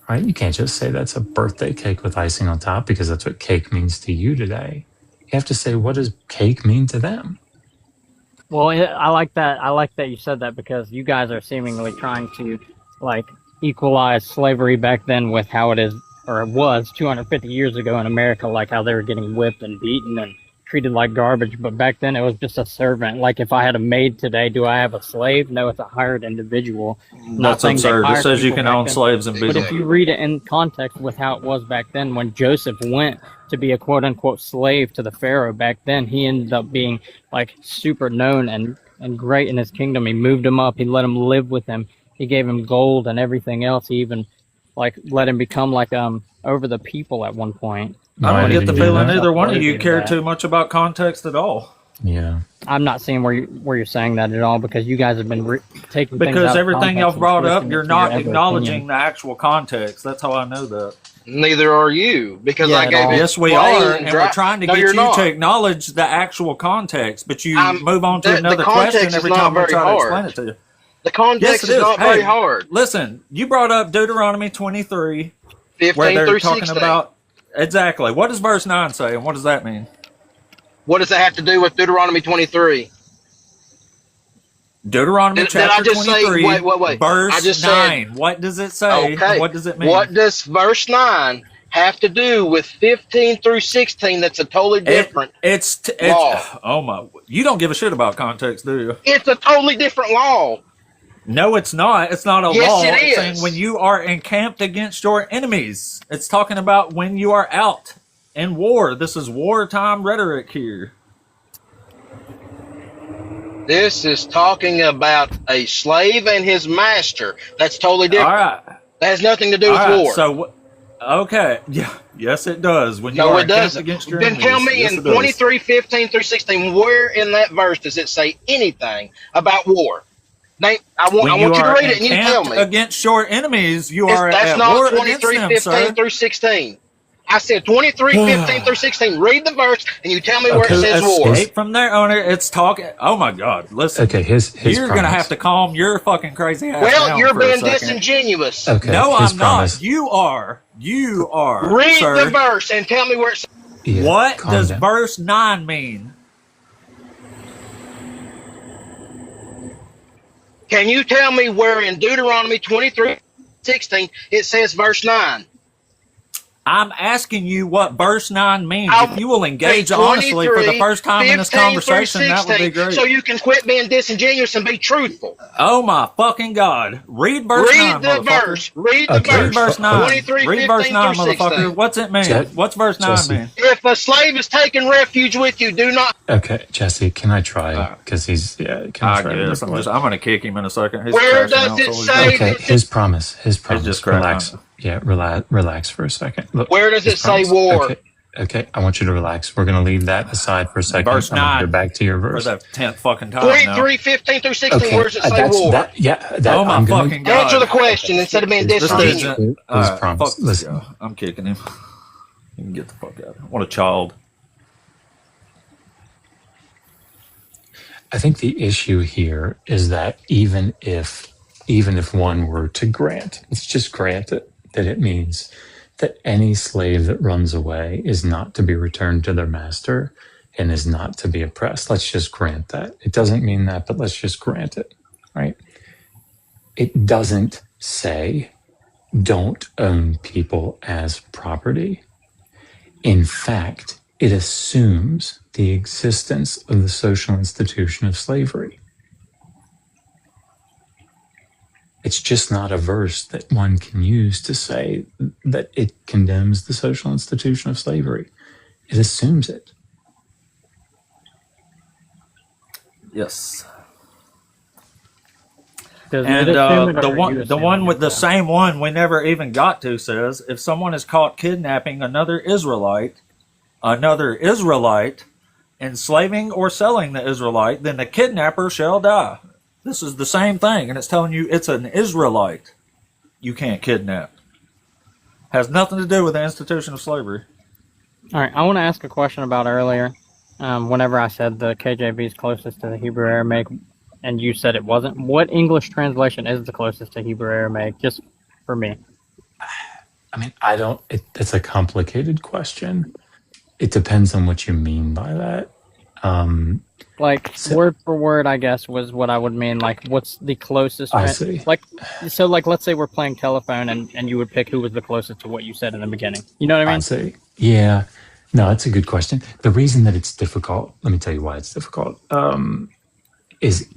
right? You can't just say that's a birthday cake with icing on top because that's what cake means to you today. You have to say, what does cake mean to them? Well, I like that. I like that you said that because you guys are seemingly trying to like equalize slavery back then with how it is or it was 250 years ago in America, like how they were getting whipped and beaten and treated like garbage. But back then it was just a servant. Like if I had a maid today, do I have a slave? No, it's a hired individual. That's absurd. It says you can own slaves and beat But them. if you read it in context with how it was back then, when Joseph went to be a quote unquote slave to the Pharaoh back then, he ended up being like super known and great in his kingdom. He moved him up. He let him live with him. He gave him gold and everything else. He even like let him become like over the people at one point. I don't get the feeling either one of you Worthy care that. too much about context at all. Yeah. I'm not seeing where you're saying that at all because you guys have been taking things Because out of everything y'all context and brought up, twisting it you're to not your ever acknowledging opinion. the actual context. That's how I know that. Neither are you, because Yeah, I at gave all. it. Yes, we plain are, and dry- we're trying to No, get you're you not. to acknowledge the actual context, but you I'm- move on to the another context question is every not time we very try to explain hard. it to you. The context Yes, it is not Hey, very hard. Listen, you brought up Deuteronomy 23, 15 where they're through talking 16. about exactly what does verse 9 say, and what does that mean? What does that have to do with Deuteronomy 23? Deuteronomy Did I chapter just say? 23, Wait. verse I just 9. What does it say? said. And Okay. what does it mean? What does verse 9 have to do with 15 through 16? That's a totally different It's law. oh my! You don't give a shit about context, do you? It's a totally different law. No, it's not. It's not a Yes, law. it It's saying is. when you are encamped against your enemies. It's talking about when you are out in war. This is wartime rhetoric here. This is talking about a slave and his master. That's totally different. All right. That has nothing to do All with right. war. So, okay. Yeah. Yes, it does. When you No, are it encamped doesn't. against your Then enemies. tell me Yes, in it does. 23, 15 through 16, where in that verse does it say anything about war? I want you to are read it and you tell encamped me. against your enemies, you are That's at not war 23, against them, 15 sir. through 16. I said 23, 15 through 16. Read the verse and you tell me where it To says war. escape from their owner, it's talking. Oh my God! Listen. Okay, his You're gonna promise. have to calm your fucking crazy ass Well, down you're for a being second. disingenuous. Okay, No, his I'm promise. not. You are. You are. Read sir. the verse and tell me where it says. Yeah, What calm does down. verse 9 mean? Can you tell me where in Deuteronomy 23, 16 it says verse 9? I'm asking you what verse 9 means. I'll If you will engage say honestly for the 23, first time in this 15 through conversation, that would be 16, great. so you can quit being disingenuous and be truthful. Oh my fucking God. Read verse 9, Read the motherfucker. verse. Read the Okay. Read verse 9. 23, Read verse 15 9, through motherfucker. 16. What's it mean? Jet- What's verse 9 Jesse. mean? If a slave is taking refuge with you, do not. Okay, Jesse, can I try? Because he's can I I try? guess. I'm gonna kick him in a second. He's Where crashing does out, it so he's say- gonna- Okay, his promise. His promise. just cracked Relax. out. Yeah, relax for a second. Look, Where does his it say promise. war? Okay, I want you to relax. We're gonna leave that aside for a second. Verse I'm gonna 9. go back to your For verse. the 10th fucking time now. 23, 15 through 16, Okay, where does it say that's war? that. Yeah, that. Oh my I'm gonna, fucking God. Answer the question instead of being His This promise. disingenuous. isn't. His Alright, promise. fuck this Listen. guy. I'm kicking him. You can get the fuck out. What a child. I think the issue here is that even if one were to grant, let's just grant it, that it means that any slave that runs away is not to be returned to their master and is not to be oppressed. Let's just grant that. It doesn't mean that, but let's just grant it, right? It doesn't say don't own people as property. In fact, it assumes the existence of the social institution of slavery. It's just not a verse that one can use to say that it condemns the social institution of slavery. It assumes it. Yes. Does And it assume it, the or are you the one assuming with it? the same one we never even got to says, if someone is caught kidnapping another Israelite, enslaving or selling the Israelite, then the kidnapper shall die. This is the same thing, and it's telling you it's an Israelite you can't kidnap. Has nothing to do with the institution of slavery. All right, I want to ask a question about earlier. Whenever I said the KJV is closest to the Hebrew Aramaic, and you said it wasn't, what English translation is the closest to Hebrew Aramaic? Just for me. I mean, I don't. It's a complicated question. It depends on what you mean by that. Like So, word for word, I guess was what I would mean. Like, what's the closest? I see. Like, so like, let's say we're playing telephone, and you would pick who was the closest to what you said in the beginning. You know what I I mean? see. Yeah. No, that's a good question. The reason that it's difficult, let me tell you why it's difficult, is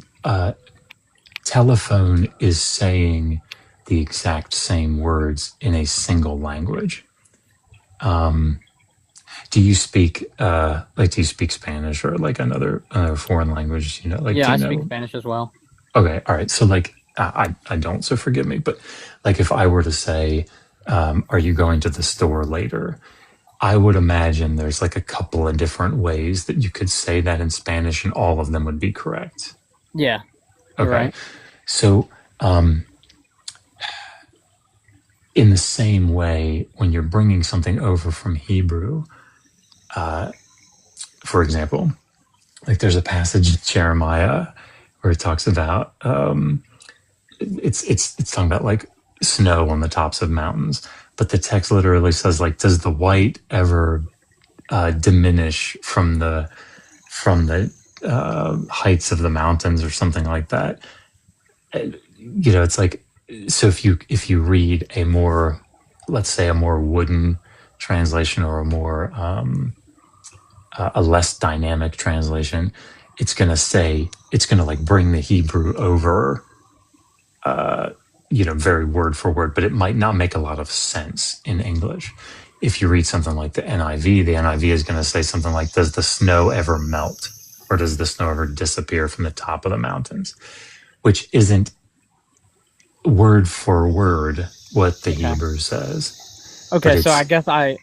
telephone is saying the exact same words in a single language. Do you speak do you speak Spanish or like another foreign language? You know, like Yeah, do I you speak know? Spanish as well. Okay, all right. So like I don't, so forgive me, but like if I were to say, are you going to the store later? I would imagine there's like a couple of different ways that you could say that in Spanish, and all of them would be correct. Yeah, you're Okay. right. So, in the same way, when you're bringing something over from Hebrew, for example, like there's a passage in Jeremiah where it talks about it's talking about like snow on the tops of mountains, but the text literally says like, does the white ever diminish from the heights of the mountains or something like that? You know, it's like, so if you read a more, let's say a more wooden translation or a more a less dynamic translation, it's gonna like bring the Hebrew over very word for word, but it might not make a lot of sense in English. If you read something like the NIV is going to say something like, does the snow ever melt, or does the snow ever disappear from the top of the mountains, which isn't word for word what the Hebrew says. Okay, so I guess I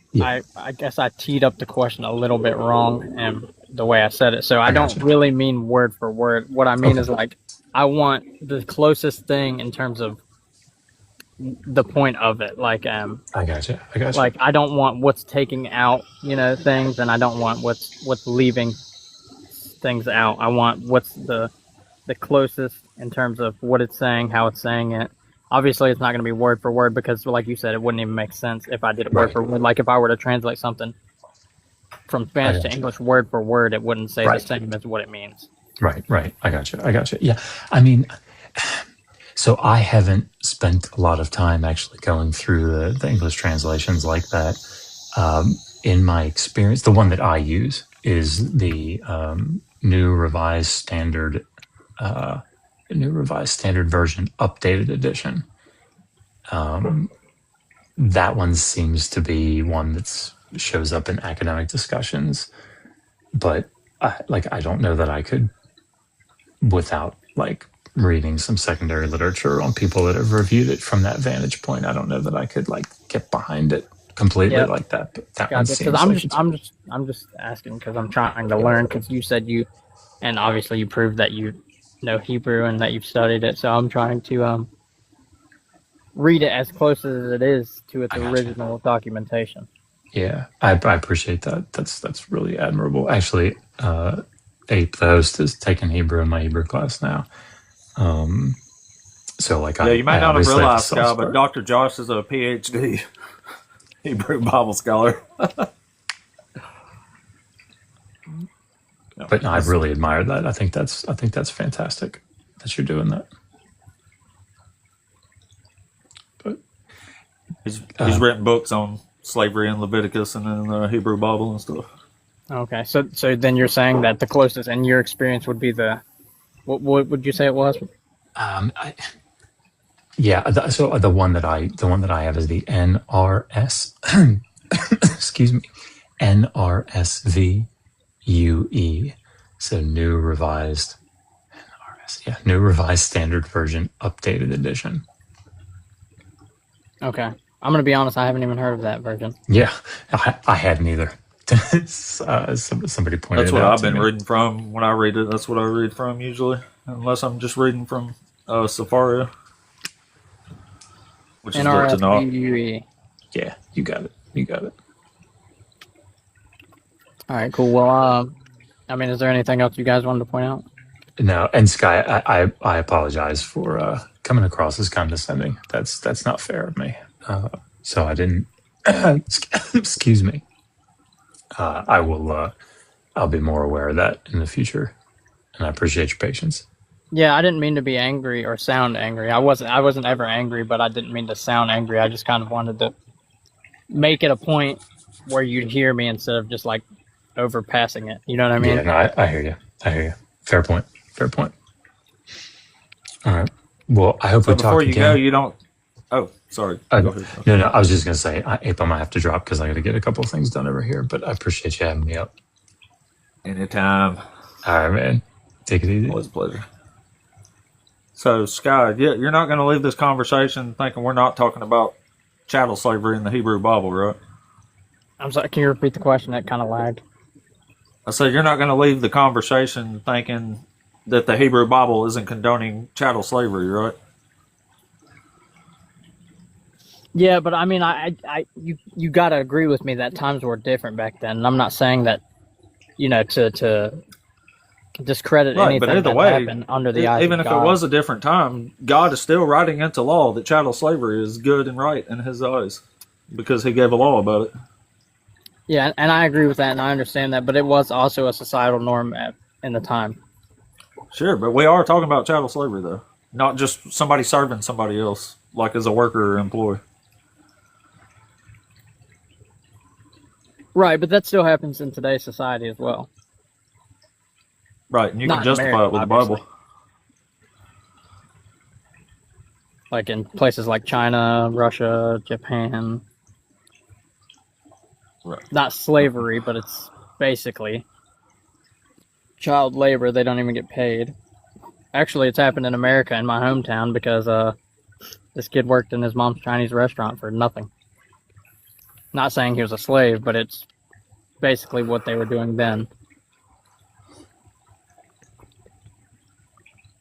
guess I teed up the question a little bit wrong and the way I said it. So I don't really mean word for word. What I mean is like, I want the closest thing in terms of the point of it. Like I gotcha. Like I don't want what's taking out, things, and I don't want what's leaving things out. I want what's the closest in terms of what it's saying, how it's saying it. Obviously, it's not going to be word for word because, like you said, it wouldn't even make sense if I did it word for word. Like if I were to translate something from Spanish to English word for word, it wouldn't say the same as what it means. Right. I gotcha. Yeah. I mean, so I haven't spent a lot of time actually going through the English translations like that. In my experience, the one that I use is the New Revised Standard Version Updated Edition. That one seems to be one that shows up in academic discussions, but I don't know that I could, without like reading some secondary literature on people that have reviewed it from that vantage point, I don't know that I could like get behind it completely like that. But that one seems I'm just asking because I'm trying to learn, because you said and obviously you proved that you know Hebrew and that you've studied it. So I'm trying to read it as close as it is to its original documentation. Yeah, I appreciate that. That's really admirable. Actually, Ape, the host, is taking Hebrew in my Hebrew class now. So like, you might not have realized, Scott, but Dr. Josh is a PhD Hebrew Bible scholar. But no, I really admire that. I think that's fantastic that you're doing that. But he's written books on slavery in Leviticus and in the Hebrew Bible and stuff. Okay, so then you're saying that the closest in your experience would be what would you say it was? So the one that I have is the NRS. Excuse me, NRSV. UE, so New Revised Standard Version Updated Edition. Okay, I'm gonna be honest, I haven't even heard of that version. Yeah, I hadn't either. Somebody pointed. That's what it out I've been to me. reading from when I read it. That's what I read from usually, unless I'm just reading from Safaria, which is good to know. NRSVUE. Yeah, you got it. All right, cool. Well, I mean, is there anything else you guys wanted to point out? No, and Sky, I apologize for coming across as condescending. That's not fair of me. so I didn't. Excuse me. I will. I'll be more aware of that in the future, and I appreciate your patience. Yeah, I didn't mean to be angry or sound angry. I wasn't ever angry, but I didn't mean to sound angry. I just kind of wanted to make it a point where you'd hear me instead of just like overpassing it. You know what I mean? Yeah, no, I hear you. I hear you. Fair point. Fair point. All right. Well, I hope So we talk before you go, again. you don't. Oh, sorry. Go ahead. No, I was just gonna say, Ape, I might have to drop because I got to get a couple of things done over here. But I appreciate you having me up. Anytime. All right, man. Take it easy. Always a pleasure. So, Sky, you're not going to leave this conversation thinking we're not talking about chattel slavery in the Hebrew Bible, right? I'm sorry. Can you repeat the question? That kind of lagged. I said you're not going to leave the conversation thinking that the Hebrew Bible isn't condoning chattel slavery, right? Yeah, but I mean, you got to agree with me that times were different back then. And I'm not saying that, to discredit Right, anything but either that way, happened under the eyes even of if it God. was a different time, God is still writing into law that chattel slavery is good and right in His eyes because He gave a law about it. Yeah, and I agree with that, and I understand that, but it was also a societal norm in the time. Sure, but we are talking about chattel slavery, though, not just somebody serving somebody else, like as a worker or employee. Right, but that still happens in today's society as well. Right, and you Not can in justify America, it with obviously. the Bible. Like in places like China, Russia, Japan. Right. Not slavery, but it's basically child labor. They don't even get paid. Actually, it's happened in America in my hometown because this kid worked in his mom's Chinese restaurant for nothing. Not saying he was a slave, but it's basically what they were doing then.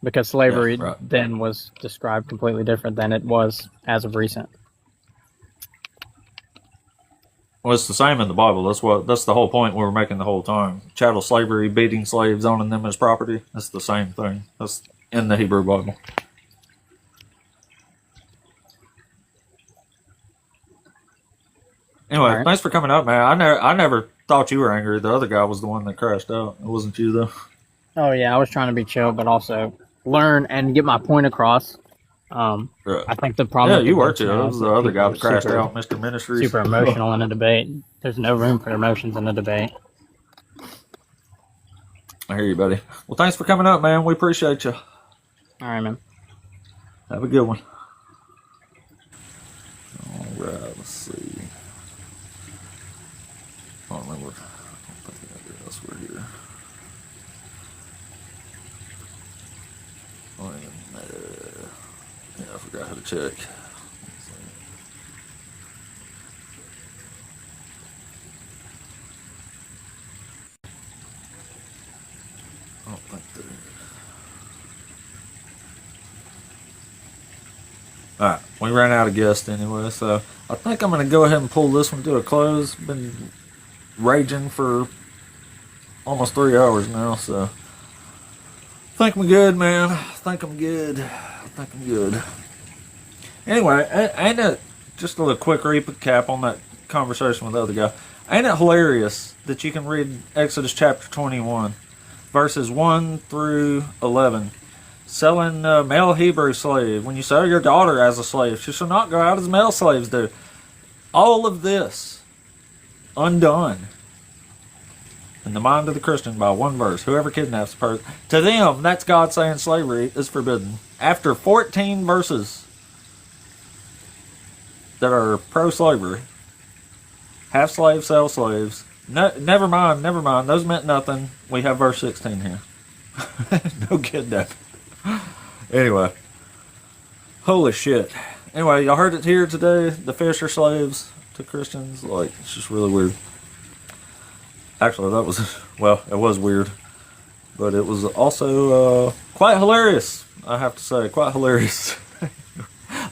Because slavery then was described completely different than it was as of recent. Well, it's the same in the Bible. That's the whole point we were making the whole time. Chattel slavery, beating slaves, owning them as property. That's the same thing. That's in the Hebrew Bible. Anyway, thanks for coming up, man. I never thought you were angry. The other guy was the one that crashed out. It wasn't you, though. Oh yeah, I was trying to be chill, but also learn and get my point across. I think the problem. Yeah, you were with too. now It is was that the other people guy are that crashed super- out, Mr. Ministries. Super emotional in a debate. There's no room for emotions in a debate. I hear you, buddy. Well, thanks for coming up, man. We appreciate you. All right, man. Have a good one. All right, let's see. I don't remember. I don't think I did elsewhere here. Yeah, I forgot how to check. I don't think there. Alright, we ran out of guests anyway, so I think I'm going to go ahead and pull this one to a close. Been raging for almost 3 hours now, so I think I'm good, man. I think I'm good. Anyway, ain't it just a little quick recap on that conversation with the other guy? Ain't it hilarious that you can read Exodus chapter 21, verses 1 through 11? Selling a male Hebrew slave. When you sell your daughter as a slave, she shall not go out as male slaves do. All of this undone in the mind of the Christian by one verse. Whoever kidnaps a person. To them, that's God saying slavery is forbidden. After 14 verses that are pro-slavery. Half slaves, sell slaves. No, never mind. Those meant nothing. We have verse 16 here. No kidnapping. Anyway. Holy shit. Anyway, y'all heard it here today. The fish are slaves to Christians. Like, it's just really weird. Actually, that was, well, it was weird. But it was also quite hilarious, I have to say. Quite hilarious.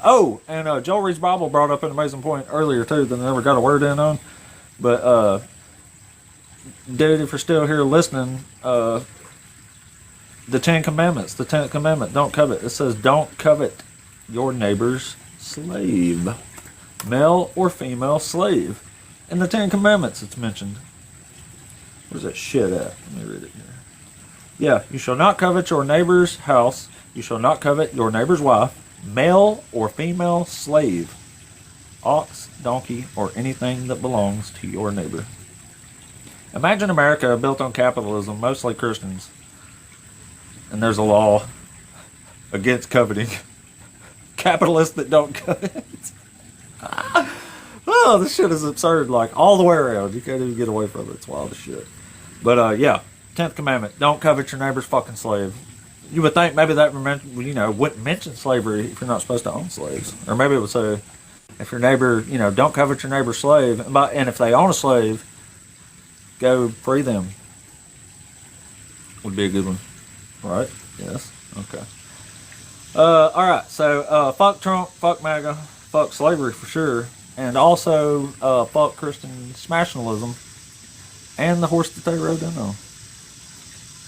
Oh, and Joel Reed's Bible brought up an amazing point earlier, too, that I never got a word in on. But, dude, if you're still here listening, the 10 Commandments, the 10th commandment, don't covet. It says, don't covet your neighbor's slave. male or female slave. In the Ten Commandments, it's mentioned. Where's that shit at? Let me read it here. Yeah, you shall not covet your neighbor's house. You shall not covet your neighbor's wife, male or female slave, ox, donkey, or anything that belongs to your neighbor. Imagine America built on capitalism, mostly Christians, and there's a law against coveting. Capitalists that don't covet. Oh, this shit is absurd, like all the way around. You can't even get away from it. It's wild as shit. But yeah, 10th commandment: don't covet your neighbor's fucking slave. You would think maybe that wouldn't mention slavery if you're not supposed to own slaves, or maybe it would say if your neighbor, don't covet your neighbor's slave, and if they own a slave, go free them. Would be a good one, right? Yes. Okay. All right. So fuck Trump, fuck MAGA, fuck slavery for sure, and also fuck Christian nationalism and the horse that they rode in on.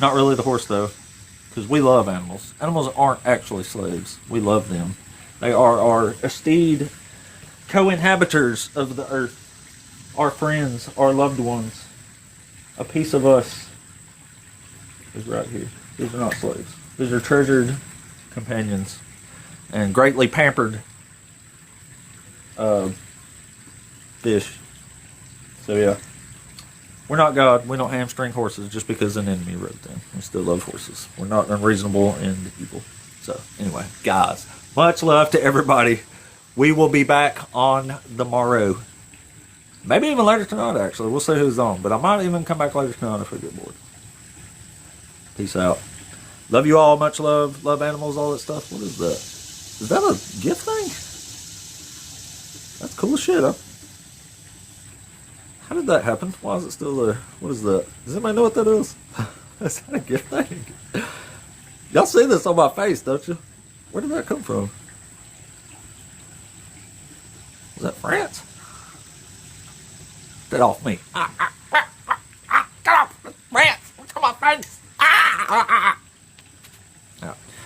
Not really the horse though, because we love animals. Animals aren't actually slaves. We love them. They are our esteemed co-inhabitors of the earth, our friends, our loved ones. A piece of us is right here. These are not slaves. These are treasured companions and greatly pampered fish. So yeah, we're not God. We don't hamstring horses just because an enemy rode them. We still love horses. We're not unreasonable and evil. So anyway, guys, much love to everybody. We will be back on the morrow. Maybe even later tonight, actually. We'll see who's on. But I might even come back later tonight if we get bored. Peace out. Love you all. Much love. Love animals, all that stuff. What is that? Is that a gift thing? That's cool as shit, huh? How did that happen? Why is it still there? What is that? Does anybody know what that is? Is that a gift thing? Y'all see this on my face, don't you? Where did that come from? Was that France? Get off me. Get off! France! Come on, France!